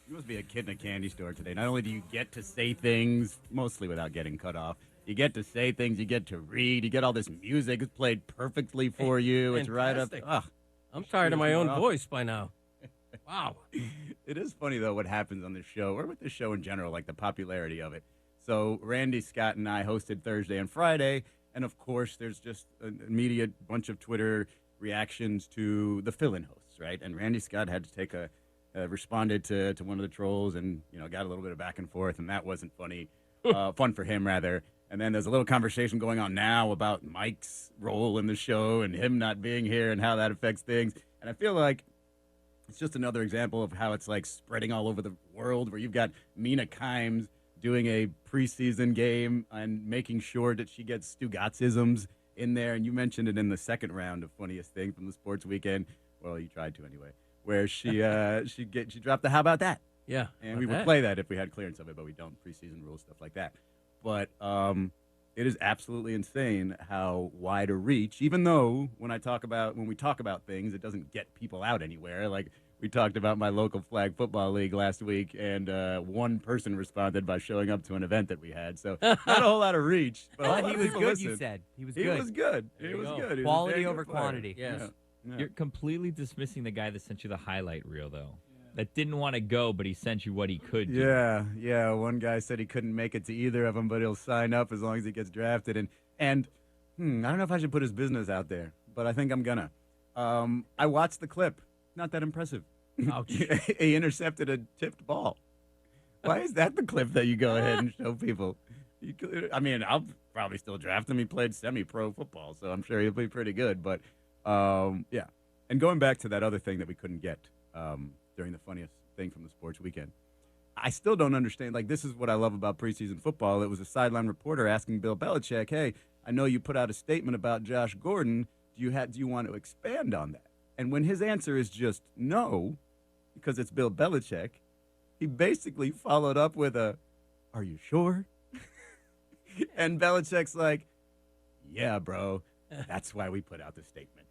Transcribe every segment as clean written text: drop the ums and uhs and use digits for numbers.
You must be a kid in a candy store today. Not only do you get to say things, mostly without getting cut off, you get to say things, you get to read, you get all this music. It's played perfectly for you. It's right up. Fantastic. Ugh. I'm tired of my more own often. voice by now. Wow. It is funny, though, what happens on this show, or with this show in general, like the popularity of it. So Randy, Scott, and I hosted Thursday and Friday, and of course there's just an immediate bunch of Twitter reactions to the fill-in hosts, right? And Randy Scott had to take responded to one of the trolls and, got a little bit of back and forth, and that wasn't funny. Fun for him, rather. And then there's a little conversation going on now about Mike's role in the show and him not being here and how that affects things. And I feel like it's just another example of how it's like spreading all over the world, where you've got Mina Kimes doing a preseason game and making sure that she gets Stugatzisms in there. And you mentioned it in the second round of Funniest Thing from the Sports Weekend. Well, you tried to anyway, where she dropped the "How about that?" Yeah. And we would play that if we had clearance of it, but we don't. Preseason rules, stuff like that. But it is absolutely insane how wide a reach, even though when we talk about things, it doesn't get people out anywhere. Like we talked about my local flag football league last week, and one person responded by showing up to an event that we had. So not a whole lot of reach. But a lot But he of was people good, listened. you said. He was He good. was good. There He you was go. good. He was a very Quality good over player. quantity. Yes. Yeah. You're completely dismissing the guy that sent you the highlight reel, though. That didn't want to go, but he sent you what he could do. Yeah. One guy said he couldn't make it to either of them, but he'll sign up as long as he gets drafted. And I don't know if I should put his business out there, but I think I'm gonna. I watched the clip. Not that impressive. Ouch. He intercepted a tipped ball. Why is that the clip that you go ahead and show people? I'll probably still draft him. He played semi-pro football, so I'm sure he'll be pretty good. But yeah. And going back to that other thing that we couldn't get during the Funniest Thing from the Sports Weekend, I still don't understand. Like, this is what I love about preseason football. It was a sideline reporter asking Bill Belichick, "Hey, I know you put out a statement about Josh Gordon. Do you want to expand on that?" And when his answer is just no, because it's Bill Belichick, he basically followed up with "Are you sure?" And Belichick's like, "Yeah, bro. That's why we put out the statement."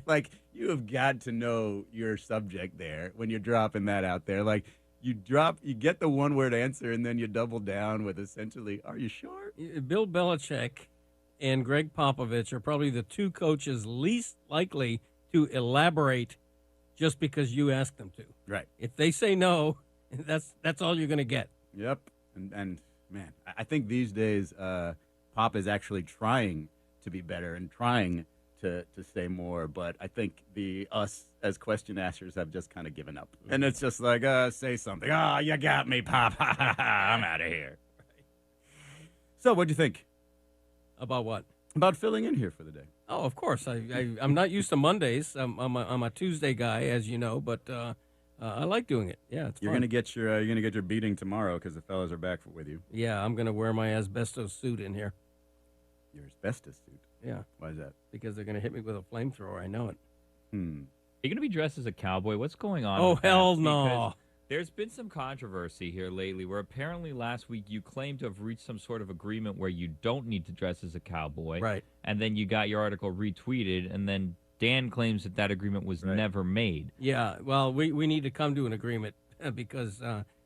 Like, you have got to know your subject there when you're dropping that out there. Like, you get the one-word answer, and then you double down with essentially, "Are you sure?" Bill Belichick and Greg Popovich are probably the two coaches least likely to elaborate just because you ask them to. Right. If they say no, that's all you're going to get. Yep. And man, I think these days Pop is actually trying to be better and trying to say more, but I think us as question askers have just kind of given up. And it's just like, say something. "Oh, you got me, Pop. I'm out of here." So what'd you think About what? about filling in here for the day? Oh, of course. I'm not used to Mondays. I'm a Tuesday guy, as you know, but I like doing it. Yeah, it's You're fun. gonna get your beating tomorrow because the fellas are back with you. Yeah, I'm going to wear my asbestos suit in here. Your asbestos suit. Yeah, Why is that? because they're going to hit me with a flamethrower. I know it. You're going to be dressed as a cowboy. What's going on? Oh, with that? hell no. Because there's been some controversy here lately where apparently last week you claimed to have reached some sort of agreement where you don't need to dress as a cowboy. Right. And then you got your article retweeted, and then Dan claims that agreement was never made. Yeah, well, we need to come to an agreement because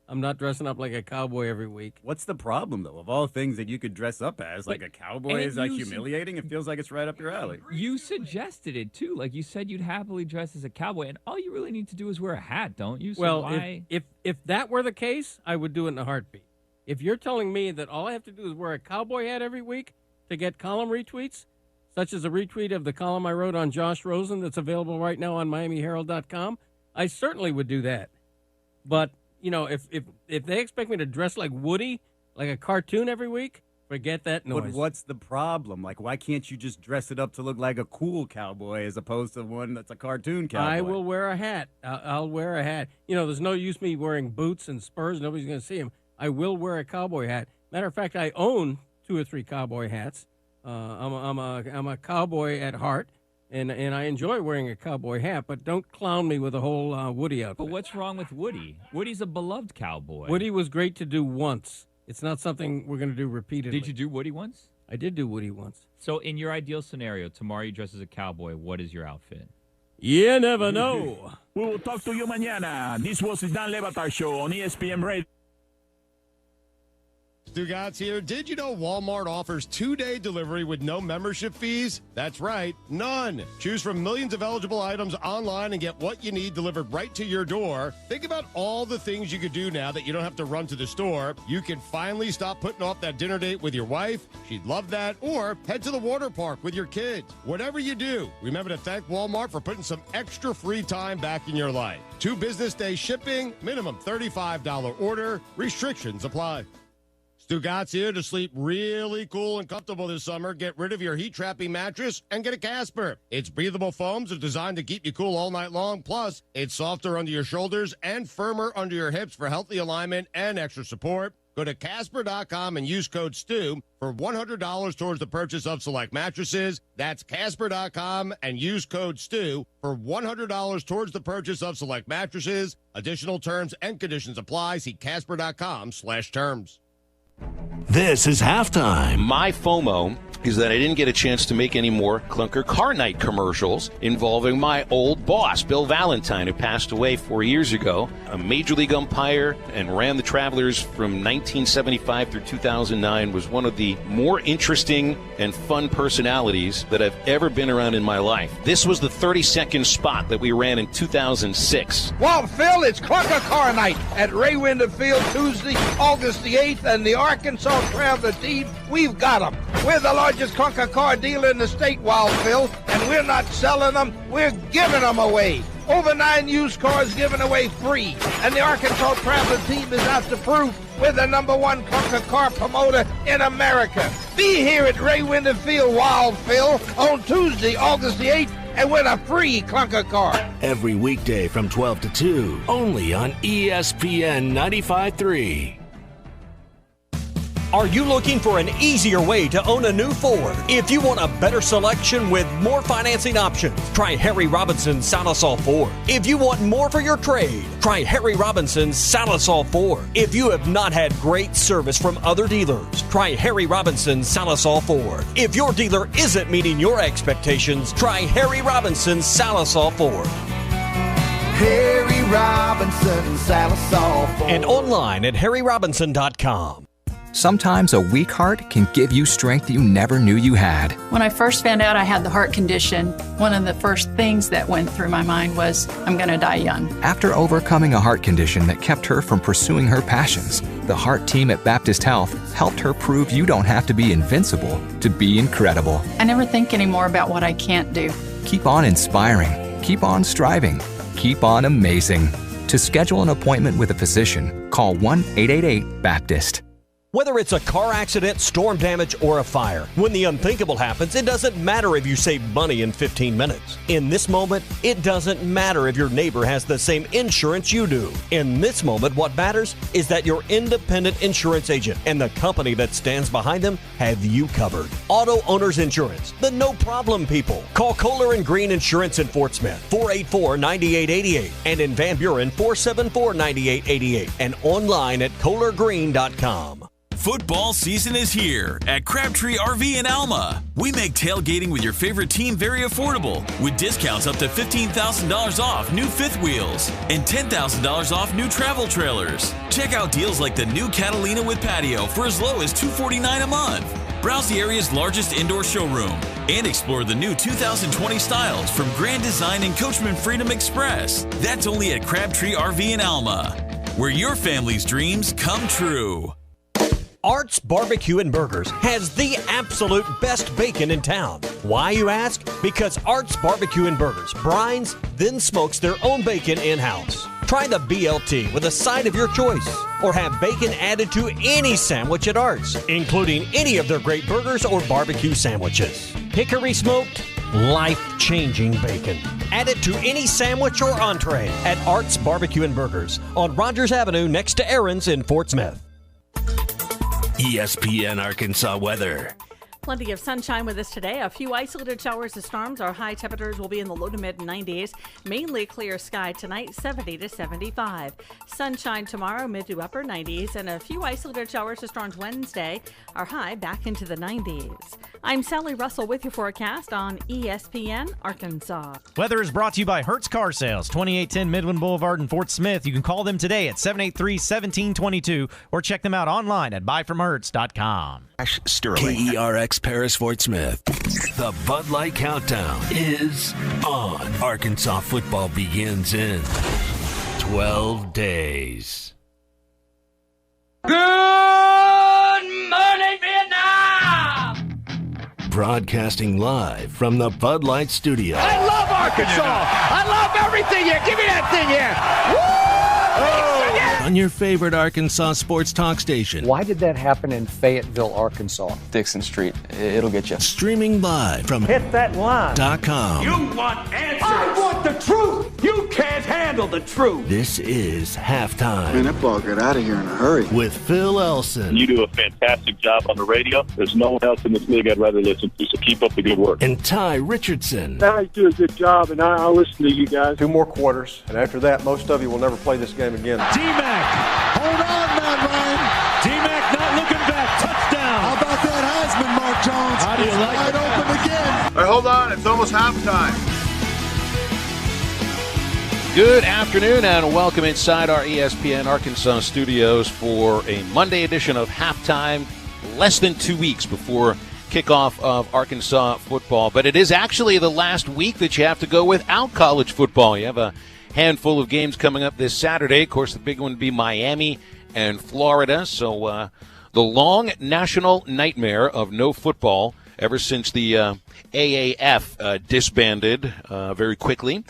I'm not dressing up like a cowboy every week. What's the problem, though? Of all things that you could dress up as, like a cowboy is like you humiliating. It feels like it's right up your alley. You suggested it, too. Like, you said you'd happily dress as a cowboy, and all you really need to do is wear a hat, don't you? So Well, why? if that were the case, I would do it in a heartbeat. If you're telling me that all I have to do is wear a cowboy hat every week to get column retweets, such as a retweet of the column I wrote on Josh Rosen that's available right now on MiamiHerald.com, I certainly would do that. But, if they expect me to dress like Woody, like a cartoon every week, forget that noise. But what's the problem? Like, why can't you just dress it up to look like a cool cowboy as opposed to one that's a cartoon cowboy? I will wear a hat. I'll wear a hat. There's no use me wearing boots and spurs. Nobody's going to see them. I will wear a cowboy hat. Matter of fact, I own 2 or 3 cowboy hats. I'm a cowboy at heart, and I enjoy wearing a cowboy hat. But don't clown me with a whole Woody outfit. But what's wrong with Woody? Woody's a beloved cowboy. Woody was great to do once. It's not something we're going to do repeatedly. Did you do Woody once? I did do Woody once. So in your ideal scenario, tomorrow you dress as a cowboy, what is your outfit? You never know. We will talk to you mañana. This was the Dan Le Batard Show on ESPN Radio. Stugatz here. Did you know Walmart offers 2-day delivery with no membership fees? That's right, none. Choose from millions of eligible items online and get what you need delivered right to your door. Think about all the things you could do now that you don't have to run to the store. You can finally stop putting off that dinner date with your wife. She'd love that. Or head to the water park with your kids. Whatever you do, remember to thank Walmart for putting some extra free time back in your life. 2 business day shipping, minimum $35 order. Restrictions apply. Stugatz here to sleep really cool and comfortable this summer. Get rid of your heat-trapping mattress and get a Casper. Its breathable foams are designed to keep you cool all night long. Plus, it's softer under your shoulders and firmer under your hips for healthy alignment and extra support. Go to Casper.com and use code STU for $100 towards the purchase of select mattresses. That's Casper.com and use code STU for $100 towards the purchase of select mattresses. Additional terms and conditions apply. See Casper.com/terms. This is halftime. My FOMO is that I didn't get a chance to make any more Clunker Car Night commercials involving my old boss, Bill Valentine, who passed away 4 years ago, a Major League umpire and ran the Travelers from 1975 through 2009, was one of the more interesting and fun personalities that I've ever been around in my life. This was the 30-second spot that we ran in 2006. Well, Phil, it's Clunker Car Night at Ray Winder Field Tuesday, August the 8th, and the Arkansas Traveler team, we've got them. We're the largest clunker car dealer in the state, Wild Phil, and we're not selling them, we're giving them away. Over 9 used cars given away free, and the Arkansas Traveler team is out to prove we're the #1 clunker car promoter in America. Be here at Ray Winder Field, Wild Phil, on Tuesday, August the 8th, and win a free clunker car. Every weekday from 12 to 2, only on ESPN 95.3. Are you looking for an easier way to own a new Ford? If you want a better selection with more financing options, try Harry Robinson's Salisol Ford. If you want more for your trade, try Harry Robinson's Salisol Ford. If you have not had great service from other dealers, try Harry Robinson's Salisol Ford. If your dealer isn't meeting your expectations, try Harry Robinson's Salisol Ford. Harry Robinson, Salisol Ford. And online at harryrobinson.com. Sometimes a weak heart can give you strength you never knew you had. When I first found out I had the heart condition, one of the first things that went through my mind was, I'm going to die young. After overcoming a heart condition that kept her from pursuing her passions, the heart team at Baptist Health helped her prove you don't have to be invincible to be incredible. I never think anymore about what I can't do. Keep on inspiring. Keep on striving. Keep on amazing. To schedule an appointment with a physician, call 1-888-BAPTIST. Whether it's a car accident, storm damage, or a fire, when the unthinkable happens, it doesn't matter if you save money in 15 minutes. In this moment, it doesn't matter if your neighbor has the same insurance you do. In this moment, what matters is that your independent insurance agent and the company that stands behind them have you covered. Auto Owners Insurance, the no-problem people. Call Kohler and Green Insurance in Fort Smith, 484-9888, and in Van Buren, 474-9888, and online at kohlergreen.com. Football season is here at Crabtree RV in Alma. We make tailgating with your favorite team very affordable, with discounts up to $15,000 off new fifth wheels and $10,000 off new travel trailers. Check out deals like the new Catalina with patio for as low as $249 a month. Browse the area's largest indoor showroom and explore the new 2020 styles from Grand Design and Coachman Freedom Express. That's only at Crabtree RV in Alma, where your family's dreams come true. Art's Barbecue and Burgers has the absolute best bacon in town. Why, you ask? Because Art's Barbecue and Burgers brines, then smokes their own bacon in-house. Try the BLT with a side of your choice, or have bacon added to any sandwich at Art's, including any of their great burgers or barbecue sandwiches. Hickory smoked, life-changing bacon. Add it to any sandwich or entree at Art's Barbecue and Burgers on Rogers Avenue next to Aaron's in Fort Smith. ESPN Arkansas weather. Plenty of sunshine with us today. A few isolated showers to storms. Our high temperatures will be in the low to mid 90s. Mainly clear sky tonight, 70 to 75. Sunshine tomorrow, mid to upper 90s. And a few isolated showers to storms Wednesday. Our high back into the 90s. I'm Sally Russell with your forecast on ESPN Arkansas. Weather is brought to you by Hertz Car Sales, 2810 Midland Boulevard in Fort Smith. You can call them today at 783-1722 or check them out online at buyfromhertz.com. Sterling. KERX Paris Fort Smith. The Bud Light Countdown is on. Arkansas football begins in 12 days. Good morning, Vietnam! Broadcasting live from the Bud Light Studio. I love Arkansas! I love everything here! Give me that thing here! Woo! On your favorite Arkansas sports talk station. Why did that happen in Fayetteville, Arkansas? Dixon Street. It'll get you. Streaming live from Hit that line. .com. You want answers! I want the truth! You can't handle the truth! This is Halftime. Man, that ball got out of here in a hurry. With Phil Elson. You do a fantastic job on the radio. There's no one else in this league I'd rather listen to, so keep up the good work. And Tye Richardson. Guys do a good job, and I'll listen to you guys. 2 more quarters, and after that, most of you will never play this game again. D-Mac, hold on, Matt Ryan. D-Mac not looking back. Touchdown. How about that Heisman, Mark Jones? How do you like wide open again? All right, hold on. It's almost halftime. Good afternoon and welcome inside our ESPN Arkansas studios for a Monday edition of Halftime, less than 2 weeks before kickoff of Arkansas football. But it is actually the last week that you have to go without college football. You have a handful of games coming up this Saturday. Of course, the big one would be Miami and Florida. So the long national nightmare of no football ever since the AAF disbanded very quickly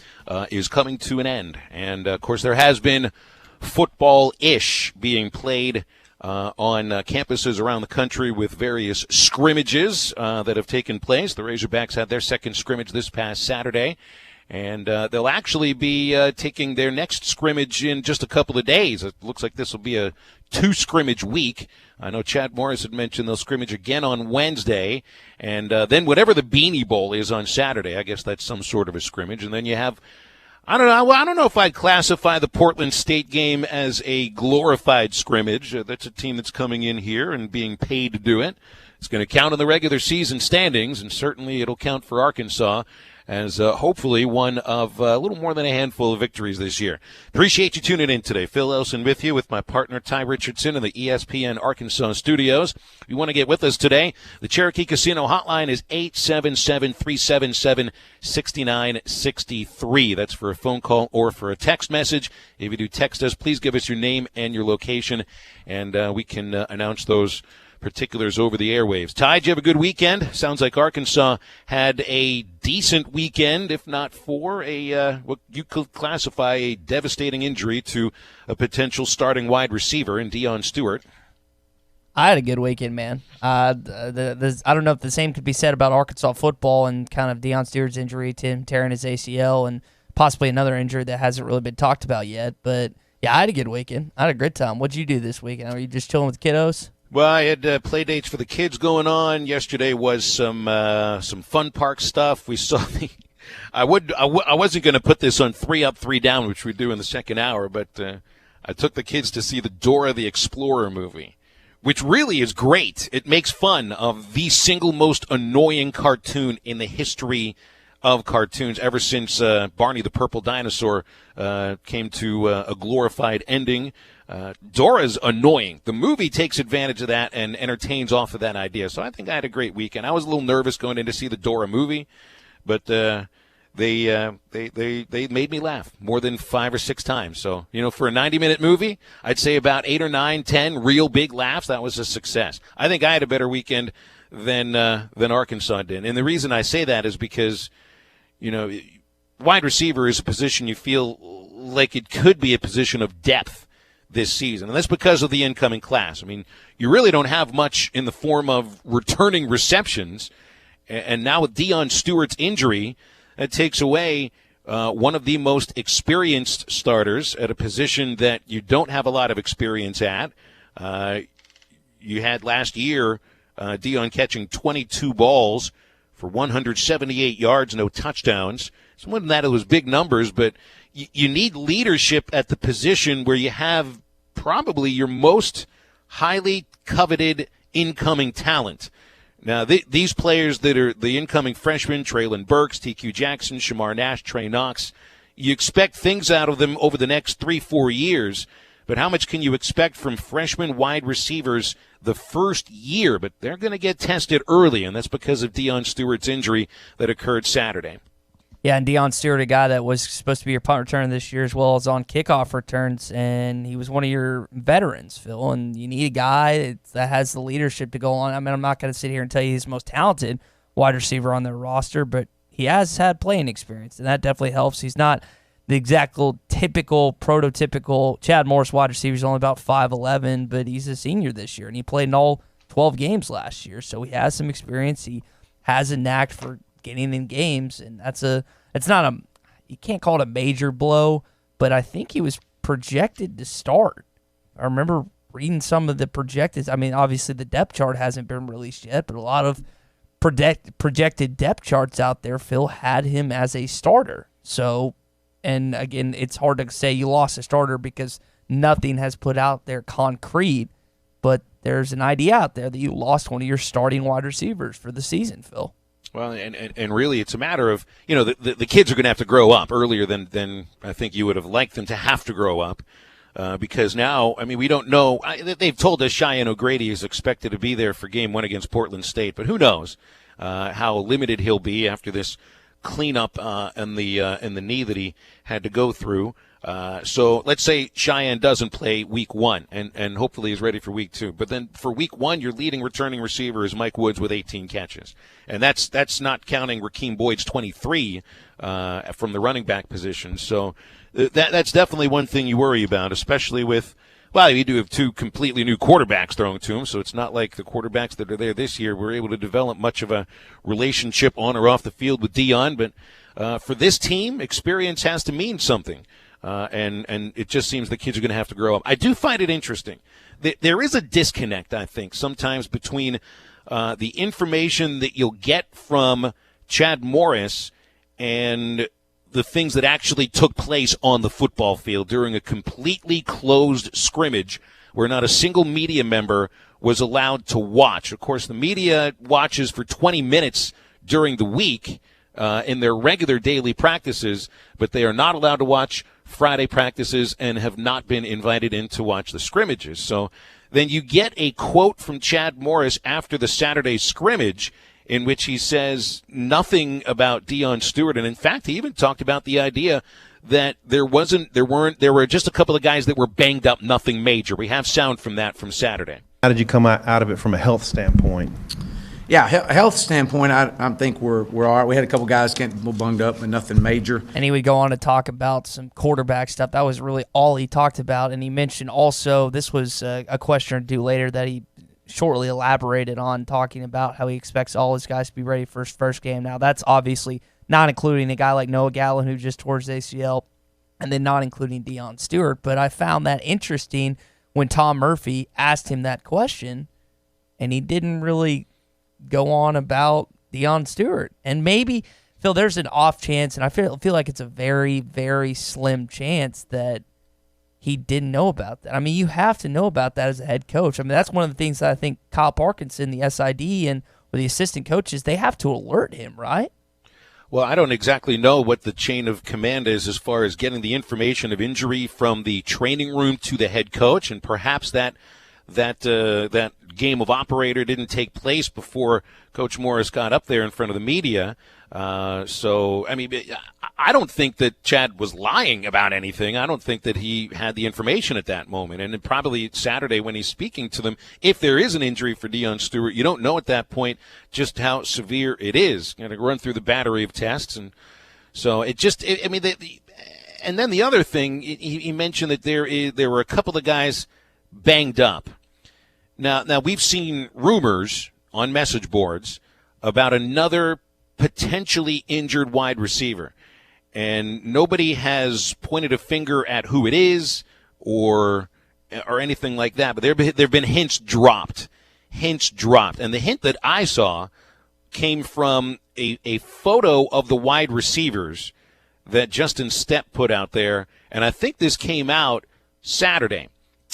is coming to an end. And, of course, there has been football-ish being played on campuses around the country with various scrimmages that have taken place. The Razorbacks had their second scrimmage this past Saturday. And they'll actually be taking their next scrimmage in just a couple of days. It looks like this will be a 2-scrimmage week. I know Chad Morris had mentioned they'll scrimmage again on Wednesday. And then whatever the Beanie Bowl is on Saturday, I guess that's some sort of a scrimmage. And then you have, I don't know if I'd classify the Portland State game as a glorified scrimmage. That's a team that's coming in here and being paid to do it. It's going to count in the regular season standings, and certainly it'll count for Arkansas as hopefully one of a little more than a handful of victories this year. Appreciate you tuning in today. Phil Elson with you with my partner Tye Richardson in the ESPN Arkansas studios. If you want to get with us today, the Cherokee Casino hotline is 877-377-6963. That's for a phone call or for a text message. If you do text us, please give us your name and your location, and we can announce those particulars over the airwaves. Ty, did you have a good weekend? Sounds like Arkansas had a decent weekend, if not for a what you could classify a devastating injury to a potential starting wide receiver in Deion Stewart. I had a good weekend, man. I don't know if the same could be said about Arkansas football and kind of Deion Stewart's injury to him tearing his ACL and possibly another injury that hasn't really been talked about yet. But, yeah, I had a good weekend. I had a great time. What did you do this weekend? Were you just chilling with the kiddos? Well, I had play dates for the kids going on. Yesterday was some fun park stuff. We saw the. I wasn't going to put this on 3 Up, 3 Down, which we do in the second hour, but I took the kids to see the Dora the Explorer movie, which really is great. It makes fun of the single most annoying cartoon in the history of cartoons ever since Barney the Purple Dinosaur came to a glorified ending. Dora's annoying. The movie takes advantage of that and entertains off of that idea. So I think I had a great weekend. I was a little nervous going in to see the Dora movie, but they made me laugh more than 5 or 6 times. So, for a 90-minute movie, I'd say about 8 or 9, 10 real big laughs. That was a success. I think I had a better weekend than Arkansas did. And the reason I say that is because, wide receiver is a position you feel like it could be a position of depth this season. And that's because of the incoming class. I mean, you really don't have much in the form of returning receptions. And now with Deion Stewart's injury, that takes away one of the most experienced starters at a position that you don't have a lot of experience at. You had last year Deion catching 22 balls for 178 yards, no touchdowns. So more than that, it was big numbers, but you need leadership at the position where you have probably your most highly coveted incoming talent. Now, these players that are the incoming freshmen, Traylon Burks, TQ Jackson, Shamar Nash, Trey Knox, you expect things out of them over the next 3-4 years, but how much can you expect from freshman wide receivers the first year? But they're going to get tested early, and that's because of Deion Stewart's injury that occurred Saturday. Yeah, and Deion Stewart, a guy that was supposed to be your punt returner this year as well as on kickoff returns, and he was one of your veterans, Phil, and you need a guy that has the leadership to go on. I mean, I'm not going to sit here and tell you he's the most talented wide receiver on their roster, but he has had playing experience, and that definitely helps. He's not the exact typical, prototypical Chad Morris wide receiver. He's only about 5'11", but he's a senior this year, and he played in all 12 games last year, so he has some experience. He has a knack for getting in games, and you can't call it a major blow, but I think he was projected to start. I remember reading some of the projected. I mean, obviously the depth chart hasn't been released yet, but a lot of projected depth charts out there, Phil, had him as a starter. So, and again, it's hard to say you lost a starter because nothing has put out there concrete, but there's an idea out there that you lost one of your starting wide receivers for the season, Phil. Well, and really it's a matter of, the kids are going to have to grow up earlier than I think you would have liked them to have to grow up. Because now, I mean, we don't know. They've told us Cheyenne O'Grady is expected to be there for Game 1 against Portland State, but who knows how limited he'll be after this cleanup and the knee that he had to go through. So let's say Cheyenne doesn't play week 1 and hopefully is ready for week 2. But then for week 1, your leading returning receiver is Mike Woods with 18 catches. And that's not counting Rakeem Boyd's 23 from the running back position. So that's definitely one thing you worry about, especially with, you do have 2 completely new quarterbacks thrown to him. So it's not like the quarterbacks that are there this year were able to develop much of a relationship on or off the field with Deion. But for this team, experience has to mean something. And it just seems the kids are going to have to grow up. I do find it interesting. There is a disconnect, I think, sometimes between the information that you'll get from Chad Morris and the things that actually took place on the football field during a completely closed scrimmage where not a single media member was allowed to watch. Of course, the media watches for 20 minutes during the week in their regular daily practices, but they are not allowed to watch Friday practices and have not been invited in to watch the scrimmages. So then you get a quote from Chad Morris after the Saturday scrimmage in which he says nothing about Deion Stewart. And in fact, he even talked about the idea that there were just a couple of guys that were banged up, nothing major. We have sound from that from Saturday. How did you come out of it from a health standpoint? Yeah, health standpoint, I think we're all right. We had a couple guys getting bunged up, but nothing major. And he would go on to talk about some quarterback stuff. That was really all he talked about. And he mentioned also, this was a question or two later that he shortly elaborated on, talking about how he expects all his guys to be ready for his first game. Now, that's obviously not including a guy like Noah Gallen who just tore his ACL, and then not including Deion Stewart. But I found that interesting when Tom Murphy asked him that question, and he didn't really go on about Deion Stewart. And maybe, Phil, there's an off chance, and I feel like it's a very, very slim chance that he didn't know about that. I mean, you have to know about that as a head coach. I mean, that's one of the things that I think Kyle Parkinson, the SID, and or the assistant coaches, they have to alert him, right? Well, I don't exactly know what the chain of command is as far as getting the information of injury from the training room to the head coach, and perhaps that game of operator didn't take place before Coach Morris got up there in front of the media. So, I mean, I don't think that Chad was lying about anything. I don't think that he had the information at that moment. And probably Saturday when he's speaking to them, if there is an injury for Deion Stewart, you don't know at that point just how severe it is. You're going to run through the battery of tests. And so and then the other thing, he mentioned that there were a couple of guys banged up. Now we've seen rumors on message boards about another potentially injured wide receiver, and nobody has pointed a finger at who it is or anything like that. But there have been hints dropped. hints dropped. And the hint that I saw came from a photo of the wide receivers that Justin Stepp put out there. And I think this came out Saturday.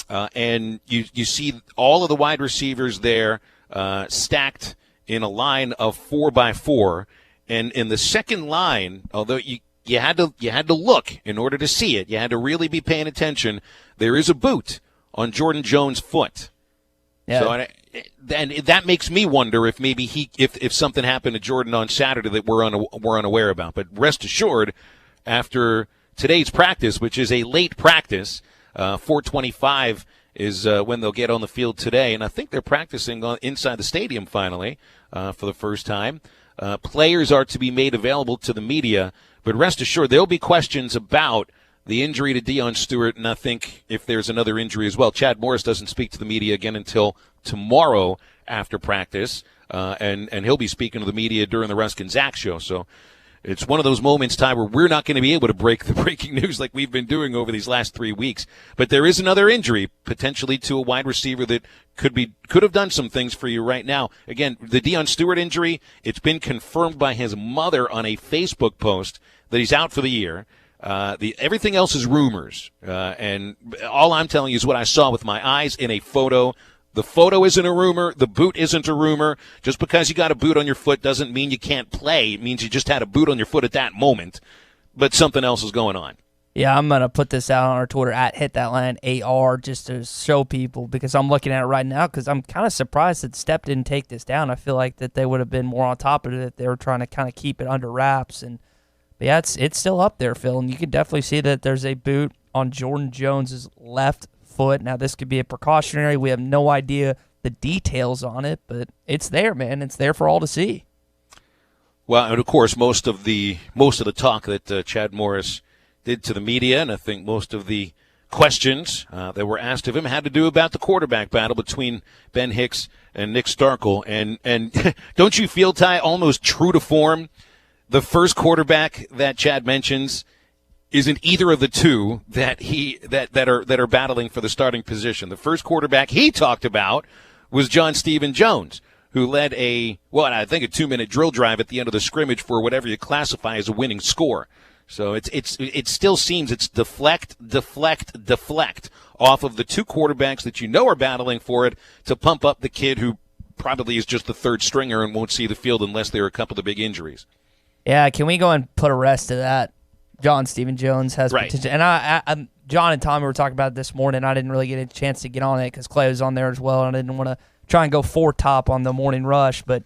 And you see all of the wide receivers there stacked in a line of 4x4. And in the second line, although you had to look in order to see it, you had to really be paying attention, there is a boot on Jordan Jones' foot. Yeah. So and that makes me wonder if maybe if something happened to Jordan on Saturday that we're unaware about. But rest assured, after today's practice, which is a late practice, 4:25 is when they'll get on the field today, and I think they're practicing inside the stadium finally for the first time. Players are to be made available to the media, but rest assured there'll be questions about the injury to Deion Stewart, and I think if there's another injury as well. Chad Morris doesn't speak to the media again until tomorrow after practice, and he'll be speaking to the media during the Rusk and Zach show. So it's one of those moments, Ty, where we're not going to be able to break the breaking news like we've been doing over these last 3 weeks. But there is another injury, potentially to a wide receiver that could have done some things for you right now. Again, the Deion Stewart injury, it's been confirmed by his mother on a Facebook post that he's out for the year. Everything else is rumors, and all I'm telling you is what I saw with my eyes in a photo. The photo isn't a rumor. The boot isn't a rumor. Just because you got a boot on your foot doesn't mean you can't play. It means you just had a boot on your foot at that moment, but something else is going on. Yeah, I'm going to put this out on our Twitter at HitThatLineAR just to show people, because I'm looking at it right now because I'm kind of surprised that Stepp didn't take this down. I feel like that they would have been more on top of it if they were trying to kind of keep it under wraps. But yeah, it's still up there, Phil, and you can definitely see that there's a boot on Jordan Jones' left foot. Now, this could be a precautionary. We have no idea the details on it, but it's there, man. It's there for all to see. Well, and of course, most of the talk that Chad Morris did to the media, and I think most of the questions that were asked of him had to do about the quarterback battle between Ben Hicks and Nick Starkel. And don't you feel, Ty, almost true to form? The first quarterback that Chad mentions isn't either of the two that are battling for the starting position. The first quarterback he talked about was John Stephen Jones, who led I think a 2-minute drill drive at the end of the scrimmage for whatever you classify as a winning score. So it still seems it's deflect off of the two quarterbacks that you know are battling for it to pump up the kid who probably is just the third stringer and won't see the field unless there are a couple of big injuries. Yeah, can we go and put a rest to that? John Stephen Jones has potential. And I John and Tommy were talking about it this morning. I didn't really get a chance to get on it because Clay was on there as well, and I didn't want to try and go top on the morning rush. But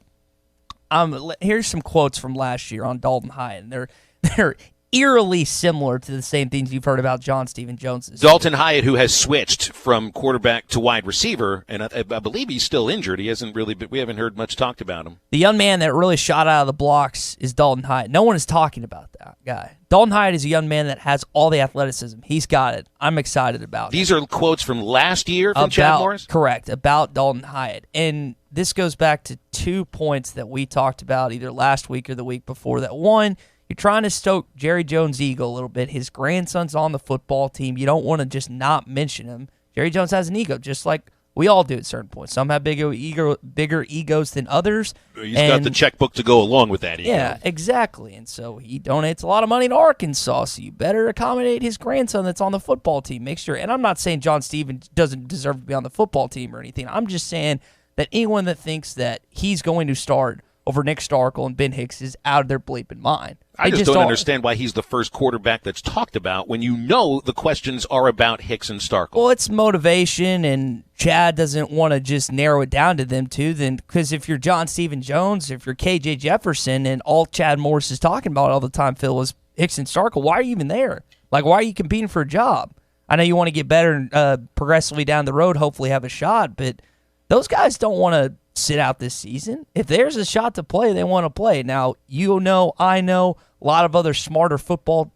here's some quotes from last year on Dalton Hyatt. They're eerily similar to the same things you've heard about John Stephen Jones. Dalton Hyatt, who has switched from quarterback to wide receiver, and I believe he's still injured. He hasn't really, we haven't heard much talked about him. The young man that really shot out of the blocks is Dalton Hyatt. No one is talking about that guy. Dalton Hyatt is a young man that has all the athleticism. He's got it. I'm excited about it. These are quotes from last year from Chad Morris? Correct, about Dalton Hyatt. And this goes back to 2 points that we talked about either last week or the week before. That one, you're trying to stoke Jerry Jones' ego a little bit. His grandson's on the football team. You don't want to just not mention him. Jerry Jones has an ego, just like we all do at certain points. Some have bigger egos than others. He's got the checkbook to go along with that ego. Yeah, exactly. And so he donates a lot of money to Arkansas, so you better accommodate his grandson that's on the football team. Make sure. And I'm not saying John Stephen doesn't deserve to be on the football team or anything. I'm just saying that anyone that thinks that he's going to start over Nick Starkel and Ben Hicks is out of their bleeping mind. I just don't understand why he's the first quarterback that's talked about when you know the questions are about Hicks and Starkel. Well, it's motivation, and Chad doesn't want to just narrow it down to them two. Then, because if you're John Stephen Jones, if you're KJ Jefferson, and all Chad Morris is talking about all the time, Phil, is Hicks and Starkel, why are you even there? Like, why are you competing for a job? I know you want to get better progressively down the road, hopefully have a shot, but those guys don't want to sit out this season. If there's a shot to play, they want to play. Now, you know, I know, a lot of other smarter football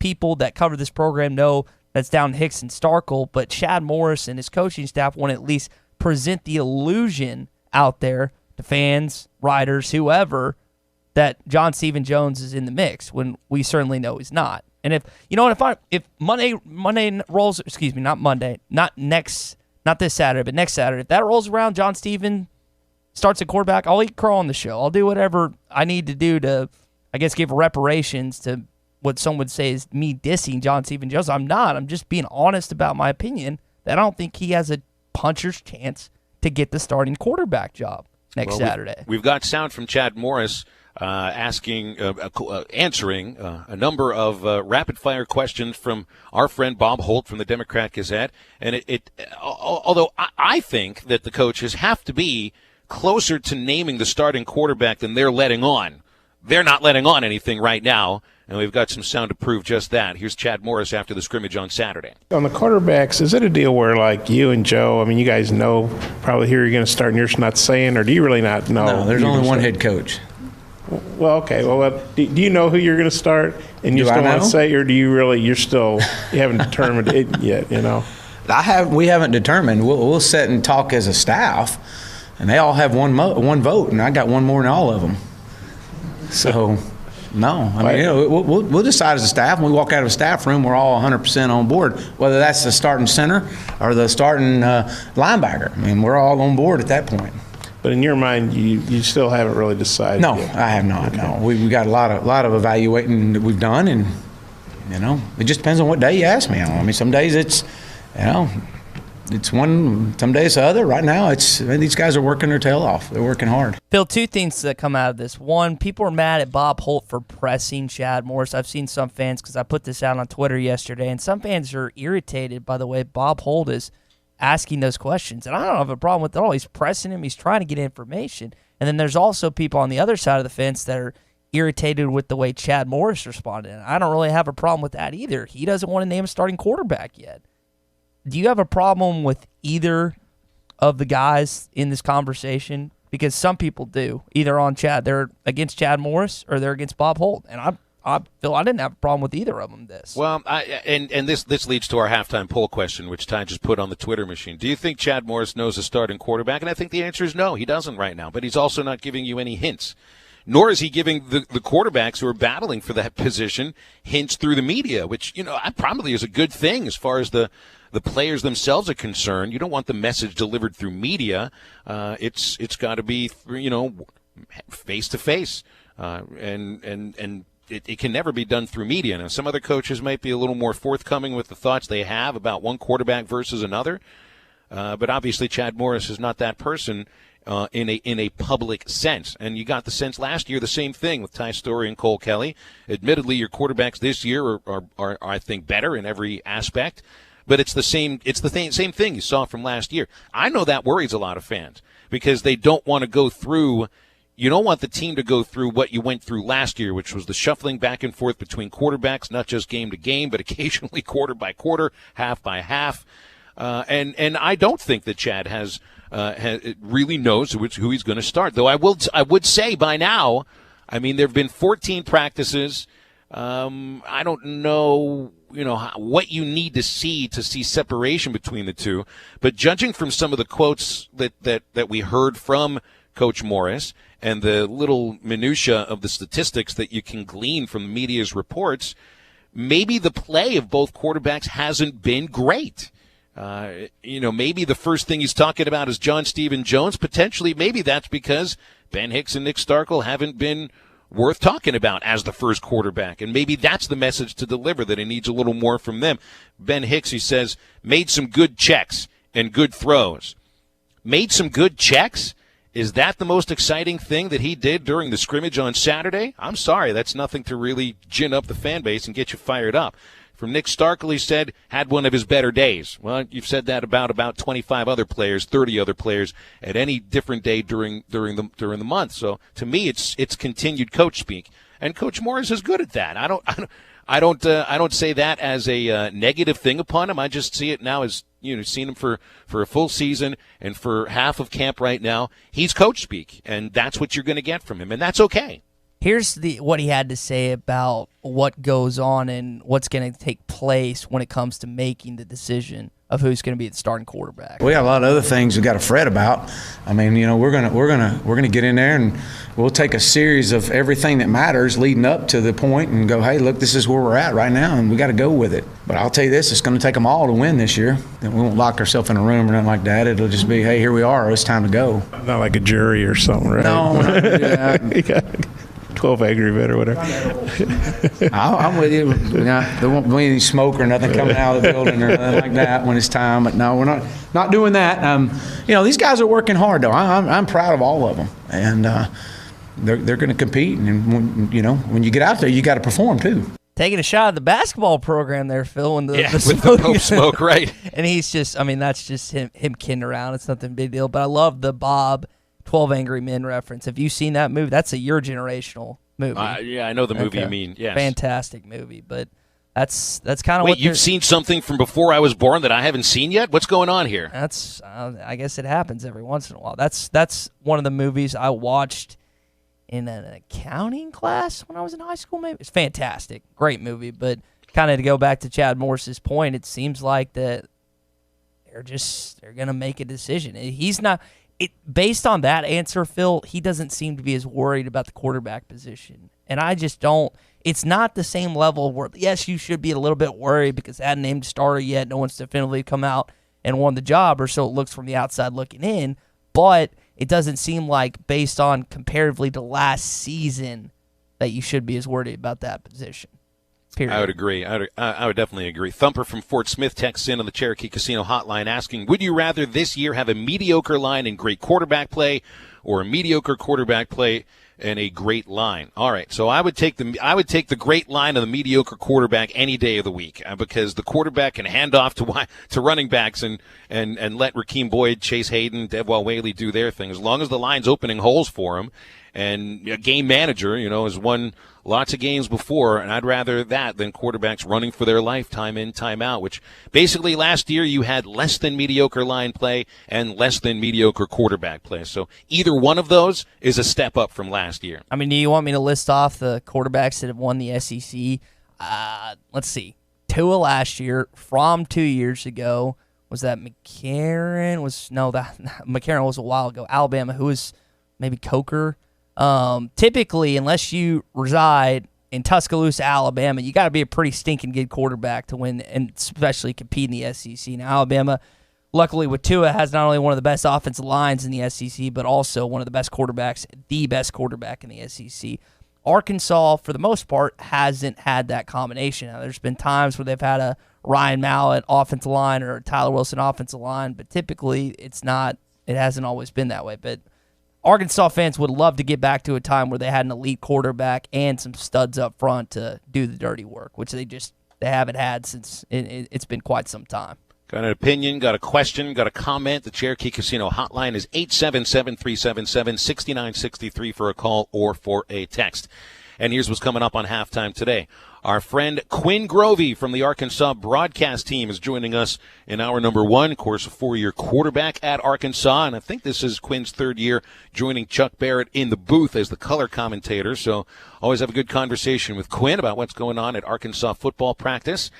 people that cover this program know that's down Hicks and Starkel, but Chad Morris and his coaching staff want to at least present the illusion out there to fans, writers, whoever, that John Stephen Jones is in the mix when we certainly know he's not. And if Monday rolls, excuse me, not Monday, not this Saturday, but next Saturday, if that rolls around, John Stephen starts at quarterback, I'll eat crow on the show. I'll do whatever I need to do to, I guess, give reparations to what some would say is me dissing John Stephen Jones. I'm not. I'm just being honest about my opinion that I don't think he has a puncher's chance to get the starting quarterback job next Saturday. We've got sound from Chad Morris answering a number of rapid-fire questions from our friend Bob Holt from the Democrat Gazette. And although I think that the coaches have to be closer to naming the starting quarterback than they're letting on. They're not letting on anything right now, and we've got some sound to prove just that. Here's Chad Morris after the scrimmage on Saturday. On the quarterbacks, is it a deal where, like, you and Joe, I mean, you guys know probably who you're going to start and you're just not saying, or do you really not know? No, there's only one head coach. Well, okay. Well, do you know who you're going to start and you still want to say, or do you really, you haven't determined it yet, you know? We haven't determined. We'll sit and talk as a staff, and they all have one vote, and I got one more than all of them. So, no. I mean, we'll decide as a staff. When we walk out of a staff room, we're all 100% on board, whether that's the starting center or the starting linebacker. I mean, we're all on board at that point. But in your mind, you still haven't really decided No, yet. I have not. Okay. No, we got a lot of evaluating that we've done, and, you know, it just depends on what day you ask me on. I mean, some days it's, you know, it's one, some days the other. Right now, these guys are working their tail off. They're working hard. Phil, two things that come out of this. One, people are mad at Bob Holt for pressing Chad Morris. I've seen some fans, because I put this out on Twitter yesterday, and some fans are irritated by the way Bob Holt is asking those questions. And I don't have a problem with it at all. He's pressing him. He's trying to get information. And then there's also people on the other side of the fence that are irritated with the way Chad Morris responded. And I don't really have a problem with that either. He doesn't want to name a starting quarterback yet. Do you have a problem with either of the guys in this conversation? Because some people do. Either on Chad, they're against Chad Morris, or they're against Bob Holt. And I feel I didn't have a problem with either of them. Well, this leads to our halftime poll question, which Tye just put on the Twitter machine. Do you think Chad Morris knows a starting quarterback? And I think the answer is no, he doesn't right now. But he's also not giving you any hints. Nor is he giving the quarterbacks who are battling for that position hints through the media, which, you know, probably is a good thing as far as the players themselves are concerned. You don't want the message delivered through media. It's got to be, you know, face to face, and it can never be done through media. Now, some other coaches might be a little more forthcoming with the thoughts they have about one quarterback versus another, but obviously Chad Morris is not that person in a public sense. And you got the sense last year the same thing with Ty Storey and Cole Kelly. Admittedly, your quarterbacks this year are I think better in every aspect. But it's the same thing you saw from last year. I know that worries a lot of fans because they don't want to go through. You don't want the team to go through what you went through last year, which was the shuffling back and forth between quarterbacks, not just game to game, but occasionally quarter by quarter, half by half. And I don't think that Chad really knows who he's going to start. Though I would say by now, I mean, there have been 14 practices. I don't know, what you need to see separation between the two. But judging from some of the quotes that we heard from Coach Morris and the little minutia of the statistics that you can glean from the media's reports, maybe the play of both quarterbacks hasn't been great. Maybe the first thing he's talking about is John Stephen Jones. Potentially, maybe that's because Ben Hicks and Nick Starkel haven't been worth talking about as the first quarterback. And maybe that's the message to deliver, that he needs a little more from them. Ben Hicks, he says, made some good checks and good throws. Made some good checks? Is that the most exciting thing that he did during the scrimmage on Saturday? I'm sorry, that's nothing to really gin up the fan base and get you fired up. From Nick Starkel, he said, had one of his better days. Well, you've said that about 25 other players, 30 other players at any different day during the month. So to me, it's continued coach speak, and Coach Morris is good at that. I don't say that as a negative thing upon him. I just see it now as seen him for a full season and for half of camp right now. He's coach speak, and that's what you're going to get from him, and that's okay. Here's what he had to say about what goes on and what's going to take place when it comes to making the decision of who's going to be the starting quarterback. We have a lot of other things we got to fret about. I mean, we're gonna get in there and we'll take a series of everything that matters leading up to the point and go, hey, look, this is where we're at right now, and we got to go with it. But I'll tell you this: it's going to take them all to win this year. And we won't lock ourselves in a room or nothing like that. It'll just be, hey, here we are. It's time to go. Not like a jury or something, right? No. 12 Angry Men or whatever. I'm with you. There won't be any smoke or nothing coming out of the building or nothing like that when it's time. But no, we're not doing that. These guys are working hard, though. I'm proud of all of them, and they're going to compete. And when you get out there, you got to perform too. Taking a shot at the basketball program there, Phil, and the with the Pope smoke, right? And he's just, that's just him kidding around. It's nothing big deal. But I love the Bob 12 Angry Men reference. Have you seen that movie? That's your generational movie. Yeah, I know the movie you mean. Yes. Fantastic movie, but that's kind of what you've seen something from before I was born that I haven't seen yet? What's going on here? That's I guess it happens every once in a while. That's one of the movies I watched in an accounting class when I was in high school. Maybe it's fantastic, great movie. But kind of to go back to Chad Morris's point, it seems like that they're gonna make a decision. He's not. Based on that answer, Phil, he doesn't seem to be as worried about the quarterback position. And I just don't. It's not the same level where, yes, you should be a little bit worried because they hadn't named a starter yet. No one's definitively come out and won the job, or so it looks from the outside looking in. But it doesn't seem like, based on comparatively to last season, that you should be as worried about that position. Period. I would agree. I would definitely agree. Thumper from Fort Smith texts in on the Cherokee Casino hotline asking, would you rather this year have a mediocre line and great quarterback play, or a mediocre quarterback play and a great line? All right, so I would take the great line of the mediocre quarterback any day of the week, because the quarterback can hand off to running backs and let Rakeem Boyd, Chase Hayden, Devwell Whaley do their thing, as long as the line's opening holes for him. And a game manager, has won lots of games before, and I'd rather that than quarterbacks running for their life time in, time out, which basically last year you had less than mediocre line play and less than mediocre quarterback play. So either one of those is a step up from last year. Do you want me to list off the quarterbacks that have won the SEC? Let's see. Tua last year, Fromm 2 years ago. Was that McCarron? McCarron was a while ago. Alabama, who was maybe Coker? Typically, unless you reside in Tuscaloosa, Alabama, you got to be a pretty stinking good quarterback to win, and especially compete in the SEC. Now, Alabama, luckily with Tua, has not only one of the best offensive lines in the SEC, but also one of the best quarterbacks, the best quarterback in the SEC. Arkansas, for the most part, hasn't had that combination. Now, there's been times where they've had a Ryan Mallett offensive line or a Tyler Wilson offensive line, but typically it hasn't always been that way. But Arkansas fans would love to get back to a time where they had an elite quarterback and some studs up front to do the dirty work, which they haven't had since it's been quite some time. Got an opinion, got a question, got a comment? The Cherokee Casino hotline is 877-377-6963 for a call or for a text. And here's what's coming up on halftime today. Our friend Quinn Grovey from the Arkansas broadcast team is joining us in hour number one. Of course, a 4-year quarterback at Arkansas, and I think this is Quinn's third year joining Chuck Barrett in the booth as the color commentator. So always have a good conversation with Quinn about what's going on at Arkansas football practice.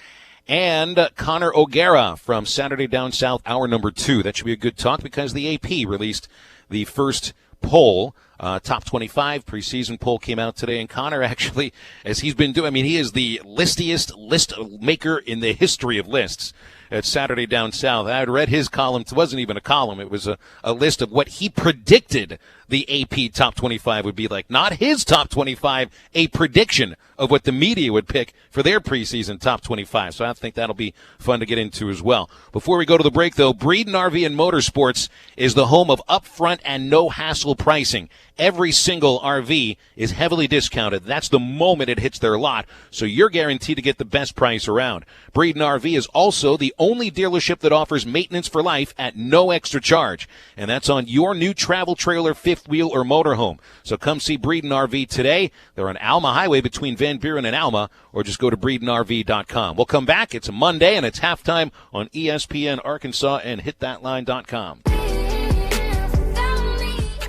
And Connor O'Gara from Saturday Down South, hour number 2. That should be a good talk because the AP released the first poll. Top 25 preseason poll came out today, and Connor actually, as he's been doing, he is the listiest list maker in the history of lists at Saturday Down South. I had read his column. It wasn't even a column. It was a list of what he predicted the AP top 25 would be like. Not his top 25, a prediction of what the media would pick for their preseason top 25. So I think that'll be fun to get into as well. Before we go to the break, though, Breeden RV and Motorsports is the home of upfront and no-hassle pricing. Every single RV is heavily discounted. That's the moment it hits their lot, so you're guaranteed to get the best price around. Breeden RV is also the only dealership that offers maintenance for life at no extra charge, and that's on your new travel trailer, fifth wheel, or motorhome. So come see Breeden RV today. They're on Alma Highway between Van Buren and Alma, or just go to BreedenRV.com. We'll come back. It's a Monday, and it's halftime on ESPN Arkansas and HitThatLine.com.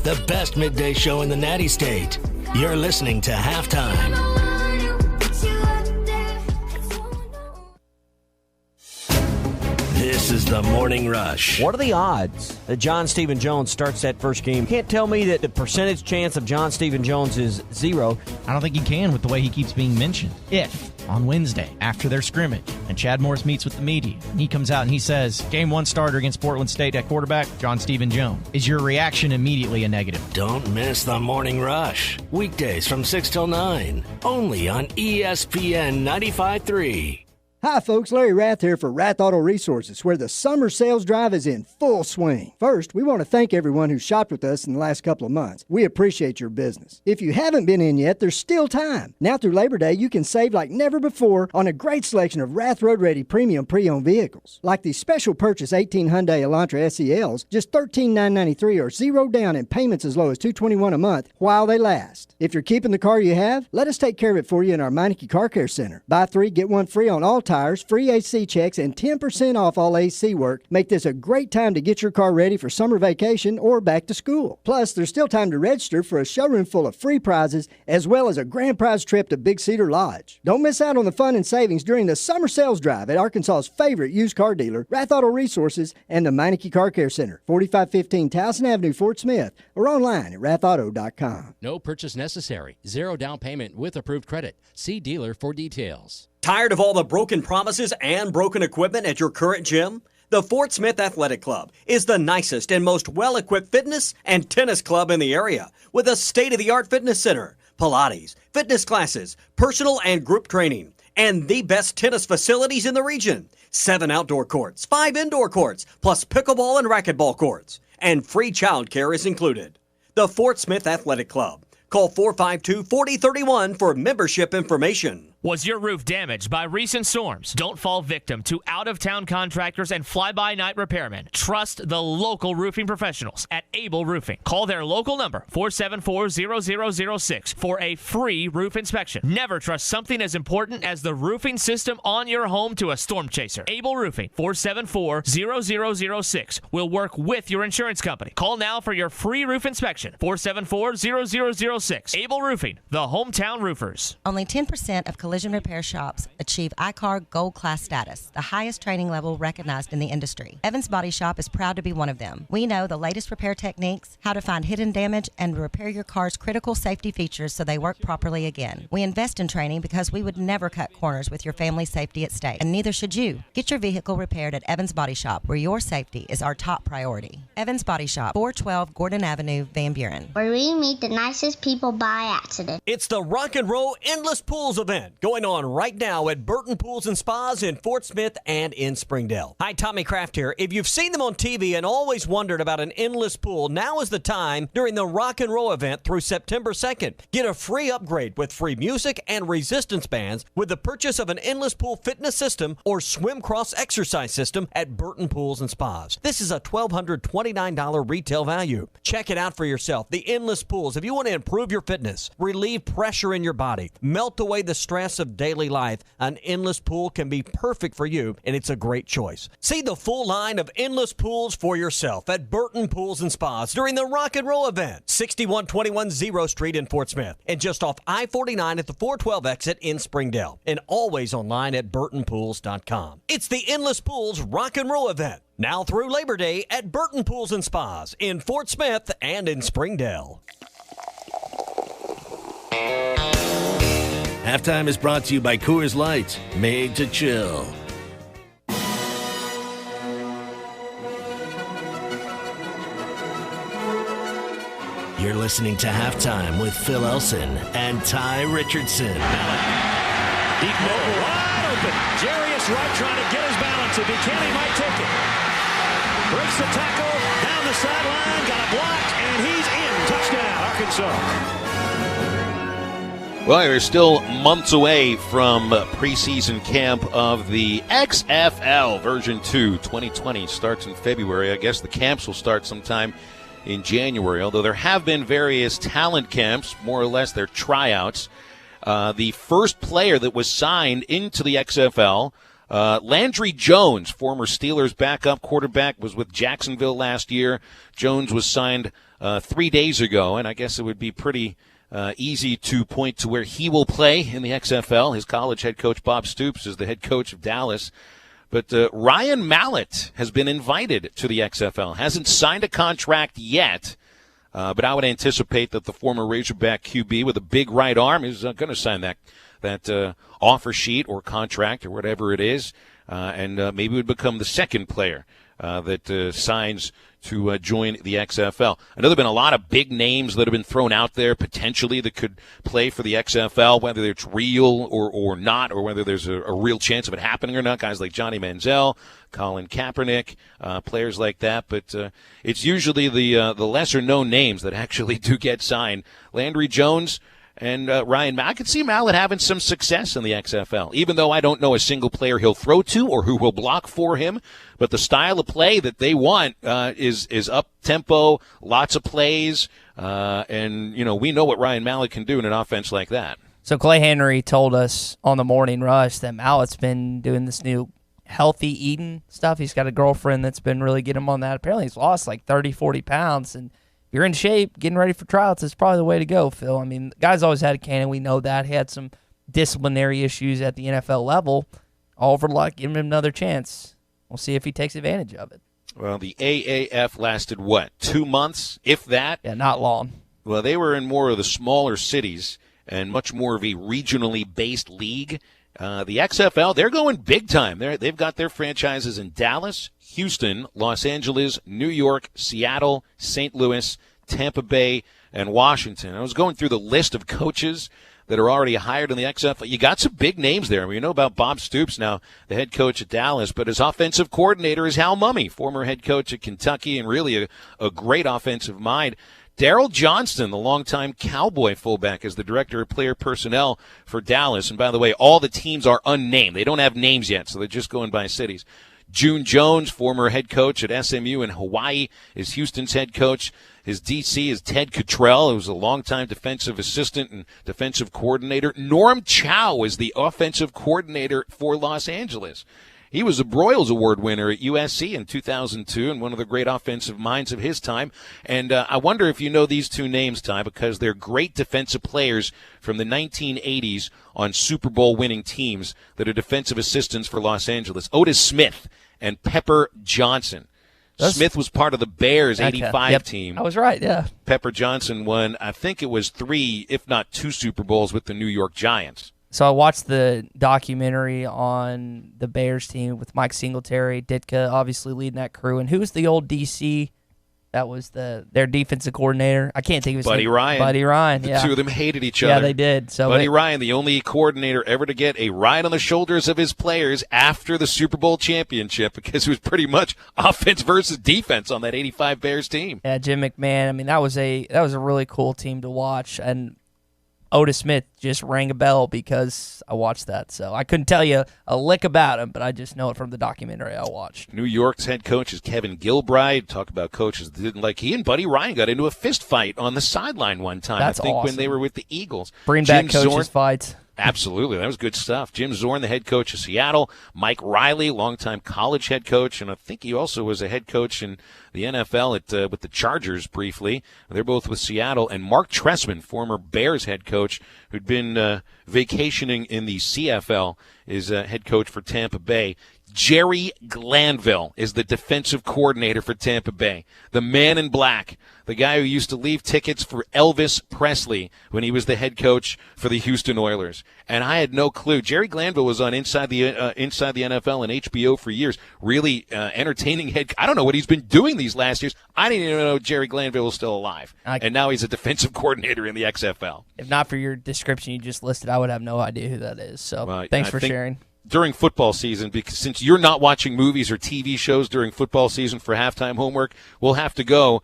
The best midday show in the Natty State. You're listening to Halftime. This This is the Morning Rush. What are the odds that John Stephen Jones starts that first game? Can't tell me that the percentage chance of John Stephen Jones is 0. I don't think he can with the way he keeps being mentioned. If, on Wednesday, after their scrimmage, and Chad Morris meets with the media, and he comes out and he says, Game 1 starter against Portland State at quarterback, John Stephen Jones, is your reaction immediately a negative? Don't miss the Morning Rush. Weekdays from 6 till 9. Only on ESPN 95.3. Hi folks, Larry Rath here for Rath Auto Resources, where the summer sales drive is in full swing. First, we want to thank everyone who shopped with us in the last couple of months. We appreciate your business. If you haven't been in yet, there's still time. Now through Labor Day, you can save like never before on a great selection of Rath Road Ready premium pre-owned vehicles. Like the special purchase 18 Hyundai Elantra SELs, just $13,993 or 0 down and payments as low as $221 a month while they last. If you're keeping the car you have, let us take care of it for you in our Meineke Car Care Center. Buy 3, get 1 free on all tires, free AC checks, and 10% off all AC work. Make this a great time to get your car ready for summer vacation or back to school. Plus, there's still time to register for a showroom full of free prizes as well as a grand prize trip to Big Cedar Lodge. Don't miss out on the fun and savings during the summer sales drive at Arkansas's favorite used car dealer, Rath Auto Resources, and the Meineke Car Care Center, 4515 Towson Avenue, Fort Smith, or online at rathauto.com. No purchase necessary. 0 down payment with approved credit. See dealer for details. Tired of all the broken promises and broken equipment at your current gym? The Fort Smith Athletic Club is the nicest and most well-equipped fitness and tennis club in the area, with a state-of-the-art fitness center, Pilates, fitness classes, personal and group training, and the best tennis facilities in the region. 7 outdoor courts, 5 indoor courts, plus pickleball and racquetball courts, and free childcare is included. The Fort Smith Athletic Club. Call 452-4031 for membership information. Was your roof damaged by recent storms? Don't fall victim to out-of-town contractors and fly-by-night repairmen. Trust the local roofing professionals at Able Roofing. Call their local number, 474-0006, for a free roof inspection. Never trust something as important as the roofing system on your home to a storm chaser. Able Roofing, 474-0006, will work with your insurance company. Call now for your free roof inspection, 474-0006. Able Roofing, the hometown roofers. Only 10% of collision repair shops achieve ICAR Gold Class status, the highest training level recognized in the industry. Evans Body Shop is proud to be one of them. We know the latest repair techniques, how to find hidden damage, and repair your car's critical safety features so they work properly again. We invest in training because we would never cut corners with your family's safety at stake, and neither should you. Get your vehicle repaired at Evans Body Shop, where your safety is our top priority. Evans Body Shop, 412 Gordon Avenue, Van Buren. Where we meet the nicest people by accident. It's the Rock and Roll Endless Pools event going on right now at Burton Pools and Spas in Fort Smith and in Springdale. Hi, Tommy Kraft here. If you've seen them on TV and always wondered about an endless pool, now is the time during the Rock and Roll event through September 2nd. Get a free upgrade with free music and resistance bands with the purchase of an endless pool fitness system or swim cross exercise system at Burton Pools and Spas. This is a $1,229 retail value. Check it out for yourself. The endless pools, if you want to improve your fitness, relieve pressure in your body, melt away the stress of daily life, an endless pool can be perfect for you, and it's a great choice. See the full line of endless pools for yourself at Burton Pools and Spas during the Rock and Roll event, 6121 0 Street in Fort Smith, and just off I-49 at the 412 exit in Springdale, and always online at burtonpools.com. It's the Endless Pools Rock and Roll event, now through Labor Day at Burton Pools and Spas in Fort Smith and in Springdale. Halftime is brought to you by Coors Light, made to chill. You're listening to Halftime with Phil Elson and Tye Richardson. Deep middle, wide open. Jarius Wright trying to get his balance. If he can, he might take it. Breaks the tackle, down the sideline, got a block, and he's in. Touchdown, Arkansas. Well, we're still months away from preseason camp of the XFL version 2. 2020 starts in February. I guess the camps will start sometime in January, although there have been various talent camps, more or less they're tryouts. The first player that was signed into the XFL, Landry Jones, former Steelers backup quarterback, was with Jacksonville last year. Jones was signed 3 days ago, and I guess it would be pretty easy to point to where he will play in the XFL. His college head coach, Bob Stoops, is the head coach of Dallas. But Ryan Mallett has been invited to the XFL. Hasn't signed a contract yet, but I would anticipate that the former Razorback QB with a big right arm is going to sign that offer sheet or contract or whatever it is, and maybe would become the second player that signs to join the XFL. I know there have been a lot of big names that have been thrown out there potentially that could play for the XFL, whether it's real or not, or whether there's a real chance of it happening or not. Guys like Johnny Manziel, Colin Kaepernick, players like that. But it's usually the lesser-known names that actually do get signed. Landry Jones and Ryan, I could see Mallett having some success in the XFL, even though I don't know a single player he'll throw to or who will block for him. But the style of play that they want is up-tempo, lots of plays, and we know what Ryan Mallett can do in an offense like that. So Clay Henry told us on the Morning Rush that Mallett's been doing this new healthy eating stuff. He's got a girlfriend that's been really getting him on that. Apparently he's lost like 30, 40 pounds, and if you're in shape, getting ready for tryouts is probably the way to go, Phil. I mean, the guy's always had a cannon. We know that. He had some disciplinary issues at the NFL level. Oliver Luck, give him another chance. We'll see if he takes advantage of it. Well, the AAF lasted, 2 months, if that? Yeah, not long. Well, they were in more of the smaller cities and much more of a regionally based league. The XFL, they're going big time. They've got their franchises in Dallas, Houston, Los Angeles, New York, Seattle, St. Louis, Tampa Bay, and Washington. I was going through the list of coaches that are already hired in the XFL. You got some big names there. We know about Bob Stoops now, the head coach at Dallas, but his offensive coordinator is Hal Mumme, former head coach at Kentucky and really a great offensive mind. Daryl Johnston, the longtime Cowboy fullback, is the director of player personnel for Dallas. And by the way, all the teams are unnamed. They don't have names yet, so they're just going by cities. June Jones, former head coach at SMU in Hawaii, is Houston's head coach. His DC is Ted Cottrell, who's a longtime defensive assistant and defensive coordinator. Norm Chow is the offensive coordinator for Los Angeles. He was a Broyles Award winner at USC in 2002 and one of the great offensive minds of his time. And I wonder if you know these two names, Ty, because they're great defensive players from the 1980s on Super Bowl winning teams that are defensive assistants for Los Angeles. Otis Smith and Pepper Johnson. Smith was part of the Bears 85 team. I was right, yeah. Pepper Johnson won, I think it was 3, if not 2 Super Bowls with the New York Giants. So I watched the documentary on the Bears team with Mike Singletary, Ditka obviously leading that crew. And who was the old DC that was their defensive coordinator? I can't think of his name. Buddy Ryan. Buddy Ryan, yeah. The two of them hated each other. Yeah, they did. So Buddy Ryan, the only coordinator ever to get a ride on the shoulders of his players after the Super Bowl championship, because it was pretty much offense versus defense on that 85 Bears team. Yeah, Jim McMahon. I mean, that was a really cool team to watch. And Otis Smith just rang a bell because I watched that. So I couldn't tell you a lick about him, but I just know it from the documentary I watched. New York's head coach is Kevin Gilbride. Talk about coaches that didn't like. He and Buddy Ryan got into a fist fight on the sideline one time. That's I think awesome. when they were with the Eagles. Bring back coaches' fights. Absolutely. That was good stuff. Jim Zorn, the head coach of Seattle. Mike Riley, longtime college head coach, and I think he also was a head coach in the NFL with the Chargers briefly. They're both with Seattle. And Mark Trestman, former Bears head coach, who'd been vacationing in the CFL, is head coach for Tampa Bay. Jerry Glanville is the defensive coordinator for Tampa Bay. The man in black, the guy who used to leave tickets for Elvis Presley when he was the head coach for the Houston Oilers. And I had no clue. Jerry Glanville was on Inside the NFL and HBO for years. Really entertaining head. I don't know what he's been doing these last years. I didn't even know Jerry Glanville was still alive. And now he's a defensive coordinator in the XFL. If not for your description you just listed, I would have no idea who that is. So thanks for sharing. During football season, because since you're not watching movies or TV shows during football season for halftime homework, we'll have to go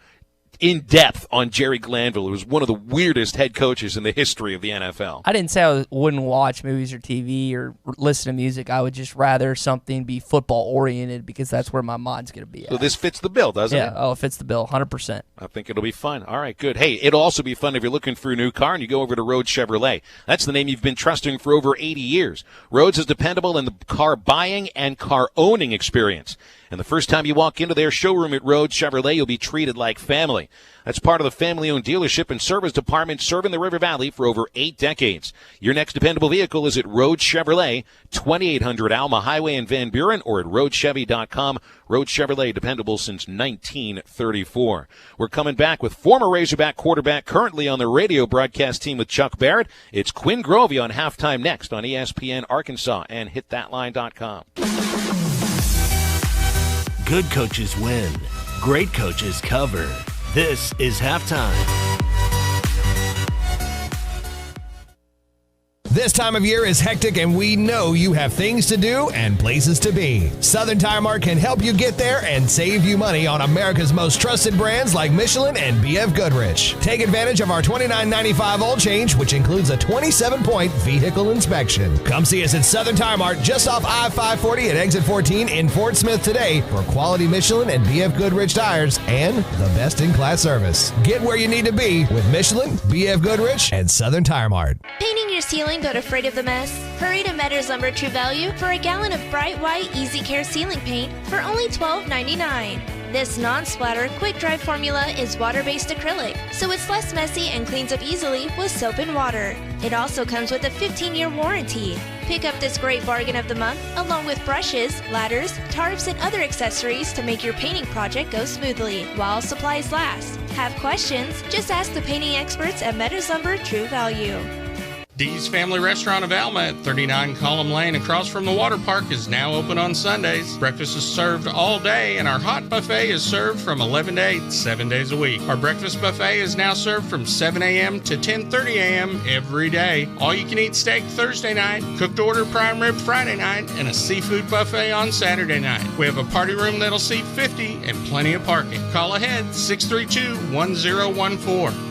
in depth on Jerry Glanville, who was one of the weirdest head coaches in the history of the NFL. I didn't say I wouldn't watch movies or TV or listen to music. I would just rather something be football-oriented because that's where my mind's going to be at. So this fits the bill, doesn't it? Yeah, it fits the bill, 100%. I think it'll be fun. All right, good. Hey, it'll also be fun if you're looking for a new car and you go over to Rhodes Chevrolet. That's the name you've been trusting for over 80 years. Rhodes is dependable in the car buying and car owning experience. And the first time you walk into their showroom at Rhodes Chevrolet, you'll be treated like family. That's part of the family-owned dealership and service department serving the River Valley for over 8 decades. Your next dependable vehicle is at Rhodes Chevrolet, 2800 Alma Highway in Van Buren, or at RhodesChevy.com. Rhodes Chevrolet, dependable since 1934. We're coming back with former Razorback quarterback, currently on the radio broadcast team with Chuck Barrett. It's Quinn Grovey on Halftime next on ESPN Arkansas and HitThatLine.com. Good coaches win. Great coaches cover. This is Halftime. This time of year is hectic, and we know you have things to do and places to be. Southern Tire Mart can help you get there and save you money on America's most trusted brands like Michelin and B.F. Goodrich. Take advantage of our $29.95 oil change, which includes a 27-point vehicle inspection. Come see us at Southern Tire Mart just off I-540 at exit 14 in Fort Smith today for quality Michelin and B.F. Goodrich tires and the best-in-class service. Get where you need to be with Michelin, B.F. Goodrich, and Southern Tire Mart. Painting your ceiling but afraid of the mess? Hurry to Metters Lumber True Value for a gallon of bright white Easy Care ceiling paint for only $12.99. This non-splatter, quick-dry formula is water-based acrylic, so it's less messy and cleans up easily with soap and water. It also comes with a 15-year warranty. Pick up this great bargain of the month, along with brushes, ladders, tarps, and other accessories to make your painting project go smoothly while supplies last. Have questions? Just ask the painting experts at Metters Lumber True Value. Dee's Family Restaurant of Alma at 39 Column Lane across from the water park is now open on Sundays. Breakfast is served all day, and our hot buffet is served from 11 to 8, 7 days a week. Our breakfast buffet is now served from 7 a.m. to 10:30 a.m. every day. All-you-can-eat steak Thursday night, cooked order prime rib Friday night, and a seafood buffet on Saturday night. We have a party room that'll seat 50 and plenty of parking. Call ahead, 632-1014.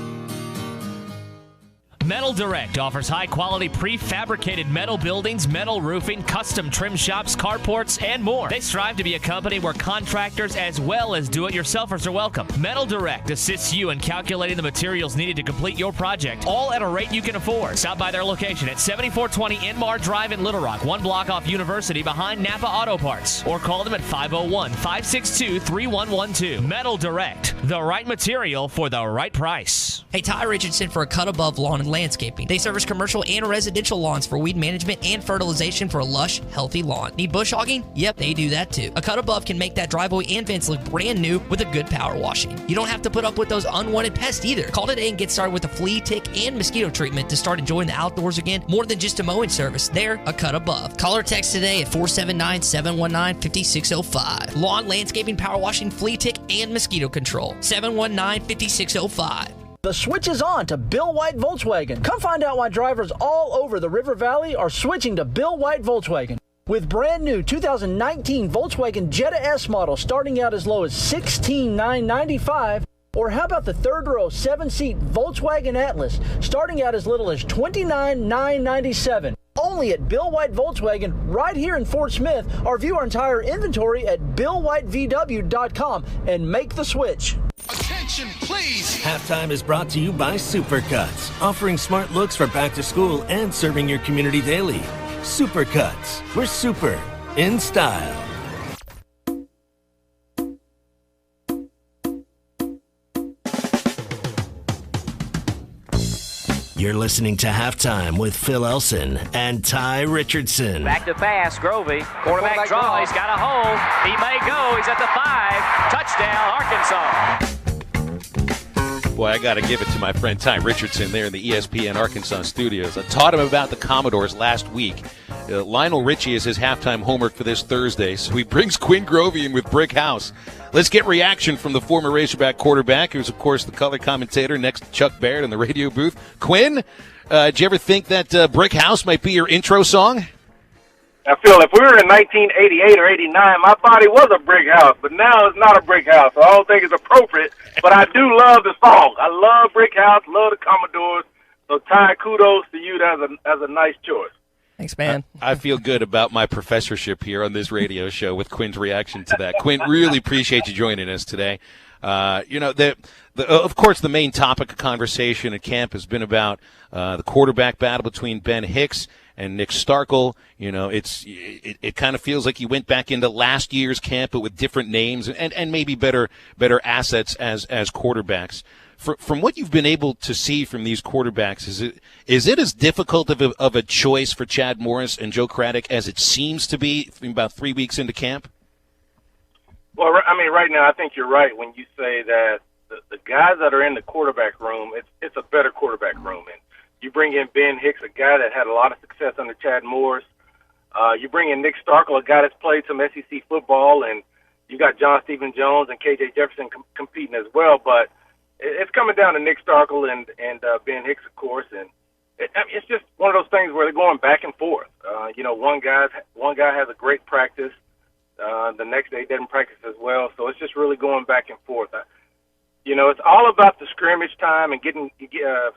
Metal Direct offers high-quality prefabricated metal buildings, metal roofing, custom trim shops, carports, and more. They strive to be a company where contractors as well as do-it-yourselfers are welcome. Metal Direct assists you in calculating the materials needed to complete your project, all at a rate you can afford. Stop by their location at 7420 Inmar Drive in Little Rock, 1 block off University behind Napa Auto Parts, or call them at 501-562-3112. Metal Direct, the right material for the right price. Hey, Tye Richardson for A Cut Above Lawn and Landscaping. They service commercial and residential lawns for weed management and fertilization for a lush, healthy lawn. Need bush hogging? Yep, they do that too. A Cut Above can make that driveway and fence look brand new with a good power washing. You don't have to put up with those unwanted pests either. Call today and get started with a flea, tick, and mosquito treatment to start enjoying the outdoors again. More than just a mowing service. They're A Cut Above. Call or text today at 479-719-5605. Lawn, landscaping, power washing, flea, tick, and mosquito control. 719-5605. The switch is on to Bill White Volkswagen. Come find out why drivers all over the River Valley are switching to Bill White Volkswagen. With brand new 2019 Volkswagen Jetta S model starting out as low as $16,995, or how about the third row 7-seat Volkswagen Atlas starting out as little as $29,997. Only at Bill White Volkswagen right here in Fort Smith, or view our entire inventory at BillWhiteVW.com and make the switch. Attention, please! Halftime is brought to you by Supercuts, offering smart looks for back to school and serving your community daily. Supercuts, we're super in style. You're listening to Halftime with Phil Elson and Tye Richardson. Back to pass, Grovey. Quarterback draw, he's got a hole. He may go, he's at the 5. Touchdown, Arkansas. Boy, I got to give it to my friend Tye Richardson there in the ESPN Arkansas studios. I taught him about the Commodores last week. Lionel Richie is his halftime homework for this Thursday, so he brings Quinn Grovey in with Brick House. Let's get reaction from the former Razorback quarterback, who's, of course, the color commentator next to Chuck Barrett in the radio booth. Quinn, did you ever think that Brick House might be your intro song? Now, Phil, if we were in 1988 or 89, my body was a brick house, but now it's not a brick house, so I don't think it's appropriate. But I do love the song. I love Brick House, love the Commodores. So, Tye, kudos to you. That's a nice choice. Thanks, man. I feel good about my professorship here on this radio show with Quinn's reaction to that. Quinn, really appreciate you joining us today. Of course, the main topic of conversation at camp has been about the quarterback battle between Ben Hicks and Nick Starkel. You know, it kind of feels like you went back into last year's camp, but with different names and maybe better assets as quarterbacks. From what you've been able to see from these quarterbacks, is it as difficult of a choice for Chad Morris and Joe Craddock as it seems to be about 3 weeks into camp? Well, I mean, right now I think you're right when you say that the guys that are in the quarterback room, it's a better quarterback room. And you bring in Ben Hicks, a guy that had a lot of success under Chad Morris. You bring in Nick Starkel, a guy that's played some SEC football, and you got John Stephen Jones and KJ Jefferson competing as well. But it's coming down to Nick Starkel and Ben Hicks, of course, and it's just one of those things where they're going back and forth. You know, one guy has a great practice. The next day doesn't practice as well, so it's just really going back and forth. You know, it's all about the scrimmage time and getting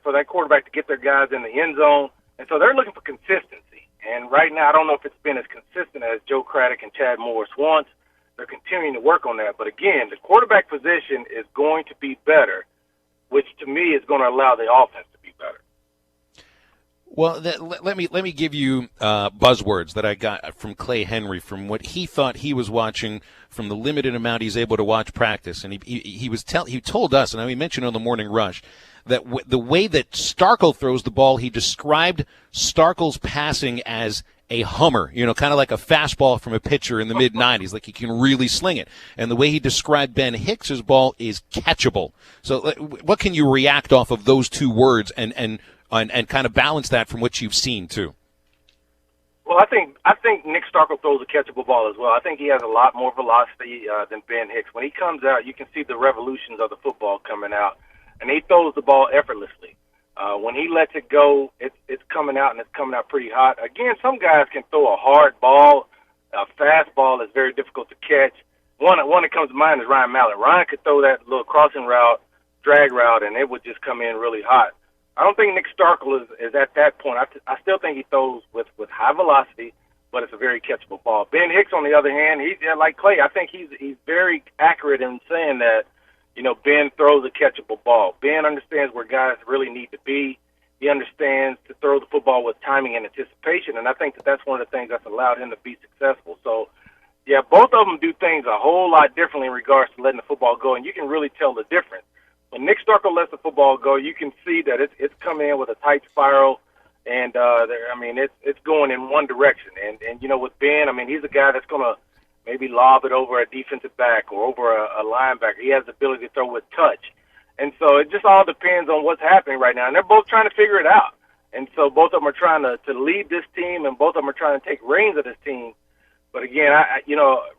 for that quarterback to get their guys in the end zone, and so they're looking for consistency. And right now, I don't know if it's been as consistent as Joe Craddock and Chad Morris wants. They're continuing to work on that, but again, the quarterback position is going to be better, which to me is going to allow the offense to be better. Well, let me give you buzzwords that I got from Clay Henry from what he thought he was watching from the limited amount he's able to watch practice, and he told us, and we mentioned on the Morning Rush, that the way that Starkel throws the ball, he described Starkel's passing as a hummer, you know, kind of like a fastball from a pitcher in the mid-'90s, like he can really sling it. And the way he described Ben Hicks's ball is catchable. So what can you react off of those two words and kind of balance that from what you've seen, too? Well, I think Nick Starkel throws a catchable ball as well. I think he has a lot more velocity than Ben Hicks. When he comes out, you can see the revolutions of the football coming out, and he throws the ball effortlessly. When he lets it go, it's coming out, and it's coming out pretty hot. Again, some guys can throw a hard ball. A fast ball is very difficult to catch. One that comes to mind is Ryan Mallett. Ryan could throw that little crossing route, drag route, and it would just come in really hot. I don't think Nick Starkel is at that point. I still think he throws with high velocity, but it's a very catchable ball. Ben Hicks, on the other hand, he's like Clay. I think he's very accurate in saying that, you know, Ben throws a catchable ball. Ben understands where guys really need to be. He understands to throw the football with timing and anticipation, and I think that's one of the things that's allowed him to be successful. So, yeah, both of them do things a whole lot differently in regards to letting the football go, and you can really tell the difference. When Nick Starkel lets the football go, you can see that it's coming in with a tight spiral, and it's going in one direction. And you know, with Ben, I mean, he's a guy that's going to maybe lob it over a defensive back or over a linebacker. He has the ability to throw with touch. And so it just all depends on what's happening right now. And they're both trying to figure it out. And so both of them are trying to lead this team, and both of them are trying to take reins of this team. But again,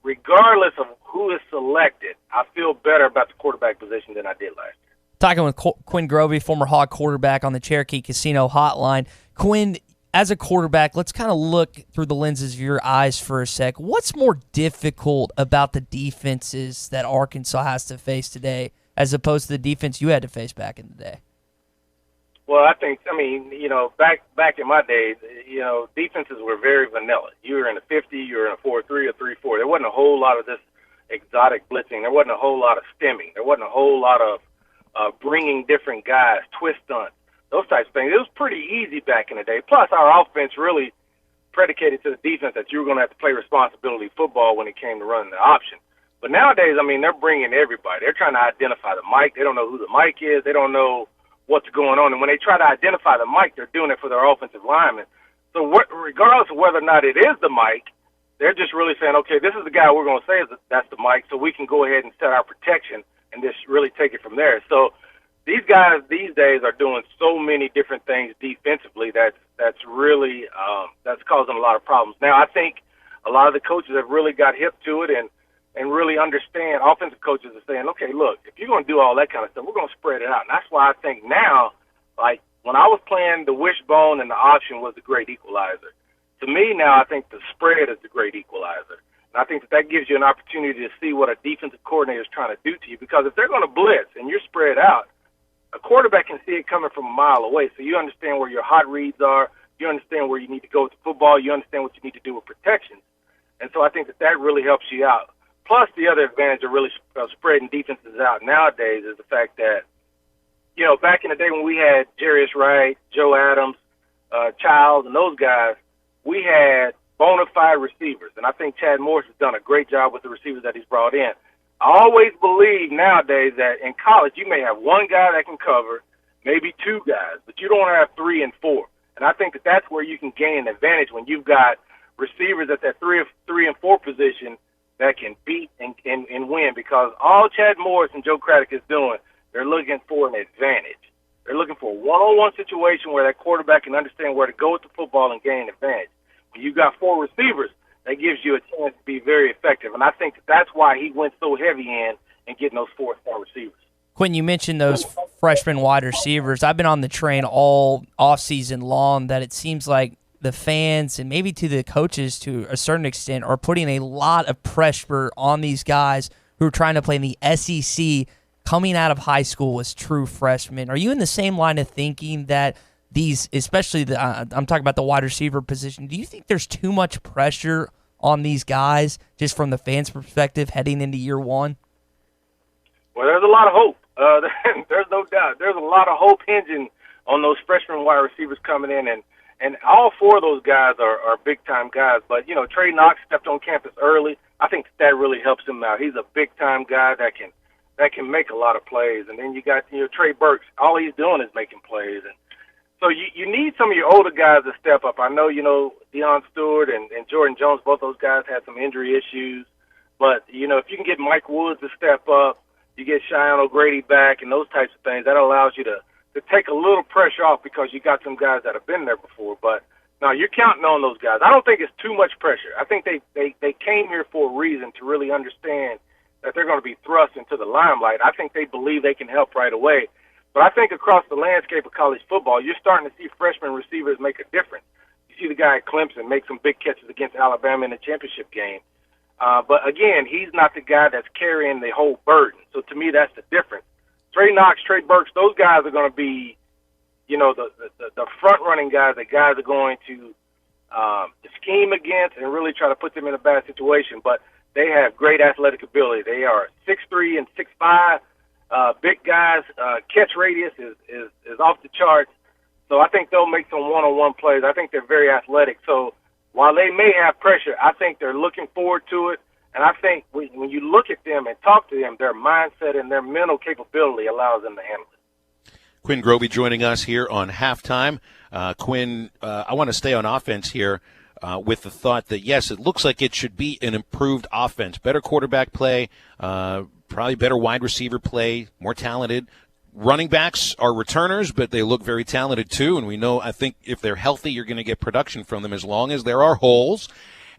regardless of who is selected, I feel better about the quarterback position than I did last year. Talking with Quinn Grovey, former Hog quarterback on the Cherokee Casino Hotline. Quinn, as a quarterback, let's kind of look through the lenses of your eyes for a sec. What's more difficult about the defenses that Arkansas has to face today as opposed to the defense you had to face back in the day? Well, back in my days, defenses were very vanilla. You were in a 50, you were in a 4-3 or 3-4. There wasn't a whole lot of this exotic blitzing. There wasn't a whole lot of stemming. There wasn't a whole lot of bringing different guys, twist stunts, those types of things. It was pretty easy back in the day. Plus, our offense really predicated to the defense that you were going to have to play responsibility football when it came to running the option. But nowadays, they're bringing everybody. They're trying to identify the mic. They don't know who the mic is. They don't know what's going on. And when they try to identify the mic, they're doing it for their offensive linemen. So regardless of whether or not it is the mic, they're just really saying, okay, this is the guy we're going to say that's the mic, so we can go ahead and set our protection and just really take it from there. So these guys these days are doing so many different things defensively that's really that's causing a lot of problems. Now, I think a lot of the coaches have really got hip to it and really understand. Offensive coaches are saying, okay, look, if you're going to do all that kind of stuff, we're going to spread it out. And that's why I think now, like when I was playing, the wishbone and the option was the great equalizer. To me now, I think the spread is the great equalizer. And I think that gives you an opportunity to see what a defensive coordinator is trying to do to you. Because if they're going to blitz and you're spread out, a quarterback can see it coming from a mile away. So you understand where your hot reads are. You understand where you need to go with the football. You understand what you need to do with protection. And so I think that really helps you out. Plus, the other advantage of really spreading defenses out nowadays is the fact that, back in the day when we had Jarius Wright, Joe Adams, Childs, and those guys, we had bona fide receivers, and I think Chad Morris has done a great job with the receivers that he's brought in. I always believe nowadays that in college you may have one guy that can cover, maybe two guys, but you don't have 3 and 4. And I think that that's where you can gain an advantage when you've got receivers at that 3 and 4 position that can beat and win, because all Chad Morris and Joe Craddock is doing, they're looking for an advantage. They're looking for a one-on-one situation where that quarterback can understand where to go with the football and gain an advantage. When you've got 4 receivers, that gives you a chance to be very effective. And I think that's why he went so heavy in getting those 4-star receivers. Quinn, you mentioned those freshman wide receivers. I've been on the train all offseason long that it seems like the fans and maybe to the coaches to a certain extent are putting a lot of pressure on these guys who are trying to play in the SEC coming out of high school as true freshmen. Are you in the same line of thinking that these, especially I'm talking about the wide receiver position, do you think there's too much pressure on these guys just from the fans' perspective heading into year one? Well, there's a lot of hope. There's no doubt. There's a lot of hope hinging on those freshman wide receivers coming in, and all 4 of those guys are big-time guys. But, Trey Knox stepped on campus early. I think that really helps him out. He's a big-time guy that can make a lot of plays. And then you got, Trey Burks. All he's doing is making plays. And so you need some of your older guys to step up. I know, Deion Stewart and Jordan Jones, both those guys had some injury issues. But, if you can get Mike Woods to step up, you get Cheyenne O'Grady back and those types of things, that allows you to take a little pressure off because you got some guys that have been there before. But, no, you're counting on those guys. I don't think it's too much pressure. I think they came here for a reason to really understand that they're going to be thrust into the limelight. I think they believe they can help right away. But I think across the landscape of college football, you're starting to see freshman receivers make a difference. You see the guy at Clemson make some big catches against Alabama in the championship game. But, again, he's not the guy that's carrying the whole burden. So, to me, that's the difference. Trey Knox, Trey Burks, those guys are going to be, the front-running guys that guys are going to scheme against and really try to put them in a bad situation. But they have great athletic ability. They are 6'3" and 6'5", big guys. Catch radius is off the charts. So I think they'll make some one-on-one plays. I think they're very athletic. So while they may have pressure, I think they're looking forward to it. And I think when you look at them and talk to them, their mindset and their mental capability allows them to handle it. Quinn Grovey joining us here on Halftime. Quinn, I want to stay on offense here with the thought that, yes, it looks like it should be an improved offense, better quarterback play, probably better wide receiver play, more talented. Running backs are returners, but they look very talented too. And we know, I think, if they're healthy, you're going to get production from them as long as there are holes.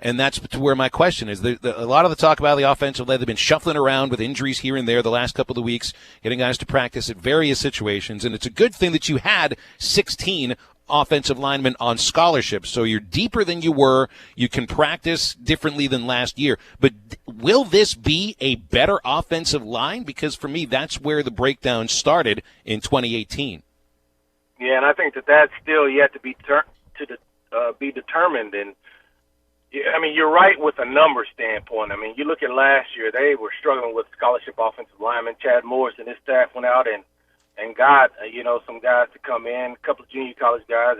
And that's where my question is. A lot of the talk about the offensive line, they've been shuffling around with injuries here and there the last couple of weeks, getting guys to practice at various situations. And it's a good thing that you had 16 offensive linemen on scholarship. So you're deeper than you were. You can practice differently than last year. But will this be a better offensive line? Because for me, that's where the breakdown started in 2018. Yeah, and I think that's still yet to be determined. And I mean, you're right with a number standpoint. I mean, you look at last year, they were struggling with scholarship offensive linemen. Chad Morris and his staff went out and got, some guys to come in, a couple of junior college guys.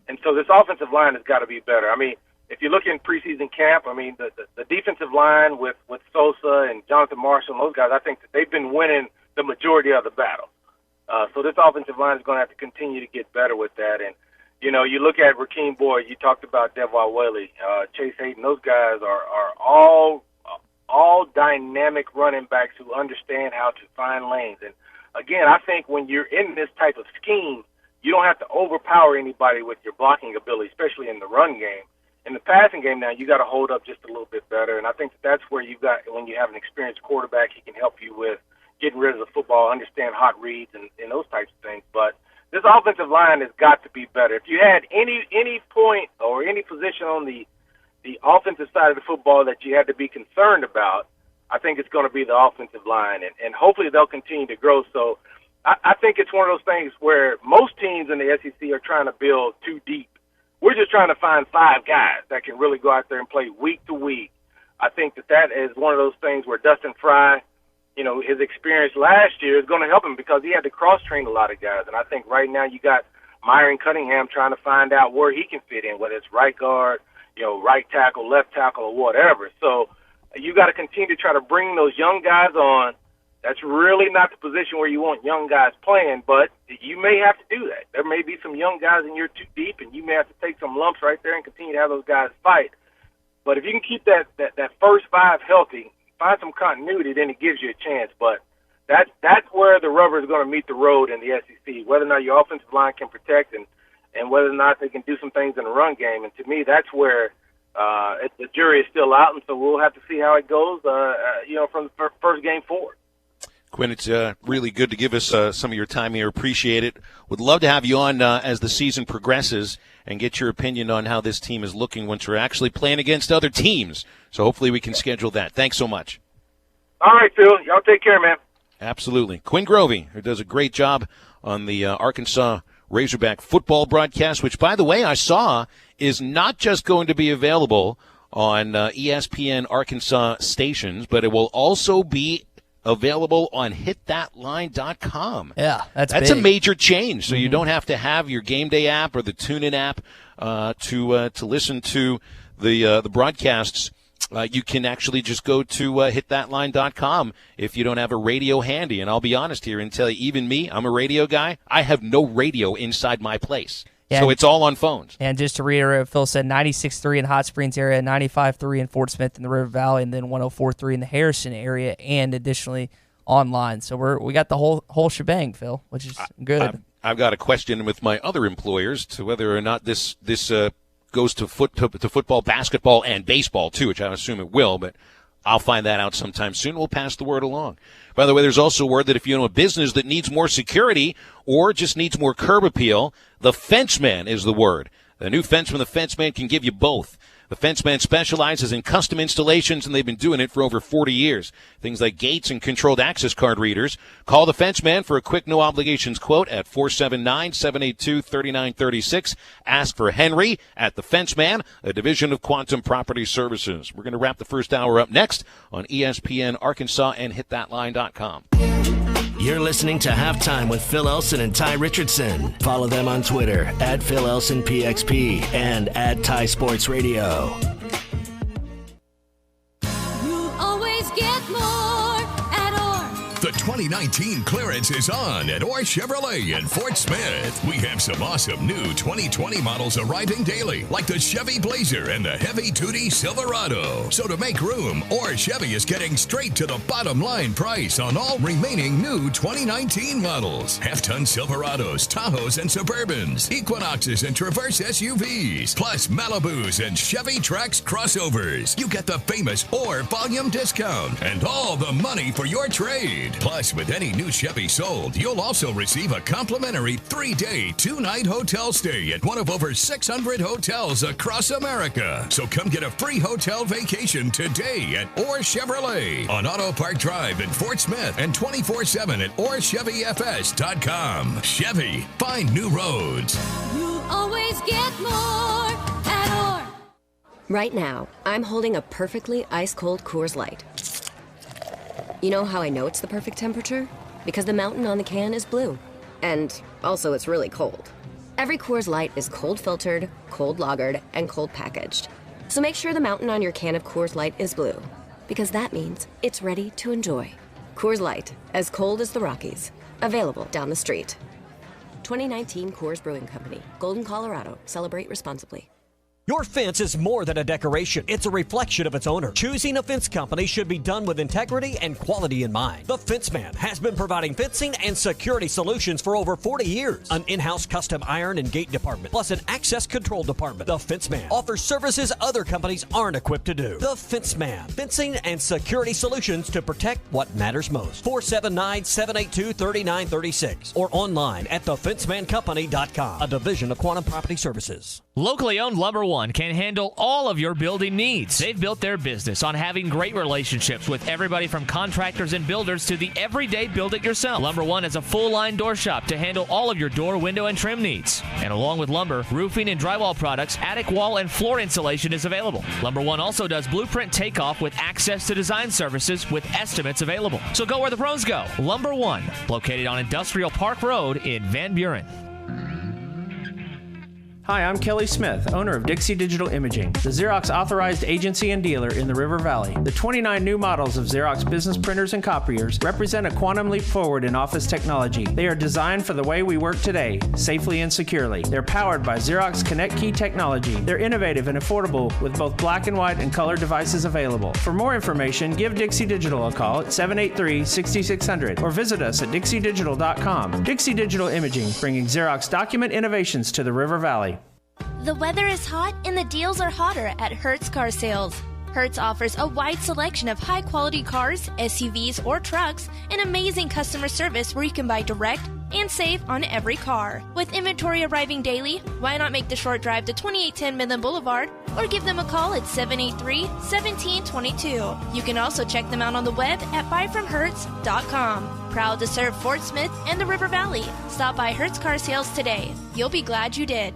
And so this offensive line has got to be better. I mean, if you look in preseason camp, I mean, the defensive line with Sosa and Jonathan Marshall and those guys, I think that they've been winning the majority of the battle. So this offensive line is going to have to continue to get better with that. And, you look at Rakeem Boyd, you talked about Devwah Whaley, Chase Hayden, those guys are all dynamic running backs who understand how to find lanes. And, again, I think when you're in this type of scheme, you don't have to overpower anybody with your blocking ability, especially in the run game. In the passing game now, you got to hold up just a little bit better. And I think that's where when you have an experienced quarterback, he can help you with getting rid of the football, understand hot reads and those types of things. But this offensive line has got to be better. If you had any point or any position on the offensive side of the football that you had to be concerned about, I think it's going to be the offensive line, and hopefully they'll continue to grow. So I think it's one of those things where most teams in the SEC are trying to build too deep. We're just trying to find 5 guys that can really go out there and play week to week. I think that is one of those things where Dustin Fry, his experience last year is going to help him because he had to cross-train a lot of guys. And I think right now you got Myron Cunningham trying to find out where he can fit in, whether it's right guard, right tackle, left tackle, or whatever. So you got to continue to try to bring those young guys on. That's really not the position where you want young guys playing, but you may have to do that. There may be some young guys in year 2 deep, and you may have to take some lumps right there and continue to have those guys fight. But if you can keep that first 5 healthy, find some continuity, then it gives you a chance. But that's where the rubber is going to meet the road in the SEC, whether or not your offensive line can protect and whether or not they can do some things in the run game. And to me, that's where the jury is still out, and so we'll have to see how it goes, from the first game forward. Quinn, it's really good to give us some of your time here. Appreciate it. Would love to have you on as the season progresses and get your opinion on how this team is looking once we're actually playing against other teams. So hopefully we can schedule that. Thanks so much. All right, Phil. Y'all take care, man. Absolutely. Quinn Grovey, who does a great job on the Arkansas Razorback football broadcast, which, by the way, I saw is not just going to be available on ESPN Arkansas stations, but it will also be available on hitthatline.com. Yeah, that's a big. major change. So you don't have to have your Game Day app or the TuneIn app to listen to the broadcasts. You can actually just go to hitthatline.com if you don't have a radio handy. And I'll be honest here and tell you, even me, I'm a radio guy. I have no radio inside my place. Yeah, so it's all on phones. And just to reiterate what Phil said, 96.3 in Hot Springs area, 95.3 in Fort Smith in the River Valley, and then 104.3 in the Harrison area, and additionally online. So we got the whole shebang, Phil, which is good. I've got a question with my other employers to whether or not this goes to football, basketball, and baseball too, which I assume it will, but I'll find that out sometime soon. We'll pass the word along. By the way, there's also word that if you own a business that needs more security or just needs more curb appeal, the Fenceman is the word. The new fence from the Fenceman can give you both. The Fenceman specializes in custom installations, and they've been doing it for over 40 years. Things like gates and controlled access card readers. Call the Fenceman for a quick no-obligations quote at 479-782-3936. Ask for Henry at the Fenceman, a division of Quantum Property Services. We're going to wrap the first hour up next on ESPN Arkansas and hitthatline.com. You're listening to Halftime with Phil Elson and Tye Richardson. Follow them on Twitter at Phil Elson PXP and at Tye Sports Radio. You always get more at Orr. The 2019 clearance is on at Orr Chevrolet in Fort Smith. We have some awesome new 2020 models arriving daily, like the Chevy Blazer and the heavy-duty Silverado. So to make room, Orr Chevy is getting straight to the bottom line price on all remaining new 2019 models. Half-ton Silverados, Tahoes, and Suburbans, Equinoxes, and Traverse SUVs, plus Malibus and Chevy Trax crossovers. You get the famous Orr volume discount and all the money for your trade. Plus, with any new Chevy sold, you'll also receive a complimentary 3-day, 2-night hotel stay at one of over 600 hotels across America. So come get a free hotel vacation today at Orr Chevrolet on Auto Park Drive in Fort Smith and 24/7 at OrChevyFS.com. Chevy, find new roads. You always get more at Orr. Right now, I'm holding a perfectly ice-cold Coors Light. You know how I know it's the perfect temperature? Because the mountain on the can is blue. And also it's really cold. Every Coors Light is cold filtered, cold lagered, and cold packaged. So make sure the mountain on your can of Coors Light is blue. Because that means it's ready to enjoy. Coors Light, as cold as the Rockies. Available down the street. 2019 Coors Brewing Company, Golden, Colorado. Celebrate responsibly. Your fence is more than a decoration. It's a reflection of its owner. Choosing a fence company should be done with integrity and quality in mind. The Fenceman has been providing fencing and security solutions for over 40 years. An in-house custom iron and gate department, plus an access control department. The Fenceman offers services other companies aren't equipped to do. The Fenceman, fencing and security solutions to protect what matters most. 479-782-3936 or online at thefencemancompany.com, a division of Quantum Property Services. Locally owned Lumber One can handle all of your building needs. They've built their business on having great relationships with everybody from contractors and builders to the everyday build-it-yourself. Lumber One is a full-line door shop to handle all of your door, window, and trim needs. And along with lumber, roofing and drywall products, attic wall and floor insulation is available. Lumber One also does blueprint takeoff with access to design services with estimates available. So go where the pros go. Lumber One, located on Industrial Park Road in Van Buren. Hi, I'm Kelly Smith, owner of Dixie Digital Imaging, the Xerox authorized agency and dealer in the River Valley. The 29 new models of Xerox business printers and copiers represent a quantum leap forward in office technology. They are designed for the way we work today, safely and securely. They're powered by Xerox Connect Key technology. They're innovative and affordable with both black and white and color devices available. For more information, give Dixie Digital a call at 783-6600 or visit us at dixiedigital.com. Dixie Digital Imaging, bringing Xerox document innovations to the River Valley. The weather is hot and the deals are hotter at Hertz Car Sales. Hertz offers a wide selection of high-quality cars, SUVs, or trucks, and amazing customer service where you can buy direct and save on every car. With inventory arriving daily, why not make the short drive to 2810 Midland Boulevard or give them a call at 783-1722. You can also check them out on the web at buyfromhertz.com. Proud to serve Fort Smith and the River Valley. Stop by Hertz Car Sales today. You'll be glad you did.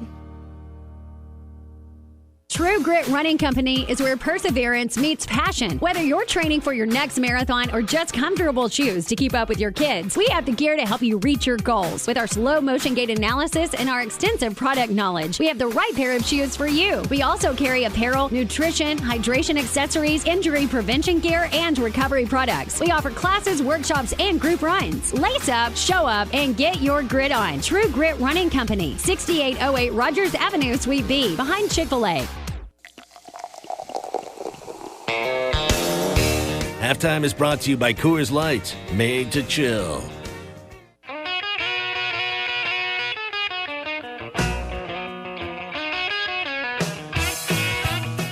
True Grit Running Company is where perseverance meets passion. Whether you're training for your next marathon or just comfortable shoes to keep up with your kids, we have the gear to help you reach your goals. With our slow motion gait analysis and our extensive product knowledge, we have the right pair of shoes for you. We also carry apparel, nutrition, hydration accessories, injury prevention gear, and recovery products. We offer classes, workshops, and group runs. Lace up, show up, and get your grit on. True Grit Running Company, 6808 Rogers Avenue, Suite B, behind Chick-fil-A. Halftime is brought to you by Coors Light, made to chill.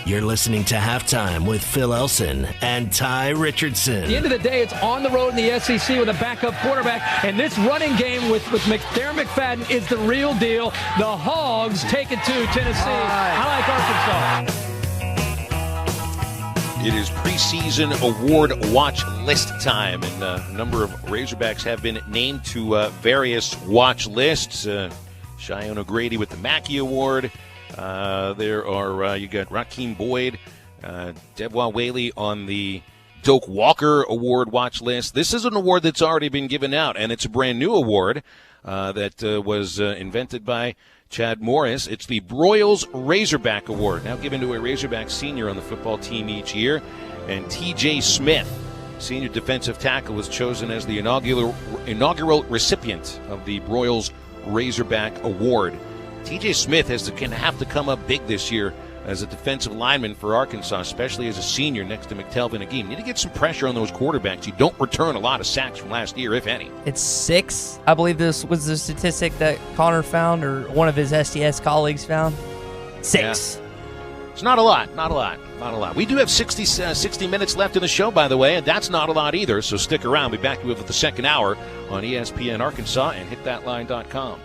You're listening to Halftime with Phil Elson and Tye Richardson. At the end of the day, it's on the road in the SEC with a backup quarterback, and this running game with Darren McFadden is the real deal. The Hogs take it to Tennessee. I like Arkansas. It is preseason award watch list time, and a number of Razorbacks have been named to various watch lists. Cheyenne O'Grady with the Mackey Award. There are you got Rakeem Boyd, Devwa Whaley on the Doak Walker Award watch list. This is an award that's already been given out, and it's a brand new award that was invented by Chad Morris. It's the Broyles Razorback Award, now given to a Razorback senior on the football team each year. And T.J. Smith, senior defensive tackle, was chosen as the inaugural recipient of the Broyles Razorback Award. T.J. Smith is going to have to come up big this year as a defensive lineman for Arkansas, especially as a senior next to McTelvin Agim. You need to get some pressure on those quarterbacks. You don't return a lot of sacks from last year, if any. It's 6. I believe this was the statistic that Connor found, or one of his STS colleagues found. 6. Yeah. It's not a lot. We do have 60 minutes left in the show, by the way, and that's not a lot either, so stick around. We'll be back with the second hour on ESPN Arkansas and hitthatline.com.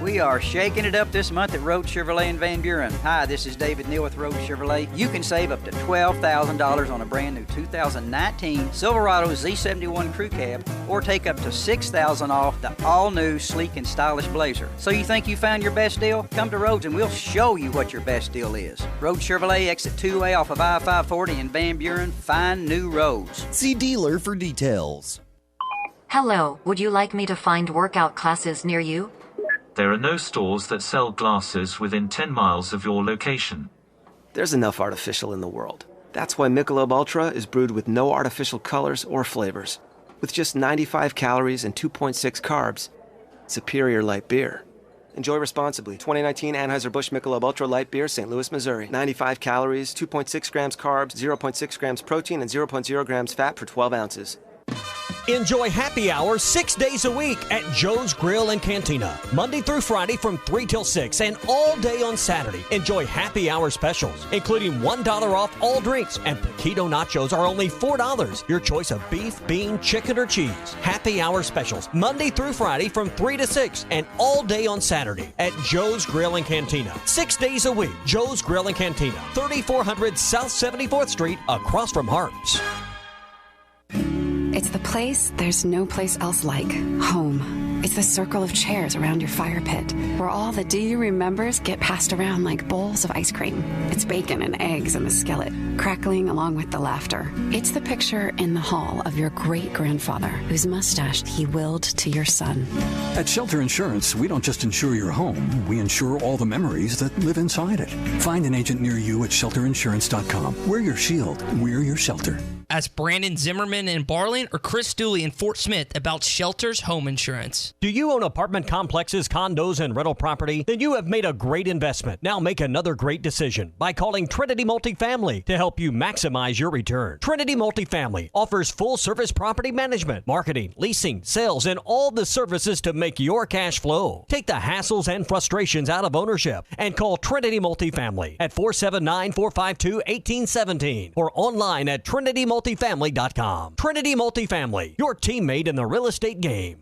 We are shaking it up this month at Road Chevrolet in Van Buren. Hi, this is David Neal with Road Chevrolet. You can save up to $12,000 on a brand new 2019 Silverado Z71 Crew Cab, or take up to $6,000 off the all-new sleek and stylish Blazer. So you think you found your best deal? Come to Roads and we'll show you what your best deal is. Road Chevrolet, exit 2A off of I-540 in Van Buren. Find new roads. See dealer for details. Hello, would you like me to find workout classes near you? There are no stores that sell glasses within 10 miles of your location. There's enough artificial in the world. That's why Michelob Ultra is brewed with no artificial colors or flavors. With just 95 calories and 2.6 carbs, superior light beer. Enjoy responsibly. 2019 Anheuser-Busch Michelob Ultra Light Beer, St. Louis, Missouri. 95 calories, 2.6 grams carbs, 0.6 grams protein, and 0.0 grams fat per 12 ounces. Enjoy happy hour 6 days a week at Joe's Grill and Cantina. Monday through Friday from 3 till 6 and all day on Saturday. Enjoy happy hour specials, including $1 off all drinks, and taquito nachos are only $4. Your choice of beef, bean, chicken, or cheese. Happy hour specials Monday through Friday from 3 to 6 and all day on Saturday at Joe's Grill and Cantina. 6 days a week. Joe's Grill and Cantina, 3400 South 74th Street, across from Harps. It's the place there's no place else like. Home. It's the circle of chairs around your fire pit, where all the do you remembers get passed around like bowls of ice cream. It's bacon and eggs in the skillet, crackling along with the laughter. It's the picture in the hall of your great-grandfather, whose mustache he willed to your son. At Shelter Insurance, we don't just insure your home, we insure all the memories that live inside it. Find an agent near you at shelterinsurance.com. We're your shield. We're your shelter. Ask Brandon Zimmerman in Barling or Chris Dooley in Fort Smith about Shelter's home insurance. Do you own apartment complexes, condos, and rental property? Then you have made a great investment. Now make another great decision by calling Trinity Multifamily to help you maximize your return. Trinity Multifamily offers full-service property management, marketing, leasing, sales, and all the services to make your cash flow. Take the hassles and frustrations out of ownership and call Trinity Multifamily at 479-452-1817 or online at TrinityMultifamily.com. Trinity Multifamily, your teammate in the real estate game.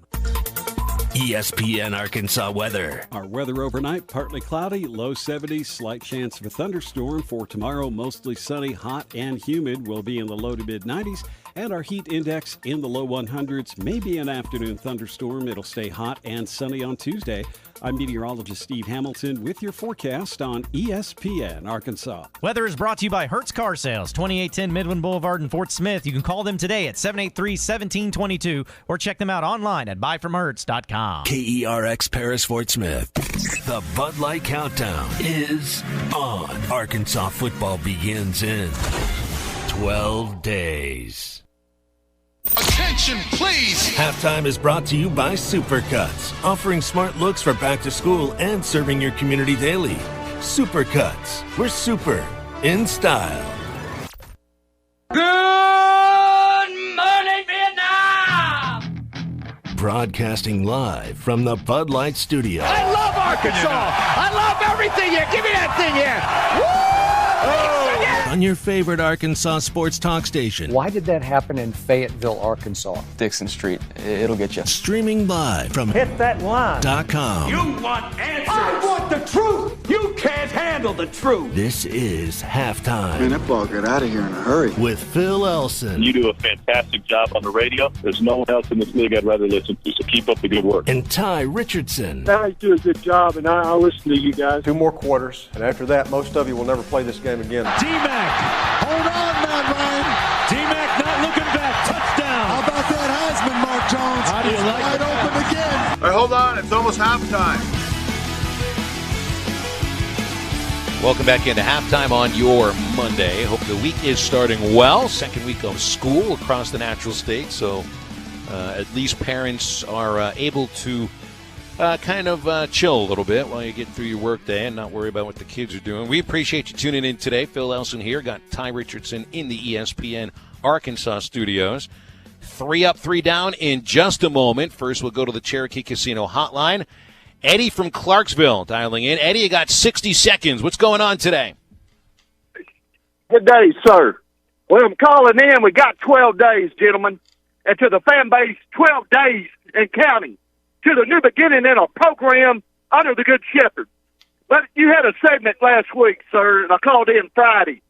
ESPN Arkansas weather. Our weather overnight, partly cloudy, low 70s, slight chance of a thunderstorm. For tomorrow, mostly sunny, hot and humid. Will be in the low to mid 90s. And our heat index in the low 100s. Maybe an afternoon thunderstorm. It'll stay hot and sunny on Tuesday. I'm meteorologist Steve Hamilton with your forecast on ESPN Arkansas. Weather is brought to you by Hertz Car Sales, 2810 Midland Boulevard in Fort Smith. You can call them today at 783-1722 or check them out online at buyfromhertz.com. KERX Paris Fort Smith. The Bud Light Countdown is on. Arkansas football begins in 12 days. Attention, please! Halftime is brought to you by Supercuts, offering smart looks for back to school and serving your community daily. Supercuts, we're super in style. Good morning, Vietnam! Broadcasting live from the Bud Light Studio. I love Arkansas! I love everything here! Give me that thing here! Woo! On your favorite Arkansas sports talk station. Why did that happen in Fayetteville, Arkansas? Dixon Street. It'll get you. Streaming live from Hit that line. .com. You want answers! I want the truth! You can't handle the truth! This is Halftime. Man, that ball got out of here in a hurry. With Phil Elson. You do a fantastic job on the radio. There's no one else in this league I'd rather listen to, so keep up the good work. And Tye Richardson. Guys do a good job, and I listen to you guys. 2 more quarters, and after that, most of you will never play this game again. T-Mac, hold on, man, Ryan. T-Mac not looking back. Touchdown. How about that Heisman, Mark Jones? How do you like wide open again. All right, hold on. It's almost halftime. Welcome back into halftime on your Monday. Hope the week is starting well. Second week of school across the natural state, so at least parents are able to kind of chill a little bit while you get through your work day and not worry about what the kids are doing. We appreciate you tuning in today. Phil Elson here. Got Tye Richardson in the ESPN Arkansas studios. 3 up, 3 down in just a moment. First, we'll go to the Cherokee Casino hotline. Eddie from Clarksville dialing in. Eddie, you got 60 seconds. What's going on today? Good day, sir. Well, I'm calling in. We got 12 days, gentlemen. And to the fan base, 12 days and counting. To the new beginning in a program under the Good Shepherd. But you had a segment last week, sir, and I called in Friday.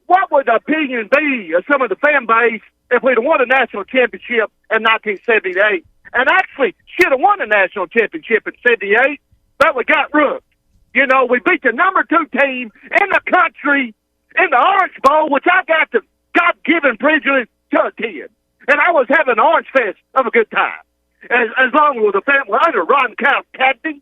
What would the opinion be of some of the fan base if we'd have won a national championship in 1978? And actually should have won a national championship in 78, but we got rooked. You know, we beat the number 2 team in the country in the Orange Bowl, which I got the God-given privilege to attend. And I was having an Orange Fest of a good time. As long as the family under Ron Cow captain.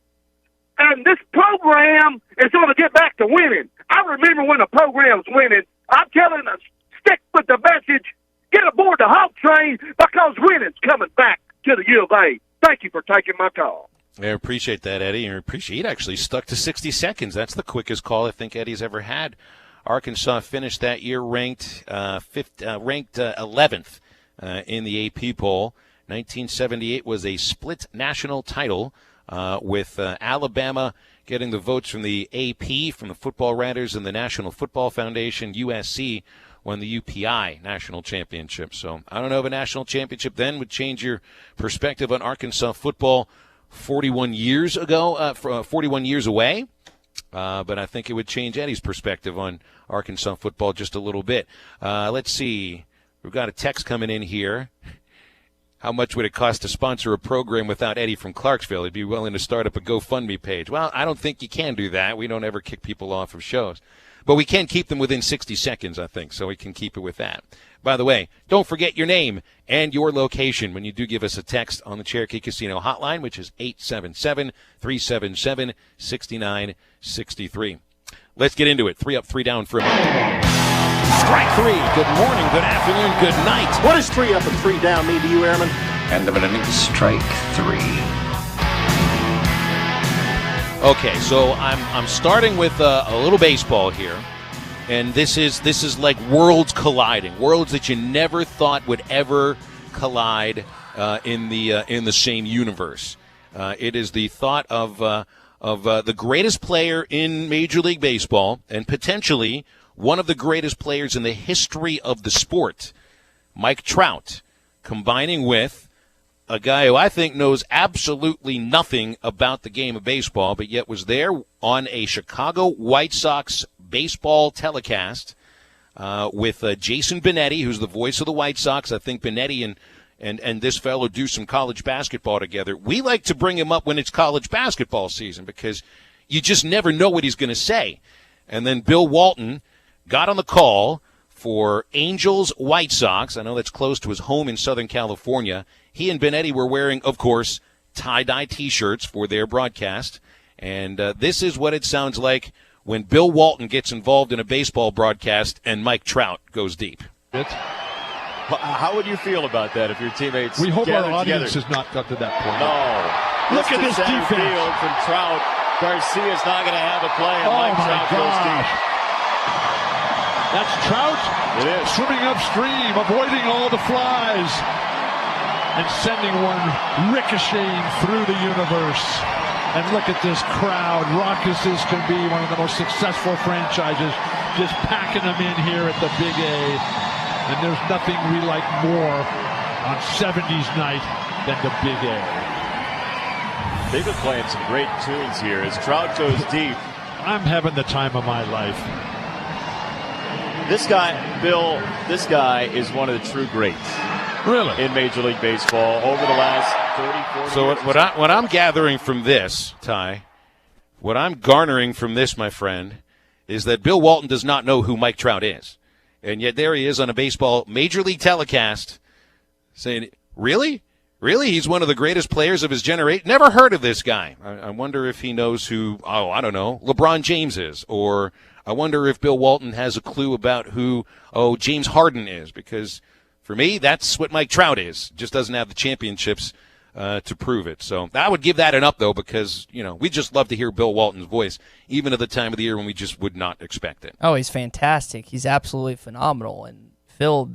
And this program is going to get back to winning. I remember when the program's winning, I'm telling us, stick with the message, get aboard the Hawk train, because winning's coming back to the U of A. Thank you for taking my call. I appreciate that, Eddie. I appreciate it actually stuck to 60 seconds. That's the quickest call I think Eddie's ever had. Arkansas finished that year ranked 11th in the AP poll. 1978 was a split national title with Alabama getting the votes from the AP, from the Football Writers and the National Football Foundation. USC won the UPI national championship. So I don't know if a national championship then would change your perspective on Arkansas football 41 years ago, 41 years away. But I think it would change Eddie's perspective on Arkansas football just a little bit. Let's see. We've got a text coming in here. How much would it cost to sponsor a program without Eddie from Clarksville? He'd be willing to start up a GoFundMe page. Well, I don't think you can do that. We don't ever kick people off of shows. But we can keep them within 60 seconds, I think, so we can keep it with that. By the way, don't forget your name and your location when you do give us a text on the Cherokee Casino hotline, which is 877-377-6963. Let's get into it. 3 up, 3 down for a moment. Strike 3. Good morning, good afternoon, good night. What does 3 up and 3 down mean to you, Airman? End of an inning. Strike 3. Okay, so I'm starting with a little baseball here, and this is like worlds colliding, worlds that you never thought would ever collide in the same universe. It is the thought of the greatest player in Major League Baseball and potentially one of the greatest players in the history of the sport, Mike Trout, combining with a guy who I think knows absolutely nothing about the game of baseball, but yet was there on a Chicago White Sox baseball telecast with Jason Benetti, who's the voice of the White Sox. I think Benetti and this fellow do some college basketball together. We like to bring him up when it's college basketball season because you just never know what he's going to say. And then Bill Walton got on the call for Angels White Sox. I know that's close to his home in Southern California. He and Benetti were wearing, of course, tie-dye T-shirts for their broadcast. And this is what it sounds like when Bill Walton gets involved in a baseball broadcast and Mike Trout goes deep. How would you feel about that if your teammates We hope our audience together? has not got to that point. No. Look at this defense. Field from Trout. Garcia's not going to have a play, and Mike Trout goes deep. That's Trout swimming upstream, avoiding all the flies, and sending one ricocheting through the universe. And look at this crowd, raucous as can be, one of the most successful franchises, just packing them in here at the Big A. And there's nothing we like more on 70s night than the Big A. They've been playing some great tunes here as Trout goes deep. I'm having the time of my life. This guy, Bill, is one of the true greats. Really? In Major League Baseball over the last 30, 40 years. So what I'm gathering from this, Ty, what I'm garnering from this, my friend, is that Bill Walton does not know who Mike Trout is. And yet there he is on a baseball Major League telecast saying, really? Really? He's one of the greatest players of his generation? Never heard of this guy. I wonder if he knows who, I don't know, LeBron James is. Or I wonder if Bill Walton has a clue about who, James Harden is. Because for me, that's what Mike Trout is. Just doesn't have the championships to prove it. So I would give that an up, though, because, we just love to hear Bill Walton's voice, even at the time of the year when we just would not expect it. Oh, he's fantastic. He's absolutely phenomenal. And Phil,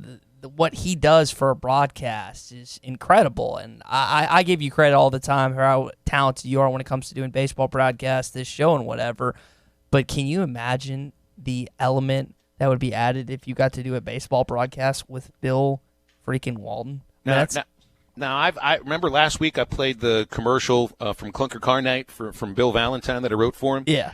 what he does for a broadcast is incredible. And I give you credit all the time for how talented you are when it comes to doing baseball broadcasts, this show and whatever. But can you imagine the element that would be added if you got to do a baseball broadcast with Bill freaking Walton? Now, I remember last week I played the commercial from Clunker Car Night from Bill Valentine that I wrote for him. Yeah.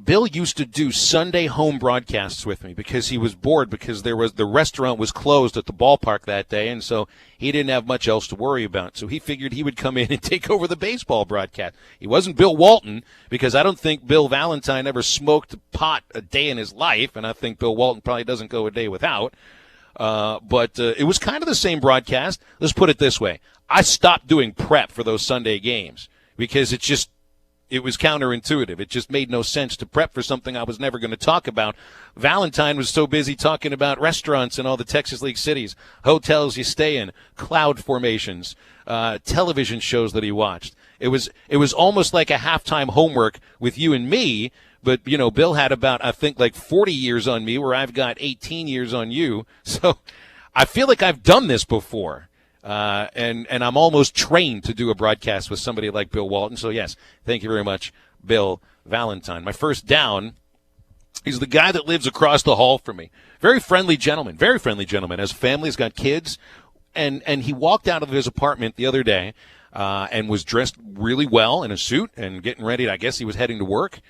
Bill used to do Sunday home broadcasts with me because he was bored because the restaurant was closed at the ballpark that day, and so he didn't have much else to worry about. So he figured he would come in and take over the baseball broadcast. He wasn't Bill Walton because I don't think Bill Valentine ever smoked pot a day in his life, and I think Bill Walton probably doesn't go a day without. But it was kind of the same broadcast. Let's put it this way. I stopped doing prep for those Sunday games because it was counterintuitive. It just made no sense to prep for something I was never going to talk about. Valentine was so busy talking about restaurants in all the Texas League cities, hotels you stay in, cloud formations, television shows that he watched. It was almost like a halftime homework with you and me. But, Bill had about, I think, like 40 years on me, where I've got 18 years on you. So I feel like I've done this before. And I'm almost trained to do a broadcast with somebody like Bill Walton. So, yes, thank you very much, Bill Valentine. My first down is the guy that lives across the hall from me. Very friendly gentleman, has a family, has got kids. And he walked out of his apartment the other day and was dressed really well in a suit and getting ready. I guess he was heading to work.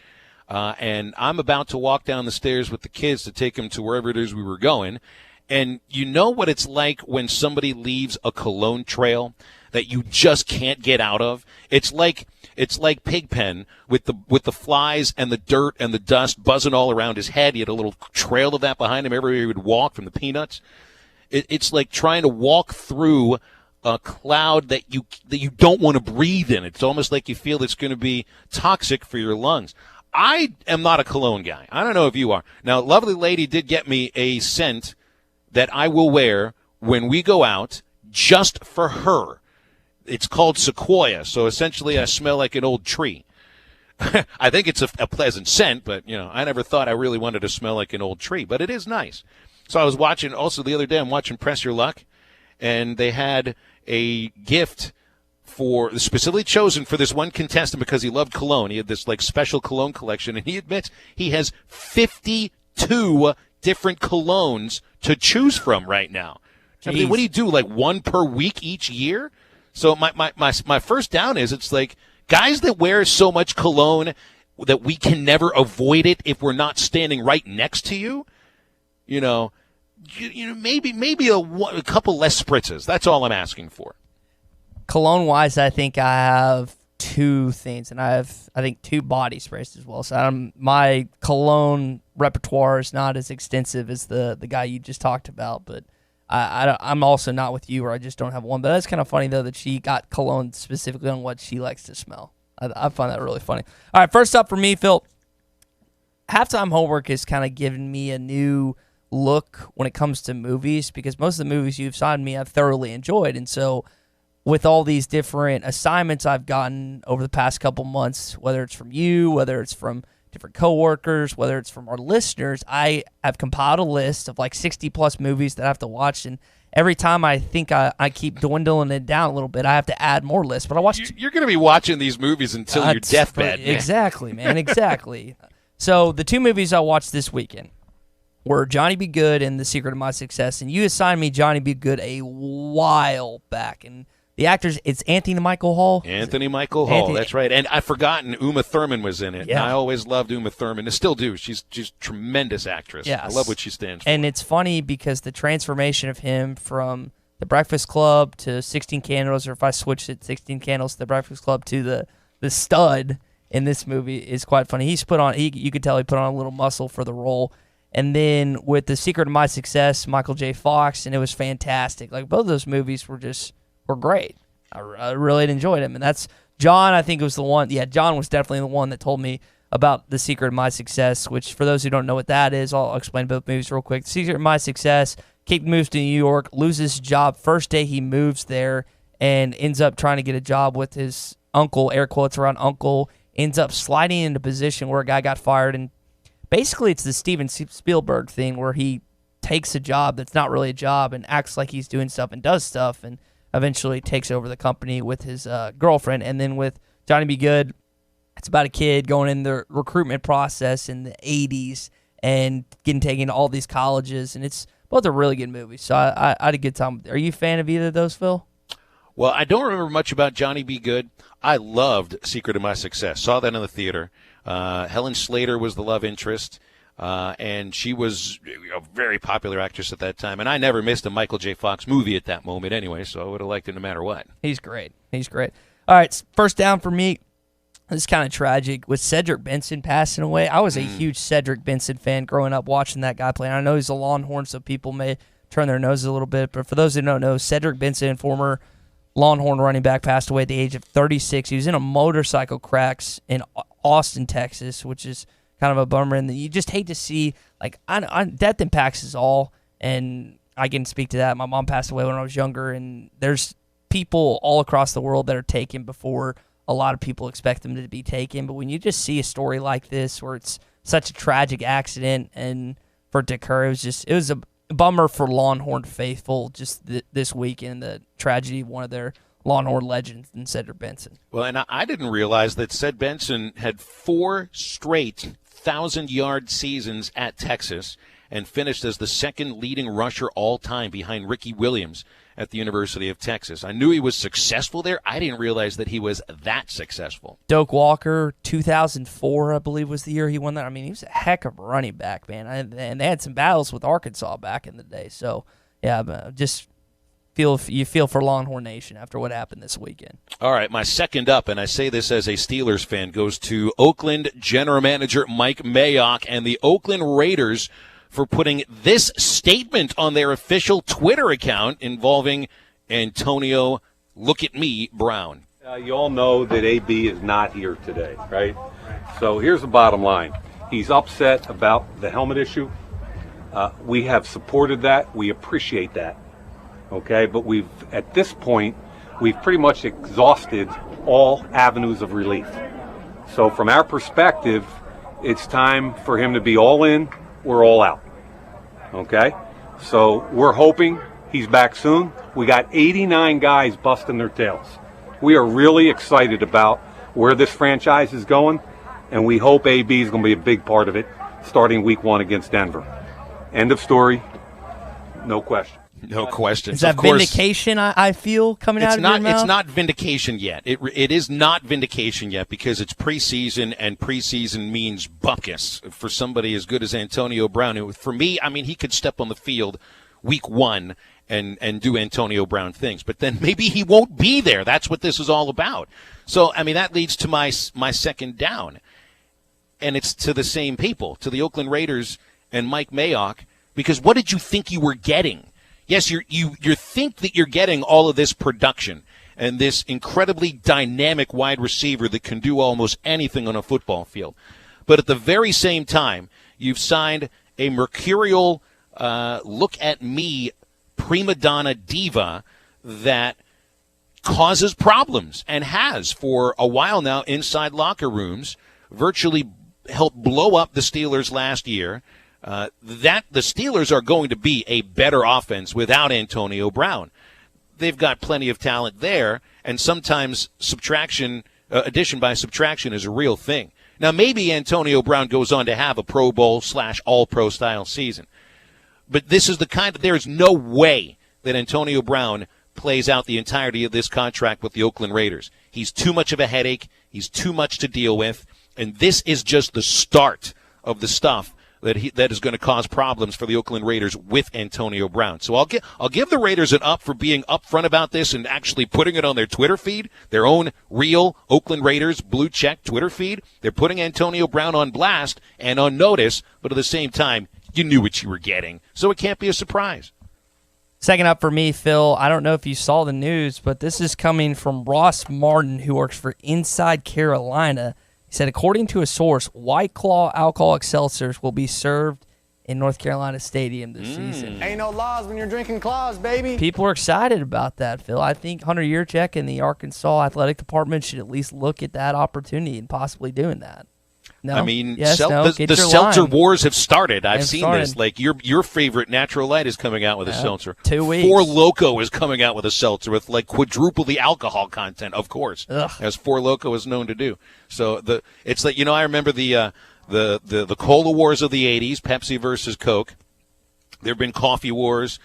And I'm about to walk down the stairs with the kids to take them to wherever it is we were going. And you know what it's like when somebody leaves a cologne trail that you just can't get out of? It's like Pigpen with the flies and the dirt and the dust buzzing all around his head. He had a little trail of that behind him everywhere he would walk from the peanuts. It's like trying to walk through a cloud that you don't want to breathe in. It's almost like you feel it's going to be toxic for your lungs. I am not a cologne guy. I don't know if you are. Now, lovely lady did get me a scent that I will wear when we go out just for her. It's called Sequoia, so essentially I smell like an old tree. I think it's a pleasant scent, but, I never thought I really wanted to smell like an old tree, but it is nice. So I was watching, also the other day, I'm watching Press Your Luck, and they had a gift specifically chosen for this one contestant because he loved cologne. He had this special cologne collection, and he admits he has 52 different colognes to choose from right now. I mean, what do you do, one per week each year? So my first down is it's like guys that wear so much cologne that we can never avoid it if we're not standing right next to you. Maybe a couple less spritzes. That's all I'm asking for. Cologne-wise, I think I have two things, and I think 2 body sprays as well. So my cologne repertoire is not as extensive as the guy you just talked about, but I'm also not with you where I just don't have one. But that's kind of funny, though, that she got cologne specifically on what she likes to smell. I find that really funny. All right, first up for me, Phil, halftime homework is kind of giving me a new look when it comes to movies because most of the movies you've signed me I've thoroughly enjoyed. And so with all these different assignments I've gotten over the past couple months, whether it's from you, whether it's from different coworkers, whether it's from our listeners, I have compiled a list of 60-plus movies that I have to watch, and every time I think I keep dwindling it down a little bit, I have to add more lists. But I watched. You're going to be watching these movies until your deathbed. Man. Exactly, man. Exactly. So the 2 movies I watched this weekend were Johnny Be Good and The Secret of My Success, and you assigned me Johnny Be Good a while back, and the actors, it's Anthony Michael Hall. Anthony Michael Hall, that's right. And I've forgotten Uma Thurman was in it. Yeah. And I always loved Uma Thurman. I still do. She's a tremendous actress. Yes. I love what she stands for. And it's funny because the transformation of him from The Breakfast Club to 16 Candles, or if I switched it 16 Candles to The Breakfast Club to the stud in this movie is quite funny. He's put on, you could tell he put on a little muscle for the role. And then with The Secret of My Success, Michael J. Fox, and it was fantastic. Both of those movies were great. I really enjoyed him. And that's John, I think, was the one. Yeah, John was definitely the one that told me about The Secret of My Success, which for those who don't know what that is, I'll explain both movies real quick. The Secret of My Success, Kate moves to New York, loses his job first day he moves there, and ends up trying to get a job with his uncle, air quotes around uncle, ends up sliding into a position where a guy got fired. And basically it's the Steven Spielberg thing where he takes a job that's not really a job and acts like he's doing stuff and does stuff, and eventually takes over the company with his girlfriend. And then with Johnny Be Good, it's about a kid going in the recruitment process in the 80s and getting taken to all these colleges. And it's both are really good movies. So I had a good time. Are you a fan of either of those, Phil? Well, I don't remember much about Johnny Be Good. I loved Secret of My Success. Saw that in the theater. Helen Slater was the love interest. And she was a very popular actress at that time. And I never missed a Michael J. Fox movie at that moment anyway, so I would have liked it no matter what. He's great. All right, first down for me. This is kind of tragic. With Cedric Benson passing away, I was a huge Cedric Benson fan growing up watching that guy play. And I know he's a Longhorn, so people may turn their noses a little bit. But for those who don't know, Cedric Benson, former Longhorn running back, passed away at the age of 36. He was in a motorcycle crash in Austin, Texas, which is kind of a bummer, and you just hate to see death impacts us all, and I can speak to that. My mom passed away when I was younger, and there's people all across the world that are taken before a lot of people expect them to be taken. But when you just see a story like this where it's such a tragic accident and for it to occur, it was a bummer for Longhorn faithful just this weekend, the tragedy of one of their Longhorn legends in Cedric Benson. Well, and I didn't realize that Ced Benson had 4 straight 1,000-yard seasons at Texas, and finished as the second leading rusher all time behind Ricky Williams at the University of Texas. I knew he was successful there. I didn't realize that he was that successful. Doak Walker, 2004, I believe, was the year he won that. I mean, he was a heck of a running back, man. And they had some battles with Arkansas back in the day. So, yeah, just feel for Longhorn Nation after what happened this weekend. All right, my second up, and I say this as a Steelers fan, goes to Oakland general manager Mike Mayock and the Oakland Raiders for putting this statement on their official Twitter account involving Antonio Look at Me Brown. You all know that AB is not here today, right? So here's the bottom line. He's upset about the helmet issue. We have supported that. We appreciate that. Okay, but at this point, we've pretty much exhausted all avenues of relief. So from our perspective, it's time for him to be all in, we're all out. Okay, so we're hoping he's back soon. We got 89 guys busting their tails. We are really excited about where this franchise is going, and we hope AB is going to be a big part of it starting week 1 against Denver. End of story. No question. No question. Is that vindication, I feel, coming out of your mouth? It's not vindication yet. It is not vindication yet because it's preseason, and preseason means buckus for somebody as good as Antonio Brown. Who, for me, I mean, he could step on the field week 1 and do Antonio Brown things, but then maybe he won't be there. That's what this is all about. So, I mean, that leads to my second down, and it's to the same people, to the Oakland Raiders and Mike Mayock, because what did you think you were getting? Yes, you think that you're getting all of this production and this incredibly dynamic wide receiver that can do almost anything on a football field. But at the very same time, you've signed a mercurial, look-at-me prima donna diva that causes problems and has for a while now inside locker rooms, virtually helped blow up the Steelers last year. That the Steelers are going to be a better offense without Antonio Brown. They've got plenty of talent there, and sometimes addition by subtraction is a real thing. Now, maybe Antonio Brown goes on to have a Pro Bowl / All-Pro style season, but this is the kind of, there is no way that Antonio Brown plays out the entirety of this contract with the Oakland Raiders. He's too much of a headache. He's too much to deal with, and this is just the start of the stuff that is going to cause problems for the Oakland Raiders with Antonio Brown. So I'll give the Raiders an up for being upfront about this and actually putting it on their Twitter feed, their own real Oakland Raiders blue check Twitter feed. They're putting Antonio Brown on blast and on notice, but at the same time, you knew what you were getting, so it can't be a surprise. Second up for me, Phil, I don't know if you saw the news, but this is coming from Ross Martin, who works for Inside Carolina. He said, according to a source, White Claw alcoholic seltzers will be served in North Carolina Stadium this season. Ain't no laws when you're drinking claws, baby. People are excited about that, Phil. I think Hunter Yurchek and the Arkansas Athletic Department should at least look at that opportunity and possibly doing that. No? I mean, yes, the seltzer wars have started. I've seen this. Like your favorite Natural Light is coming out with a seltzer. 2 weeks. Four Loko is coming out with a seltzer with like quadruple the alcohol content, of course, as Four Loko is known to do. So it's like, I remember the cola wars of the '80s, Pepsi versus Coke. There have been coffee wars.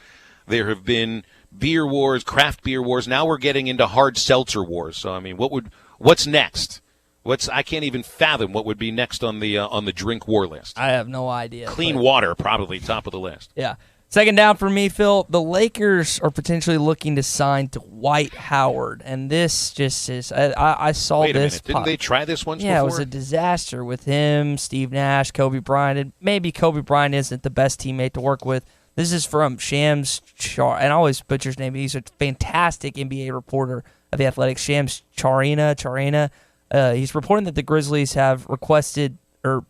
There have been beer wars, craft beer wars. Now we're getting into hard seltzer wars. So I mean, what's next? I can't even fathom what would be next on the drink war list. I have no idea. Clean water, probably top of the list. Yeah. Second down for me, Phil. The Lakers are potentially looking to sign Dwight Howard, and this just is. I saw Wait a this. Minute. Didn't they try this once before? Yeah, it was a disaster with him, Steve Nash, Kobe Bryant. And maybe Kobe Bryant isn't the best teammate to work with. This is from Shams Char, and I always butcher his name. He's a fantastic NBA reporter of the Athletic. Shams Charania. He's reporting that the Grizzlies have granted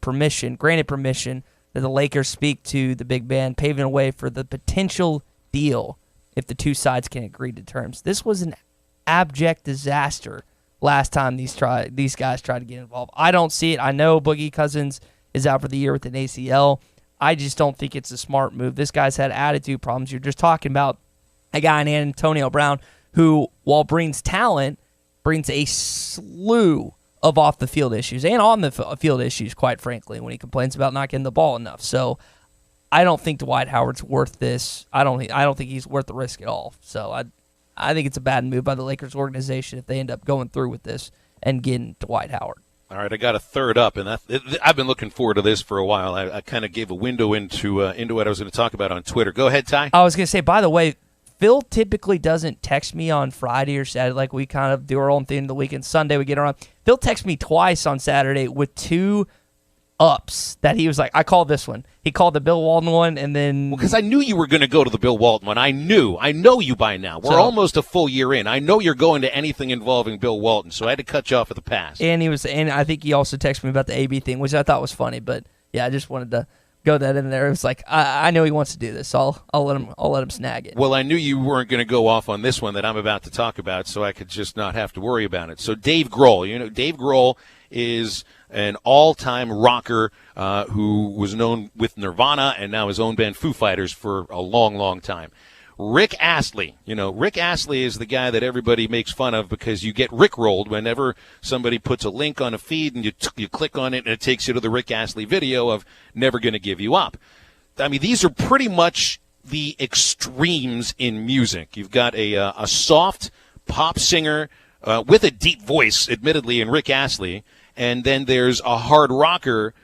permission that the Lakers speak to the big man, paving a way for the potential deal if the two sides can agree to terms. This was an abject disaster last time these guys tried to get involved. I don't see it. I know Boogie Cousins is out for the year with an ACL. I just don't think it's a smart move. This guy's had attitude problems. You're just talking about a guy in Antonio Brown who, while brings talent, brings a slew of off-the-field issues and on-the-field issues, quite frankly, when he complains about not getting the ball enough. So I don't think Dwight Howard's worth this. I don't think he's worth the risk at all. So I think it's a bad move by the Lakers organization if they end up going through with this and getting Dwight Howard. All right, I got a third up, and I've been looking forward to this for a while. I kind of gave a window into what I was going to talk about on Twitter. Go ahead, Ty. I was going to say, by the way, Phil typically doesn't text me on Friday or Saturday like we kind of do our own thing the weekend. Sunday we get around. Phil texted me twice on Saturday with 2 ups that he was like, I called this one. He called the Bill Walton one, and then... Because I knew you were going to go to the Bill Walton one. I know you by now. We're almost a full year in. I know you're going to anything involving Bill Walton, so I had to cut you off at the pass. And I think he also texted me about the AB thing, which I thought was funny, but yeah, I just wanted to go that in there. It was like, I know he wants to do this, so I'll let him snag it. Well, I knew you weren't going to go off on this one that I'm about to talk about, so I could just not have to worry about it. So Dave Grohl, Dave Grohl is an all-time rocker who was known with Nirvana and now his own band Foo Fighters for a long, long time. Rick Astley. Rick Astley is the guy that everybody makes fun of because you get rickrolled whenever somebody puts a link on a feed and you click on it and it takes you to the Rick Astley video of Never Gonna Give You Up. I mean, these are pretty much the extremes in music. You've got a soft pop singer with a deep voice, admittedly, in Rick Astley, and then there's a hard rocker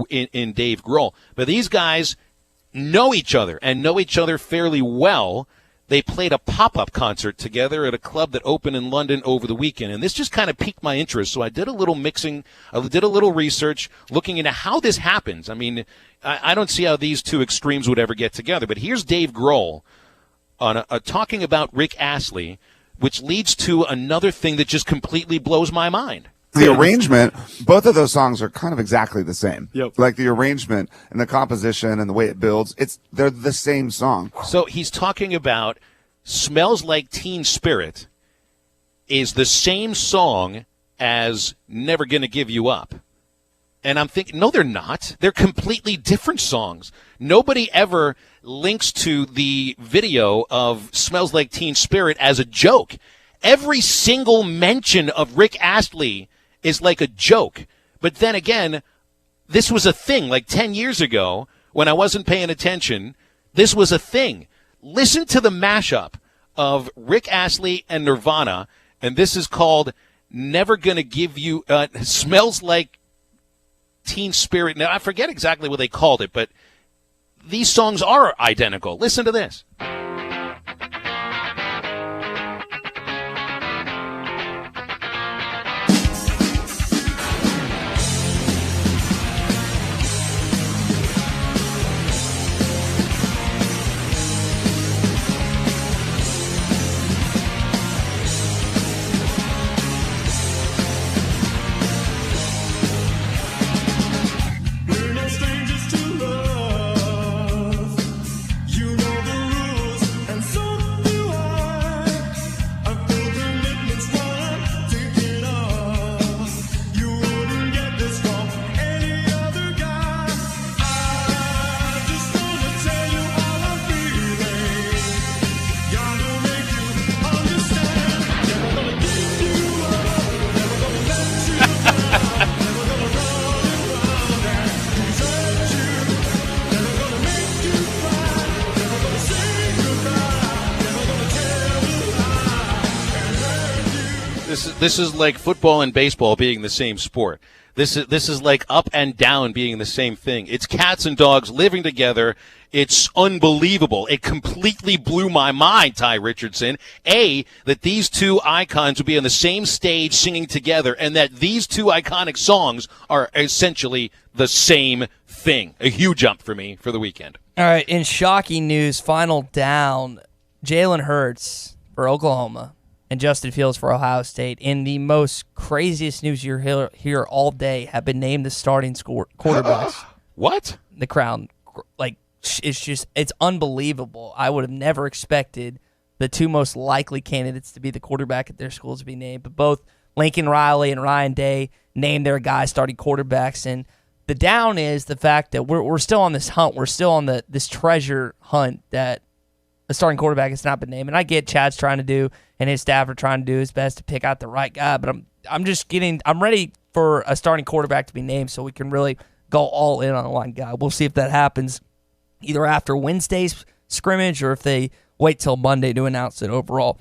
in Dave Grohl. But these guys know each other and know each other fairly well. They played a pop-up concert together at a club that opened in London over the weekend, and this just kind of piqued my interest. So I did a little mixing, I did a little research looking into how this happens. I mean, I don't see how these two extremes would ever get together, but here's Dave Grohl on talking about Rick Astley, which leads to another thing that just completely blows my mind. The arrangement, both of those songs are kind of exactly the same. Yep. Like the arrangement and the composition and the way it builds, they're the same song. So he's talking about Smells Like Teen Spirit is the same song as Never Gonna Give You Up. And I'm thinking, no, they're not. They're completely different songs. Nobody ever links to the video of Smells Like Teen Spirit as a joke. Every single mention of Rick Astley is like a joke. But then again, this was a thing like 10 years ago when I wasn't paying attention. This was a thing. Listen to the mashup of Rick Astley and Nirvana, and this is called Never Gonna Give You, Smells Like Teen Spirit. Now, I forget exactly what they called it, but these songs are identical. Listen to this. This is like football and baseball being the same sport. This is like up and down being the same thing. It's cats and dogs living together. It's unbelievable. It completely blew my mind, Tye Richardson. That these two icons would be on the same stage singing together, and that these two iconic songs are essentially the same thing. A huge jump for me for the weekend. All right, in shocking news, final down, Jalen Hurts for Oklahoma and Justin Fields for Ohio State, in the most craziest news you'll hear all day, have been named the starting quarterbacks. What? The crown. Like, it's unbelievable. I would have never expected the two most likely candidates to be the quarterback at their schools to be named, but both Lincoln Riley and Ryan Day named their guys starting quarterbacks. And the down is the fact that we're still on this hunt. We're still on this treasure hunt that a starting quarterback has not been named. And I get Chad's trying to do, and his staff are trying to do his best to pick out the right guy, but I'm ready for a starting quarterback to be named so we can really go all in on one guy. We'll see if that happens either after Wednesday's scrimmage or if they wait till Monday to announce it overall.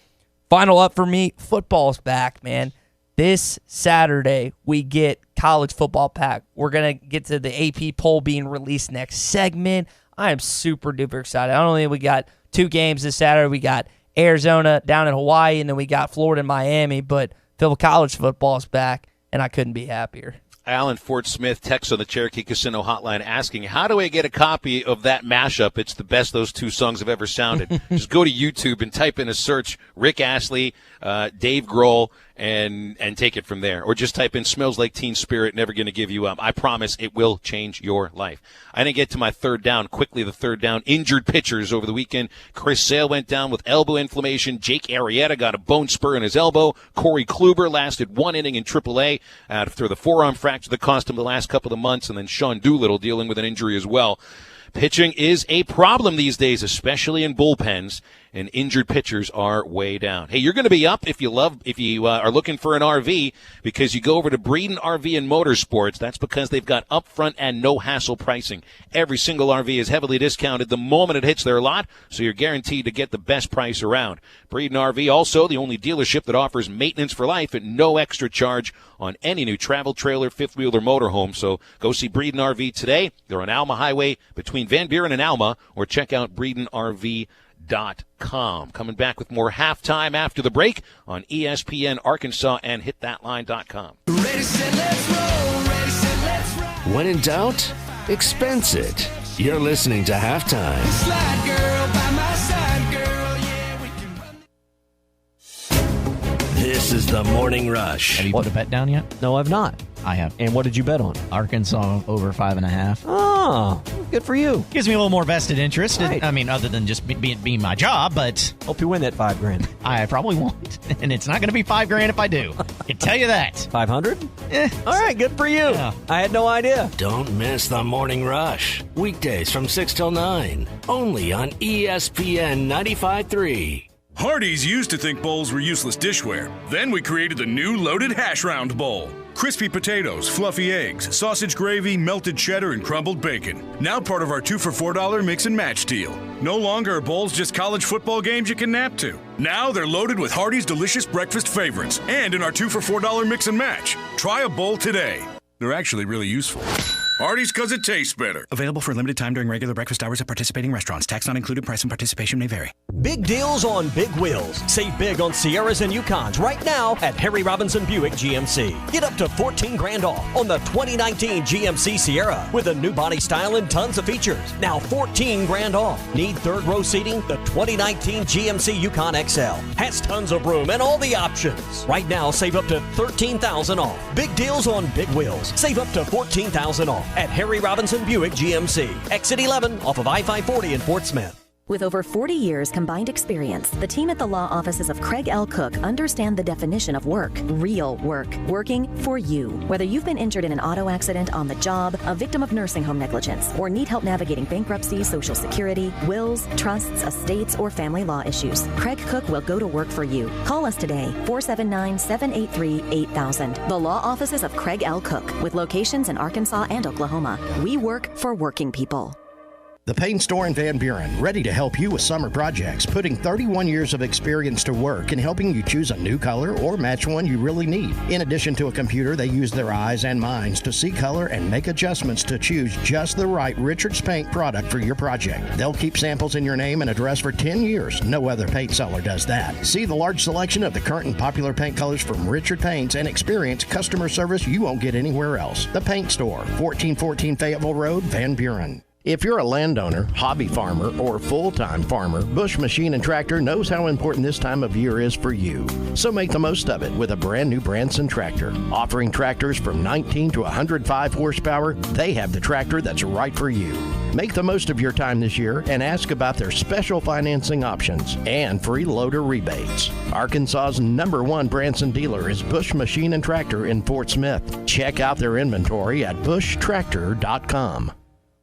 Final up for me, football's back, man. This Saturday, we get college football pack. We're going to get to the AP poll being released next segment. I am super duper excited. Not only we got 2 games this Saturday, we got Arizona down in Hawaii, and then we got Florida and Miami, but Phil, college football is back, and I couldn't be happier. Alan Fort Smith texts on the Cherokee Casino hotline asking, how do I get a copy of that mashup? It's the best those 2 songs have ever sounded. Just go to YouTube and type in a search, Rick Astley, Dave Grohl, and take it from there. Or just type in Smells Like Teen Spirit, Never Gonna Give You Up. I promise it will change your life. I didn't get to my third down. Quickly, the third down. Injured pitchers over the weekend. Chris Sale went down with elbow inflammation. Jake Arrieta got a bone spur in his elbow. Corey Kluber lasted 1 inning in AAA after the forearm fracture that cost him the last couple of months. And then Sean Doolittle dealing with an injury as well. Pitching is a problem these days, especially in bullpens, and injured pitchers are way down. Hey, you're going to be up if you are looking for an RV, because you go over to Breeden RV and Motorsports. That's because they've got upfront and no hassle pricing. Every single RV is heavily discounted the moment it hits their lot, so you're guaranteed to get the best price around. Breeden RV, also the only dealership that offers maintenance for life at no extra charge on any new travel trailer, fifth wheel, or motorhome. So go see Breeden RV today. They're on Alma Highway between Van Buren and Alma, or check out BreedenRV.com. Coming back with more halftime after the break on ESPN Arkansas and hitthatline.com. Ready, set, let's roll. Ready, set, let's roll. When in doubt, expense it. You're listening to Halftime. Slide girl by my side, girl, yeah, we can run. This is the Morning Rush. Have you put a bet down yet? No, I've not. I have. And what did you bet on? Arkansas over 5.5. Oh, good for you. Gives me a little more vested interest. Right. I mean, other than just being my job, but hope you win that $5,000. I probably won't, and it's not going to be $5,000 if I do. I can tell you that. 500? All right, good for you. Yeah. I had no idea. Don't miss the Morning Rush. Weekdays from 6 till 9. Only on ESPN 95.3. Hardee's used to think bowls were useless dishware. Then we created the new Loaded Hash Round Bowl. Crispy potatoes, fluffy eggs, sausage gravy, melted cheddar, and crumbled bacon. Now part of our 2 for $4 mix and match deal. No longer are bowls just college football games you can nap to. Now they're loaded with Hardee's delicious breakfast favorites and in our 2 for $4 mix and match. Try a bowl today. They're actually really useful. Hardee's, because it tastes better. Available for a limited time during regular breakfast hours at participating restaurants. Tax not included. Price and participation may vary. Big deals on big wheels. Save big on Sierras and Yukons right now at Harry Robinson Buick GMC. Get up to $14,000 off on the 2019 GMC Sierra with a new body style and tons of features. Now $14,000 off. Need third row seating? The 2019 GMC Yukon XL has tons of room and all the options. Right now, save up to $13,000 off. Big deals on big wheels. Save up to $14,000 off at Harry Robinson Buick GMC. Exit 11 off of I-540 in Fort Smith. With over 40 years combined experience, the team at the law offices of Craig L. Cook understand the definition of work. Real work. Working for you. Whether you've been injured in an auto accident, on the job, a victim of nursing home negligence, or need help navigating bankruptcy, Social Security, wills, trusts, estates, or family law issues, Craig Cook will go to work for you. Call us today, 479-783-8000. The law offices of Craig L. Cook, with locations in Arkansas and Oklahoma. We work for working people. The Paint Store in Van Buren, ready to help you with summer projects, putting 31 years of experience to work and helping you choose a new color or match one you really need. In addition to a computer, they use their eyes and minds to see color and make adjustments to choose just the right Richards Paint product for your project. They'll keep samples in your name and address for 10 years. No other paint seller does that. See the large selection of the current and popular paint colors from Richard Paints and experience customer service you won't get anywhere else. The Paint Store, 1414 Fayetteville Road, Van Buren. If you're a landowner, hobby farmer, or full-time farmer, Bush Machine and Tractor knows how important this time of year is for you. So make the most of it with a brand new Branson tractor. Offering tractors from 19 to 105 horsepower, they have the tractor that's right for you. Make the most of your time this year and ask about their special financing options and free loader rebates. Arkansas's #1 Branson dealer is Bush Machine and Tractor in Fort Smith. Check out their inventory at bushtractor.com.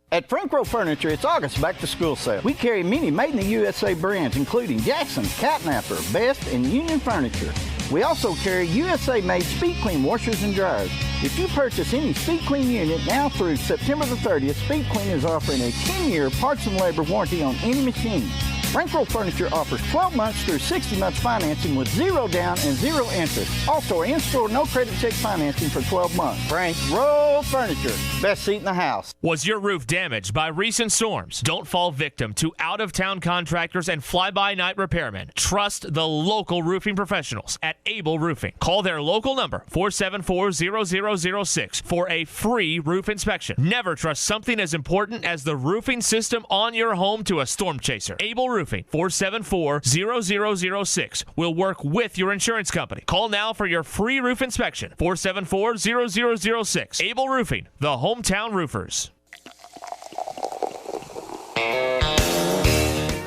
At Front Row Furniture, it's August back-to-school sale. We carry many made-in-the-USA brands, including Jackson, Catnapper, Best, and Union Furniture. We also carry USA-made Speed Clean washers and dryers. If you purchase any Speed Clean unit now through September the 30th, Speed Clean is offering a 10-year parts and labor warranty on any machine. Bankroll Furniture offers 12 months through 60 months financing with 0 down and 0 interest. Also, in-store no credit check financing for 12 months. Bankroll Furniture, best seat in the house. Was your roof damaged by recent storms? Don't fall victim to out-of-town contractors and fly-by-night repairmen. Trust the local roofing professionals at Able Roofing. Call their local number, 474-0006, for a free roof inspection. Never trust something as important as the roofing system on your home to a storm chaser. Able Roofing, 474-0006, will work with your insurance company. Call now for your free roof inspection, 474-0006. Able Roofing, the hometown roofers.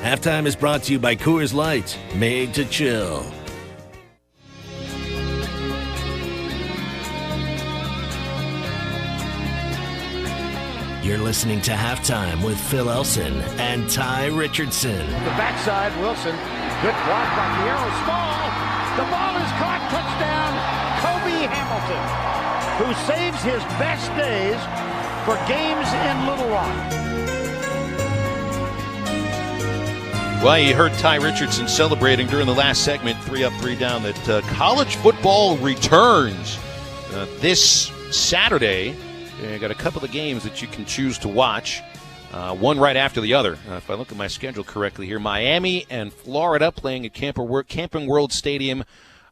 Halftime is brought to you by Coors Light, made to chill. You're listening to Halftime with Phil Elson and Tye Richardson. The backside, Wilson. Good block by Piero Small. The ball is caught. Touchdown, Kobe Hamilton, who saves his best days for games in Little Rock. Well, you heard Tye Richardson celebrating during the last segment, 3 up, 3 down, that college football returns this Saturday. Got a couple of games that you can choose to watch, one right after the other. If I look at my schedule correctly here, Miami and Florida playing at Camping World Stadium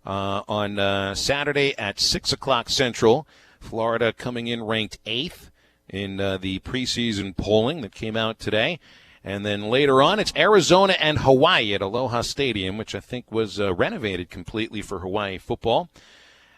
on Saturday at 6 o'clock Central. Florida coming in ranked 8th in the preseason polling that came out today. And then later on, it's Arizona and Hawaii at Aloha Stadium, which I think was renovated completely for Hawaii football.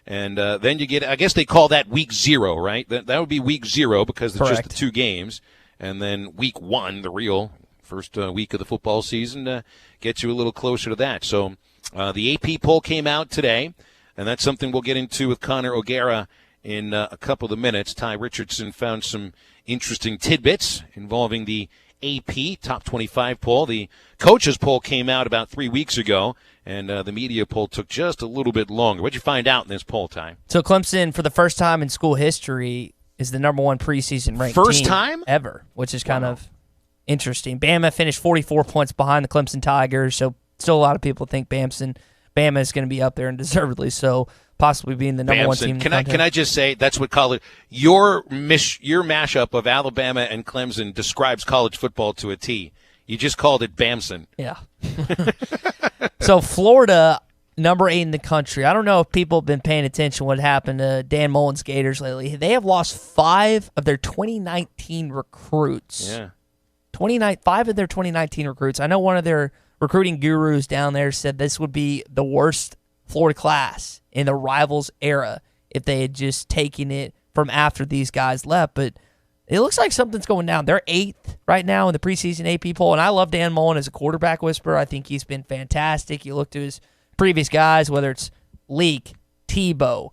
And then you get, I guess they call that week 0, right? That would be week 0 because it's Correct. just the 2 games. And then week 1, the real first week of the football season, gets you a little closer to that. So the AP poll came out today, and that's something we'll get into with Connor O'Gara in a couple of minutes. Tye Richardson found some interesting tidbits involving the AP Top 25 poll. The coaches poll came out about 3 weeks ago, and the media poll took just a little bit longer. What'd you find out in this poll, Tye? So Clemson, for the first time in school history, is the number 1 preseason ranked First team time? ever, which is kind of interesting. Bama finished 44 points behind the Clemson Tigers, so still a lot of people think Bama is going to be up there, and deservedly so, possibly being the number 1 team. Can I just say that's what college your mashup of Alabama and Clemson describes college football to a T. You just called it Bamson. Yeah. So Florida, number 8 in the country. I don't know if people have been paying attention to what happened to Dan Mullen's Gators lately. They have lost 5 of their 2019 recruits. Yeah. 5 of their 2019 recruits. I know one of their recruiting gurus down there said this would be the worst Florida class in the Rivals era if they had just taken it from after these guys left. But it looks like something's going down. They're 8th right now in the preseason AP poll, and I love Dan Mullen as a quarterback whisperer. I think he's been fantastic. You look to his previous guys, whether it's Leak, Tebow,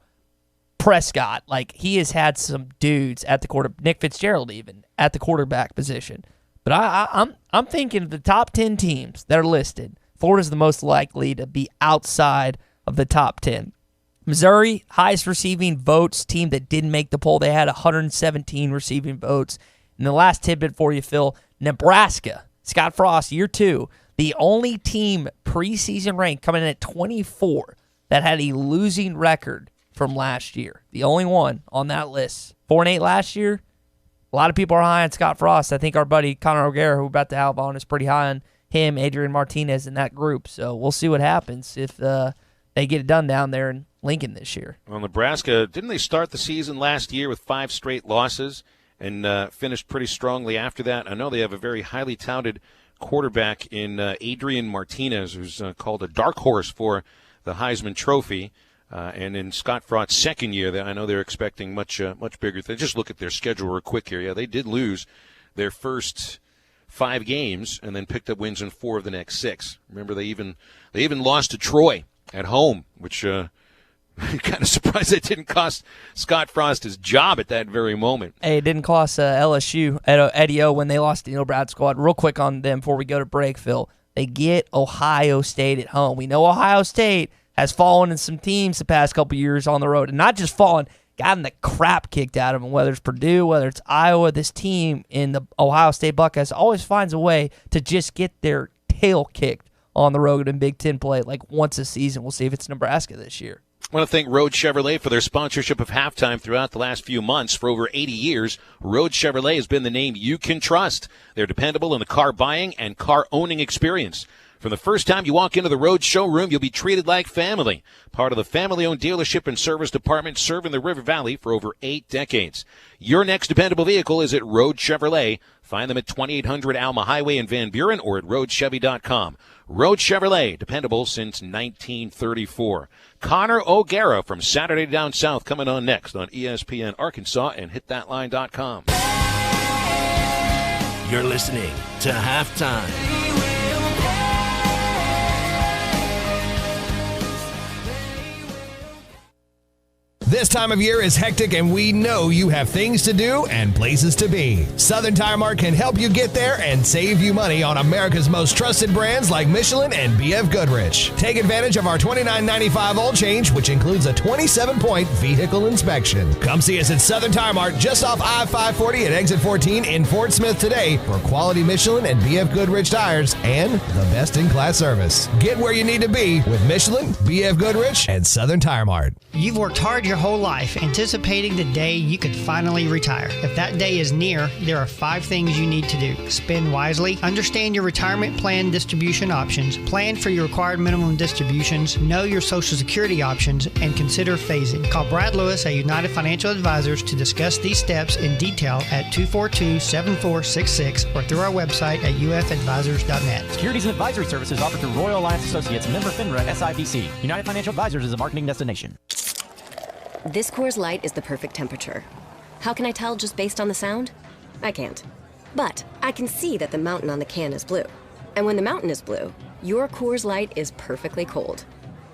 Prescott, like he has had some dudes at the quarter, Nick Fitzgerald even, at the quarterback position. But I'm thinking of the top 10 teams that are listed, Florida's the most likely to be outside of the top 10. Missouri, highest receiving votes team that didn't make the poll. They had 117 receiving votes. And the last tidbit for you, Phil, Nebraska, Scott Frost, year 2, the only team preseason ranked coming in at 24 that had a losing record from last year. The only one on that list. 4-8 last year. A lot of people are high on Scott Frost. I think our buddy Connor O'Gara, who we're about to have on, is pretty high on him, Adrian Martinez, in that group. So we'll see what happens if they get it done down there in Lincoln this year. Well, Nebraska, didn't they start the season last year with 5 straight losses and finished pretty strongly after that? I know they have a very highly touted quarterback in Adrian Martinez, who's called a dark horse for the Heisman Trophy. And in Scott Frost's second year, I know they're expecting much bigger things. Just look at their schedule real quick here. Yeah, they did lose their first 5 games and then picked up wins in 4 of the next 6. Remember, they even lost to Troy at home, which kind of surprised it didn't cost Scott Frost his job at that very moment. Hey, it didn't cost LSU at Eddie O when they lost to Neil Brad squad. Real quick on them before we go to break, Phil. They get Ohio State at home. We know Ohio State has fallen in some teams the past couple years on the road. And not just fallen, gotten the crap kicked out of him, whether it's Purdue, whether it's Iowa. This team in the Ohio State Buckeyes always finds a way to just get their tail kicked on the road in Big Ten play like once a season. We'll see if it's Nebraska this year. I want to thank Road Chevrolet for their sponsorship of Halftime throughout the last few months. For over 80 years, Road Chevrolet has been the name you can trust. They're dependable in the car buying and car owning experience. From the first time you walk into the Road showroom, you'll be treated like family. Part of the family-owned dealership and service department serving the River Valley for over 8 decades. Your next dependable vehicle is at Road Chevrolet. Find them at 2800 Alma Highway in Van Buren or at roadchevy.com. Road Chevrolet, dependable since 1934. Connor O'Gara from Saturday Down South coming on next on ESPN Arkansas and hitthatline.com. You're listening to Halftime. This time of year is hectic, and we know you have things to do and places to be. Southern Tire Mart can help you get there and save you money on America's most trusted brands like Michelin and BF Goodrich. Take advantage of our $29.95 oil change, which includes a 27-point vehicle inspection. Come see us at Southern Tire Mart just off I-540 at exit 14 in Fort Smith today for quality Michelin and BF Goodrich tires and the best-in-class service. Get where you need to be with Michelin, BF Goodrich, and Southern Tire Mart. You've worked hard your whole life anticipating the day you could finally retire. If that day is near, there are 5 things you need to do. Spend wisely, understand your retirement plan distribution options, plan for your required minimum distributions, know your Social Security options, and consider phasing. Call Brad Lewis at United Financial Advisors to discuss these steps in detail at 242-7466 or through our website at ufadvisors.net. Securities and advisory services offered through Royal Alliance Associates, member FINRA SIPC. United Financial Advisors is a marketing destination. This Coors Light is the perfect temperature. How can I tell just based on the sound? I can't. But I can see that the mountain on the can is blue. And when the mountain is blue, your Coors Light is perfectly cold.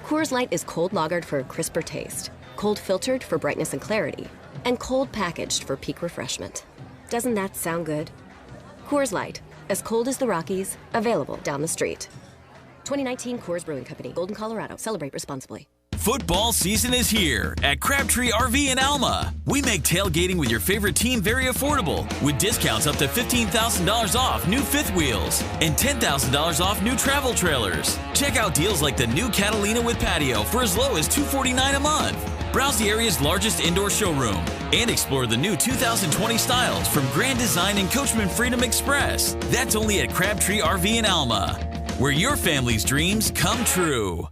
Coors Light is cold lagered for a crisper taste, cold filtered for brightness and clarity, and cold packaged for peak refreshment. Doesn't that sound good? Coors Light, as cold as the Rockies, available down the street. 2019 Coors Brewing Company, Golden, Colorado. Celebrate responsibly. Football season is here at Crabtree RV in Alma. We make tailgating with your favorite team very affordable, with discounts up to $15,000 off new fifth wheels and $10,000 off new travel trailers. Check out deals like the new Catalina with patio for as low as $249 a month. Browse the area's largest indoor showroom and explore the new 2020 styles from Grand Design and Coachman Freedom Express. That's only at Crabtree RV in Alma, where your family's dreams come true.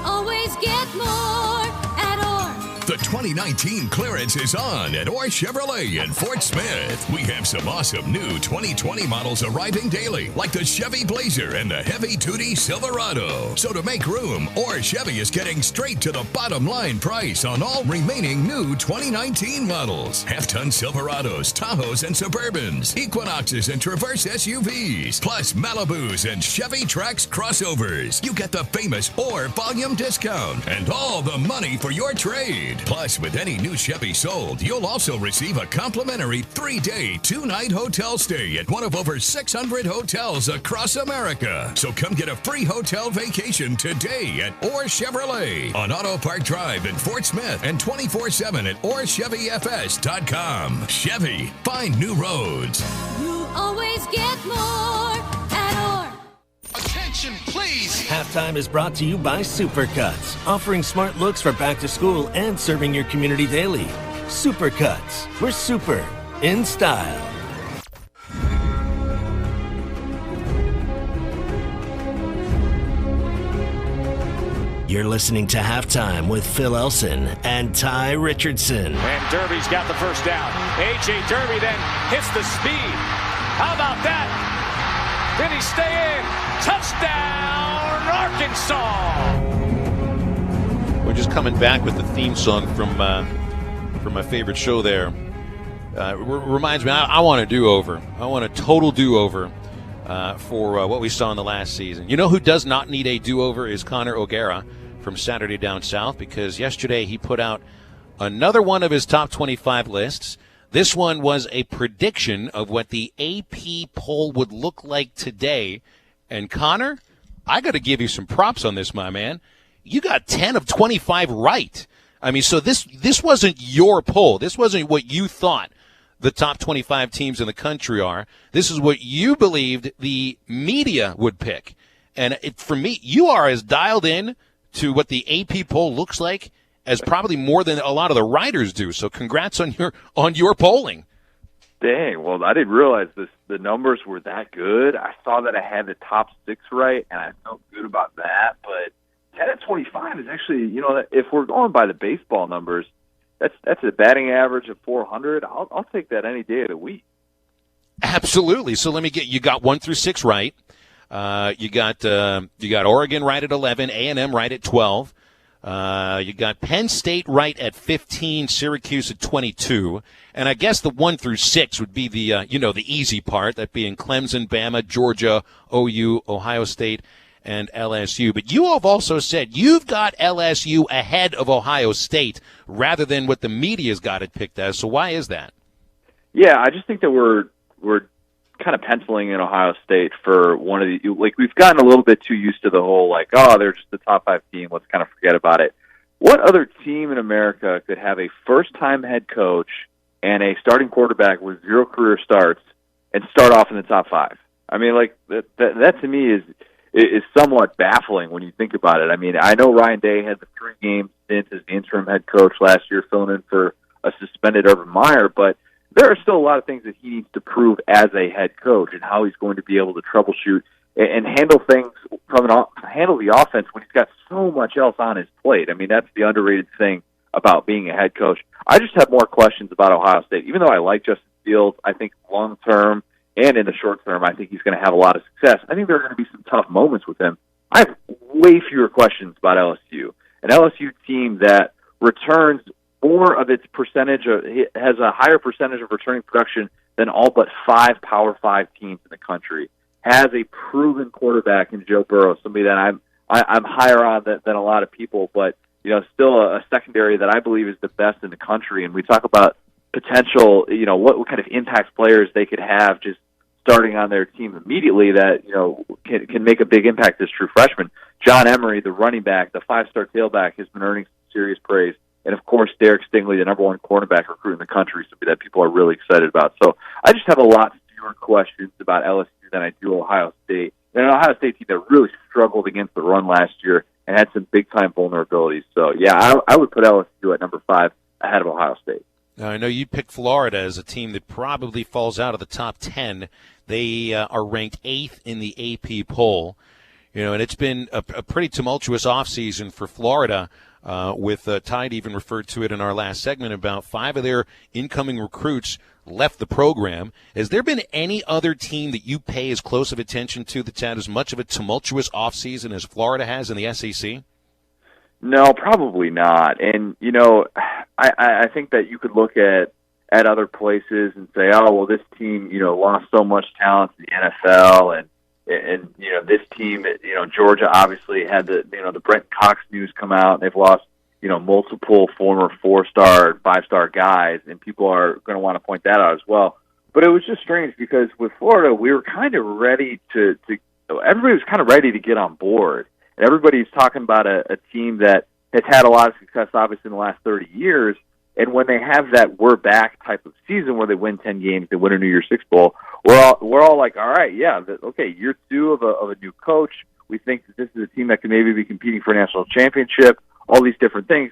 Always get more at Orr. The 2019 clearance is on at Orr Chevrolet in Fort Smith. We have some awesome new 2020 models arriving daily, like the Chevy Blazer and the heavy-duty Silverado. So to make room, Orr Chevy is getting straight to the bottom line price on all remaining new 2019 models. Half-ton Silverados, Tahoes, and Suburbans, Equinoxes, and Traverse SUVs, plus Malibus and Chevy Trax crossovers. You get the famous Orr volume discount and all the money for your trade. Plus, with any new Chevy sold, you'll also receive a complimentary 3-day, 2-night hotel stay at one of over 600 hotels across America. So come get a free hotel vacation today at Orr Chevrolet on Auto Park Drive in Fort Smith and 24/7 at OrChevyFS.com. Chevy, find new roads. You always get more at Orr. Attention, please! Halftime is brought to you by Supercuts, offering smart looks for back to school and serving your community daily. Supercuts, we're super in style. You're listening to Halftime with Phil Elson and Tye Richardson. And Derby's got the first down. A.J. Derby then hits the speed. How about that? Did he stay in? Touchdown, Arkansas! We're just coming back with the theme song from my favorite show there. Reminds me, I want a do-over. I want a total do-over for what we saw in the last season. You know who does not need a do-over is Connor O'Gara from Saturday Down South, because yesterday he put out another one of his top 25 lists. This one was a prediction of what the AP poll would look like today. And Connor, I got to give you some props on this, my man. you got 10 of 25 right. I mean, so this wasn't your poll. This wasn't what you thought the top 25 teams in the country are. This is what you believed the media would pick. And for me, you are as dialed in to what the AP poll looks like as probably more than a lot of the writers do. So congrats on your polling. Dang, well, I didn't realize the numbers were that good. I saw that I had the top 6 right, and I felt good about that. But 10 of 25 is actually, if we're going by the baseball numbers, that's a batting average of 400. I'll take that any day of the week. Absolutely. So let me get you got 1 through 6 right. You got Oregon right at 11, A&M right at 12. You got Penn State right at 15, Syracuse at 22, and I guess the 1 through 6 would be the the easy part, that being Clemson, Bama, Georgia, OU, Ohio State, and LSU. But you have also said you've got LSU ahead of Ohio State rather than what the media's got it picked as. So why is that? Yeah, I just think that we're kind of penciling in Ohio State for one of the, we've gotten a little bit too used to the whole, they're just the top 5 team, let's kind of forget about it. What other team in America could have a first-time head coach and a starting quarterback with 0 career starts and start off in the top 5? I mean, that to me is somewhat baffling when you think about it. I mean, I know Ryan Day had the 3-game stint as the interim head coach last year, filling in for a suspended Urban Meyer, but there are still a lot of things that he needs to prove as a head coach and how he's going to be able to troubleshoot and handle things handle the offense when he's got so much else on his plate. I mean, that's the underrated thing about being a head coach. I just have more questions about Ohio State. Even though I like Justin Fields, I think long-term and in the short term, I think he's going to have a lot of success. I think there are going to be some tough moments with him. I have way fewer questions about LSU. An LSU team that returns more of its percentage has a higher percentage of returning production than all but 5 Power 5 teams in the country. Has a proven quarterback in Joe Burrow, somebody that I'm higher on than a lot of people, but still a secondary that I believe is the best in the country. And we talk about potential, what kind of impact players they could have just starting on their team immediately that can make a big impact as true freshmen. John Emery, the running back, the 5-star tailback, has been earning serious praise. And, of course, Derek Stingley, the number 1 cornerback recruit in the country, somebody that people are really excited about. So I just have a lot fewer questions about LSU than I do Ohio State. And an Ohio State team that really struggled against the run last year and had some big-time vulnerabilities. So, yeah, I would put LSU at number 5 ahead of Ohio State. Now, I know you picked Florida as a team that probably falls out of the top 10. They are ranked 8th in the AP poll. And it's been a pretty tumultuous offseason for Florida. With Tide even referred to it in our last segment about 5 of their incoming recruits left the program. Has there been any other team that you pay as close of attention to that's had as much of a tumultuous offseason as Florida has in the SEC? No, probably not. And, I think that you could look at other places and say, oh, well, this team, lost so much talent in the NFL and this team, Georgia obviously had the Brent Cox news come out, and they've lost, multiple former 4-star, 5-star guys, and people are going to want to point that out as well. But it was just strange because with Florida, we were kind of ready everybody was kind of ready to get on board. And everybody's talking about a team that has had a lot of success, obviously, in the last 30 years. And when they have that we're back type of season where they win 10 games, they win a New Year's Six Bowl, we're all like, all right, yeah, okay, year 2 of a new coach. We think that this is a team that can maybe be competing for a national championship, all these different things.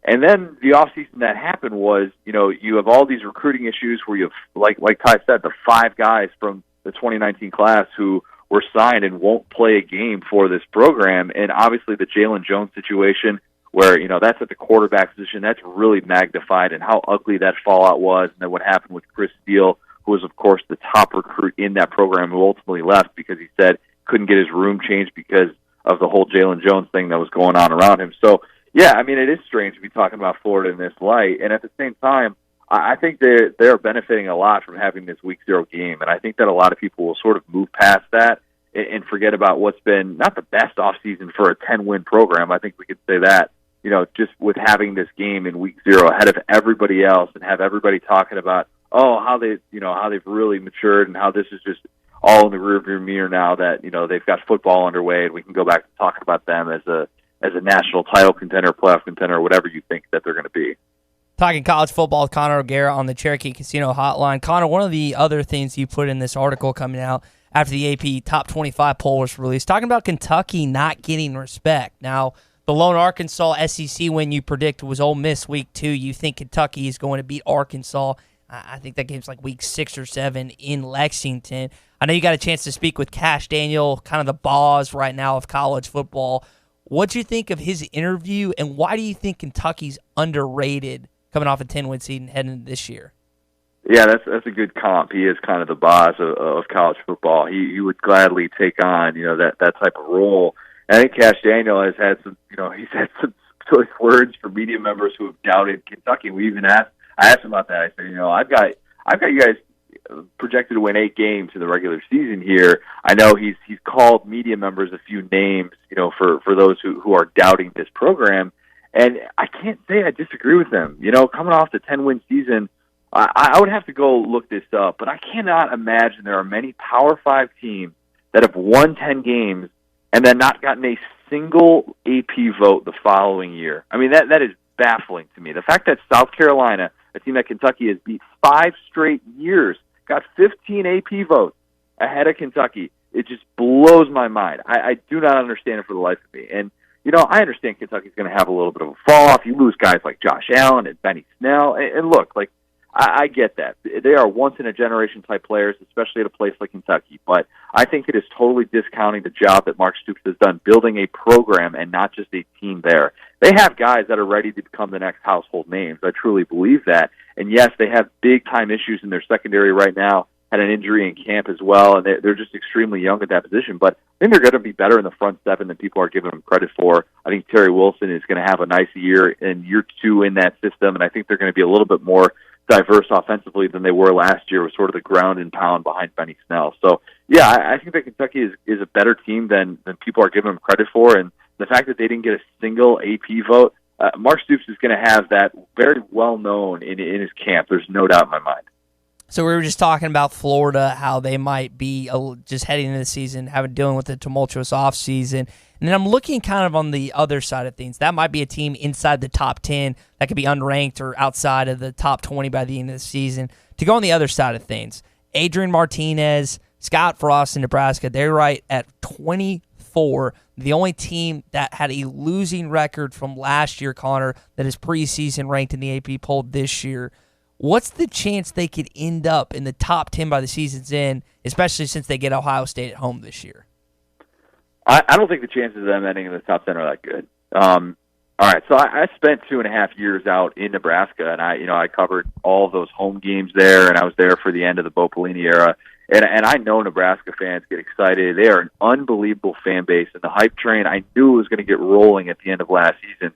And then the offseason that happened was, you have all these recruiting issues where you have, like Tye said, the 5 guys from the 2019 class who were signed and won't play a game for this program. And obviously the Jalen Jones situation where, that's at the quarterback position, that's really magnified, and how ugly that fallout was. And then what happened with Chris Steele, who was, of course, the top recruit in that program, who ultimately left because he said couldn't get his room changed because of the whole Jalen Jones thing that was going on around him. So, yeah, I mean, it is strange to be talking about Florida in this light. And at the same time, I think they're benefiting a lot from having this Week 0 game. And I think that a lot of people will sort of move past that and forget about what's been not the best offseason for a 10-win program. I think we could say that, just with having this game in Week 0 ahead of everybody else and have everybody talking about, how they've really matured and how this is just all in the rearview mirror now that, they've got football underway and we can go back to talking about them as a as a national title contender, playoff contender, whatever you think that they're going to be. Talking college football with Connor O'Gara on the Cherokee Casino Hotline. Connor, one of the other things you put in this article coming out after the AP Top 25 poll was released, talking about Kentucky not getting respect. Now, the lone Arkansas SEC win you predict was Ole Miss week 2. You think Kentucky is going to beat Arkansas. I think that game's like week 6 or 7 in Lexington. I know you got a chance to speak with Cash Daniel, kind of the boss right now of college football. What'd you think of his interview, and why do you think Kentucky's underrated coming off a 10-win season heading into this year? Yeah, that's a good comp. He is kind of the boss of college football. He would gladly take on, that type of role. And I think Cash Daniel has had he's had some choice words for media members who have doubted Kentucky. I asked him about that. I said, I've got you guys projected to win 8 games in the regular season here. I know he's called media members a few names, for those who are doubting this program. And I can't say I disagree with them. Coming off the 10-win season, I would have to go look this up, but I cannot imagine there are many Power 5 teams that have won 10 games and then not gotten a single AP vote the following year. I mean, that is baffling to me. The fact that South Carolina, a team that Kentucky has beat 5 straight years, got 15 AP votes ahead of Kentucky, it just blows my mind. I do not understand it for the life of me. And, I understand Kentucky's going to have a little bit of a fall off. You lose guys like Josh Allen and Benny Snell. And look, I get that. They are once-in-a-generation type players, especially at a place like Kentucky. But I think it is totally discounting the job that Mark Stoops has done building a program and not just a team there. They have guys that are ready to become the next household names. I truly believe that. And, yes, they have big-time issues in their secondary right now. Had an injury in camp as well, and they're just extremely young at that position. But I think they're going to be better in the front 7 than people are giving them credit for. I think Terry Wilson is going to have a nice year in year 2 in that system, and I think they're going to be a little bit more diverse offensively than they were last year with sort of the ground and pound behind Benny Snell. So, yeah, I think that Kentucky is a better team than people are giving them credit for, and the fact that they didn't get a single AP vote, Mark Stoops is going to have that very well known in his camp. There's no doubt in my mind. So we were just talking about Florida, how they might be just heading into the season, dealing with the tumultuous offseason. And then I'm looking kind of on the other side of things. That might be a team inside the top 10 that could be unranked or outside of the top 20 by the end of the season. To go on the other side of things, Adrian Martinez, Scott Frost in Nebraska, they're right at 24. The only team that had a losing record from last year, Connor, that is preseason ranked in the AP poll this year. What's the chance they could end up in the top 10 by the season's end, especially since they get Ohio State at home this year? I don't think the chances of them ending in the top 10 are that good. All right, so I spent 2.5 years out in Nebraska, and I covered all those home games there, and I was there for the end of the Bo Pelini era. And I know Nebraska fans get excited. They are an unbelievable fan base, and the hype train, I knew it was going to get rolling at the end of last season.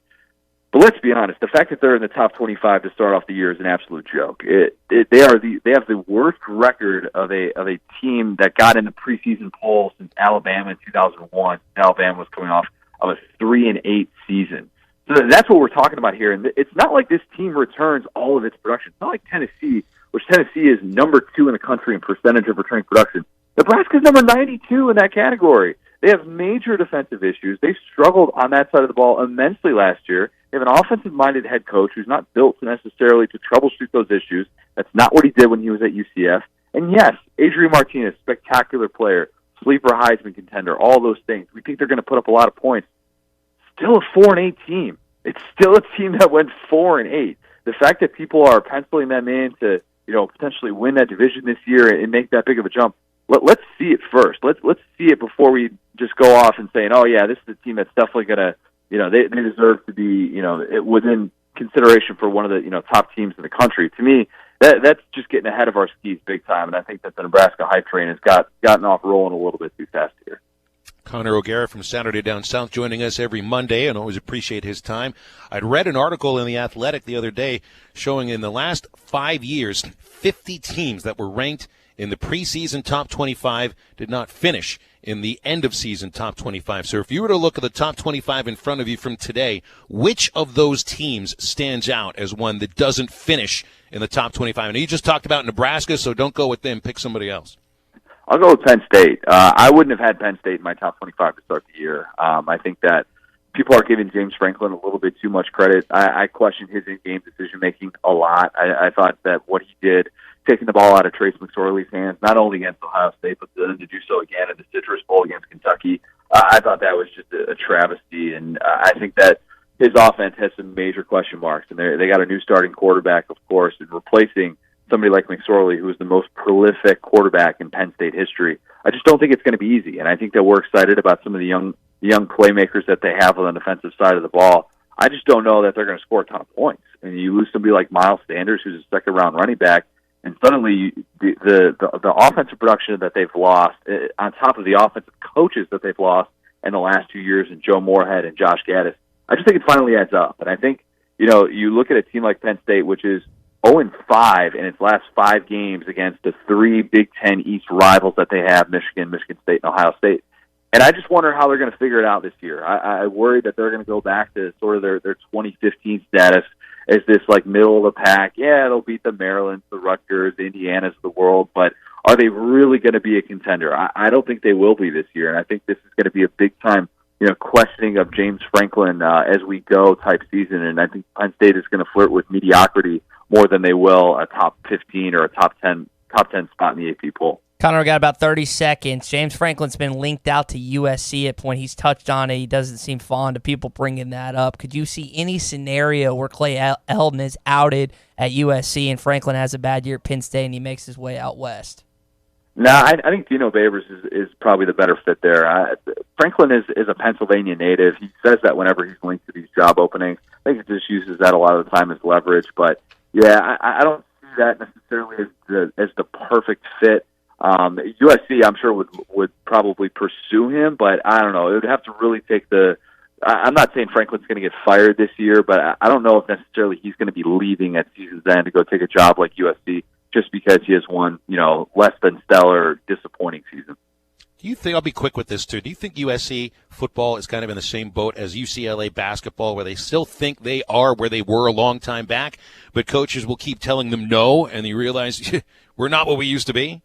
But let's be honest, the fact that they're in the top 25 to start off the year is an absolute joke. They have the worst record of a team that got in the preseason poll since Alabama in 2001. Alabama was coming off of a 3-8 season. So that's what we're talking about here. And it's not like this team returns all of its production. It's not like Tennessee, which Tennessee is number 2 in the country in percentage of returning production. Nebraska's number 92 in that category. They have major defensive issues. They struggled on that side of the ball immensely last year. They have an offensive-minded head coach who's not built necessarily to troubleshoot those issues. That's not what he did when he was at UCF. And yes, Adrian Martinez, spectacular player, sleeper Heisman contender, all those things. We think they're going to put up a lot of points. Still a 4-8 team. It's still a team that went 4-8. The fact that people are penciling them in to, potentially win that division this year and make that big of a jump, let's see it first. Let's see it before we just go off and saying, oh yeah, this is a team that's definitely going to, they deserve to be, within consideration for one of the, top teams in the country. To me, that's just getting ahead of our skis big time, and I think that the Nebraska hype train has gotten off rolling a little bit too fast here. Connor O'Gara from Saturday Down South joining us every Monday, and always appreciate his time. I'd read an article in The Athletic the other day showing in the last 5 years, 50 teams that were ranked in the preseason top 25 did not finish in the end-of-season top 25. So if you were to look at the top 25 in front of you from today, which of those teams stands out as one that doesn't finish in the top 25? And you just talked about Nebraska, so don't go with them. Pick somebody else. I'll go with Penn State. I wouldn't have had Penn State in my top 25 to start the year. I think that people are giving James Franklin a little bit too much credit. I question his in-game decision-making a lot. I thought that what he did, taking the ball out of Trace McSorley's hands, not only against Ohio State, but then to do so again in the Citrus Bowl against Kentucky, I thought that was just a travesty. And I think that his offense has some major question marks. And they got a new starting quarterback, of course, and replacing somebody like McSorley, who is the most prolific quarterback in Penn State history. I just don't think it's going to be easy. And I think that we're excited about some of the young playmakers that they have on the defensive side of the ball. I just don't know that they're going to score a ton of points. And you lose somebody like Miles Sanders, who's a second-round running back, and suddenly the offensive production that they've lost, on top of the offensive coaches that they've lost in the last 2 years, and Joe Moorhead and Josh Gaddis, I just think it finally adds up. And I think, you look at a team like Penn State, which is 0-5 in its last 5 games against the 3 Big Ten East rivals that they have, Michigan, Michigan State, and Ohio State. And I just wonder how they're going to figure it out this year. I worry that they're going to go back to sort of their 2015 status as this like middle of the pack. Yeah, they'll beat the Marylands, the Rutgers, the Indianas of the world, but are they really going to be a contender? I don't think they will be this year, and I think this is going to be a big time, questioning of James Franklin as we go type season. And I think Penn State is going to flirt with mediocrity more than they will a top 15 or a top 10 spot in the AP poll. Connor, got about 30 seconds. James Franklin's been linked out to USC at point. He's touched on it. He doesn't seem fond of people bringing that up. Could you see any scenario where Clay Helton is outed at USC and Franklin has a bad year at Penn State and he makes his way out west? No, I think Dino Babers is probably the better fit there. Franklin is a Pennsylvania native. He says that whenever he's linked to these job openings. I think he just uses that a lot of the time as leverage. But, yeah, I don't see that necessarily as the perfect fit. USC, I'm sure, would probably pursue him, but I don't know. It would have to really take I'm not saying Franklin's going to get fired this year, but I don't know if necessarily he's going to be leaving at season's end to go take a job like USC just because he has one, less than stellar, disappointing season. Do you think, I'll be quick with this too, do you think USC football is kind of in the same boat as UCLA basketball, where they still think they are where they were a long time back, but coaches will keep telling them no, and they realize we're not what we used to be?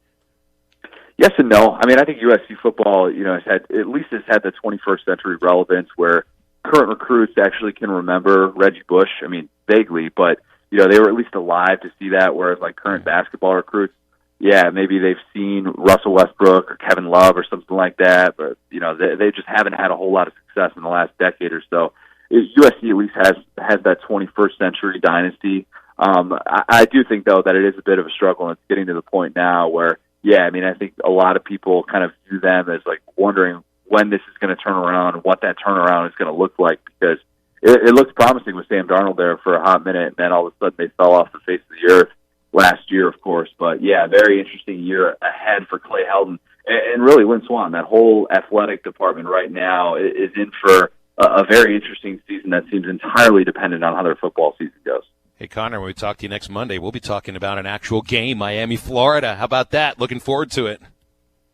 Yes and no. I mean, I think USC football, has had the 21st century relevance where current recruits actually can remember Reggie Bush. I mean, vaguely, but they were at least alive to see that. Whereas like current basketball recruits, yeah, maybe they've seen Russell Westbrook or Kevin Love or something like that, but they just haven't had a whole lot of success in the last decade or so. USC at least has that 21st century dynasty. I do think though that it is a bit of a struggle, and it's getting to the point now where. Yeah, I mean, I think a lot of people kind of view them as like wondering when this is going to turn around and what that turnaround is going to look like, because it looked promising with Sam Darnold there for a hot minute, and then all of a sudden they fell off the face of the earth last year, of course. But yeah, very interesting year ahead for Clay Helton and really Lynn Swann. That whole athletic department right now is in for a very interesting season that seems entirely dependent on how their football season goes. Hey, Connor, when we talk to you next Monday, we'll be talking about an actual game, Miami, Florida. How about that? Looking forward to it.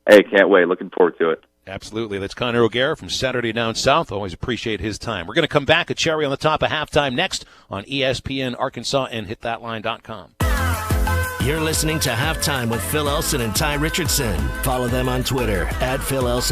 Hey, can't wait. Looking forward to it. Absolutely. That's Connor O'Gara from Saturday Down South. Always appreciate his time. We're going to come back, a cherry on the top of halftime next on ESPN Arkansas and hitthatline.com. You're listening to Halftime with Phil Elson and Tye Richardson. Follow them on Twitter @PhilElson.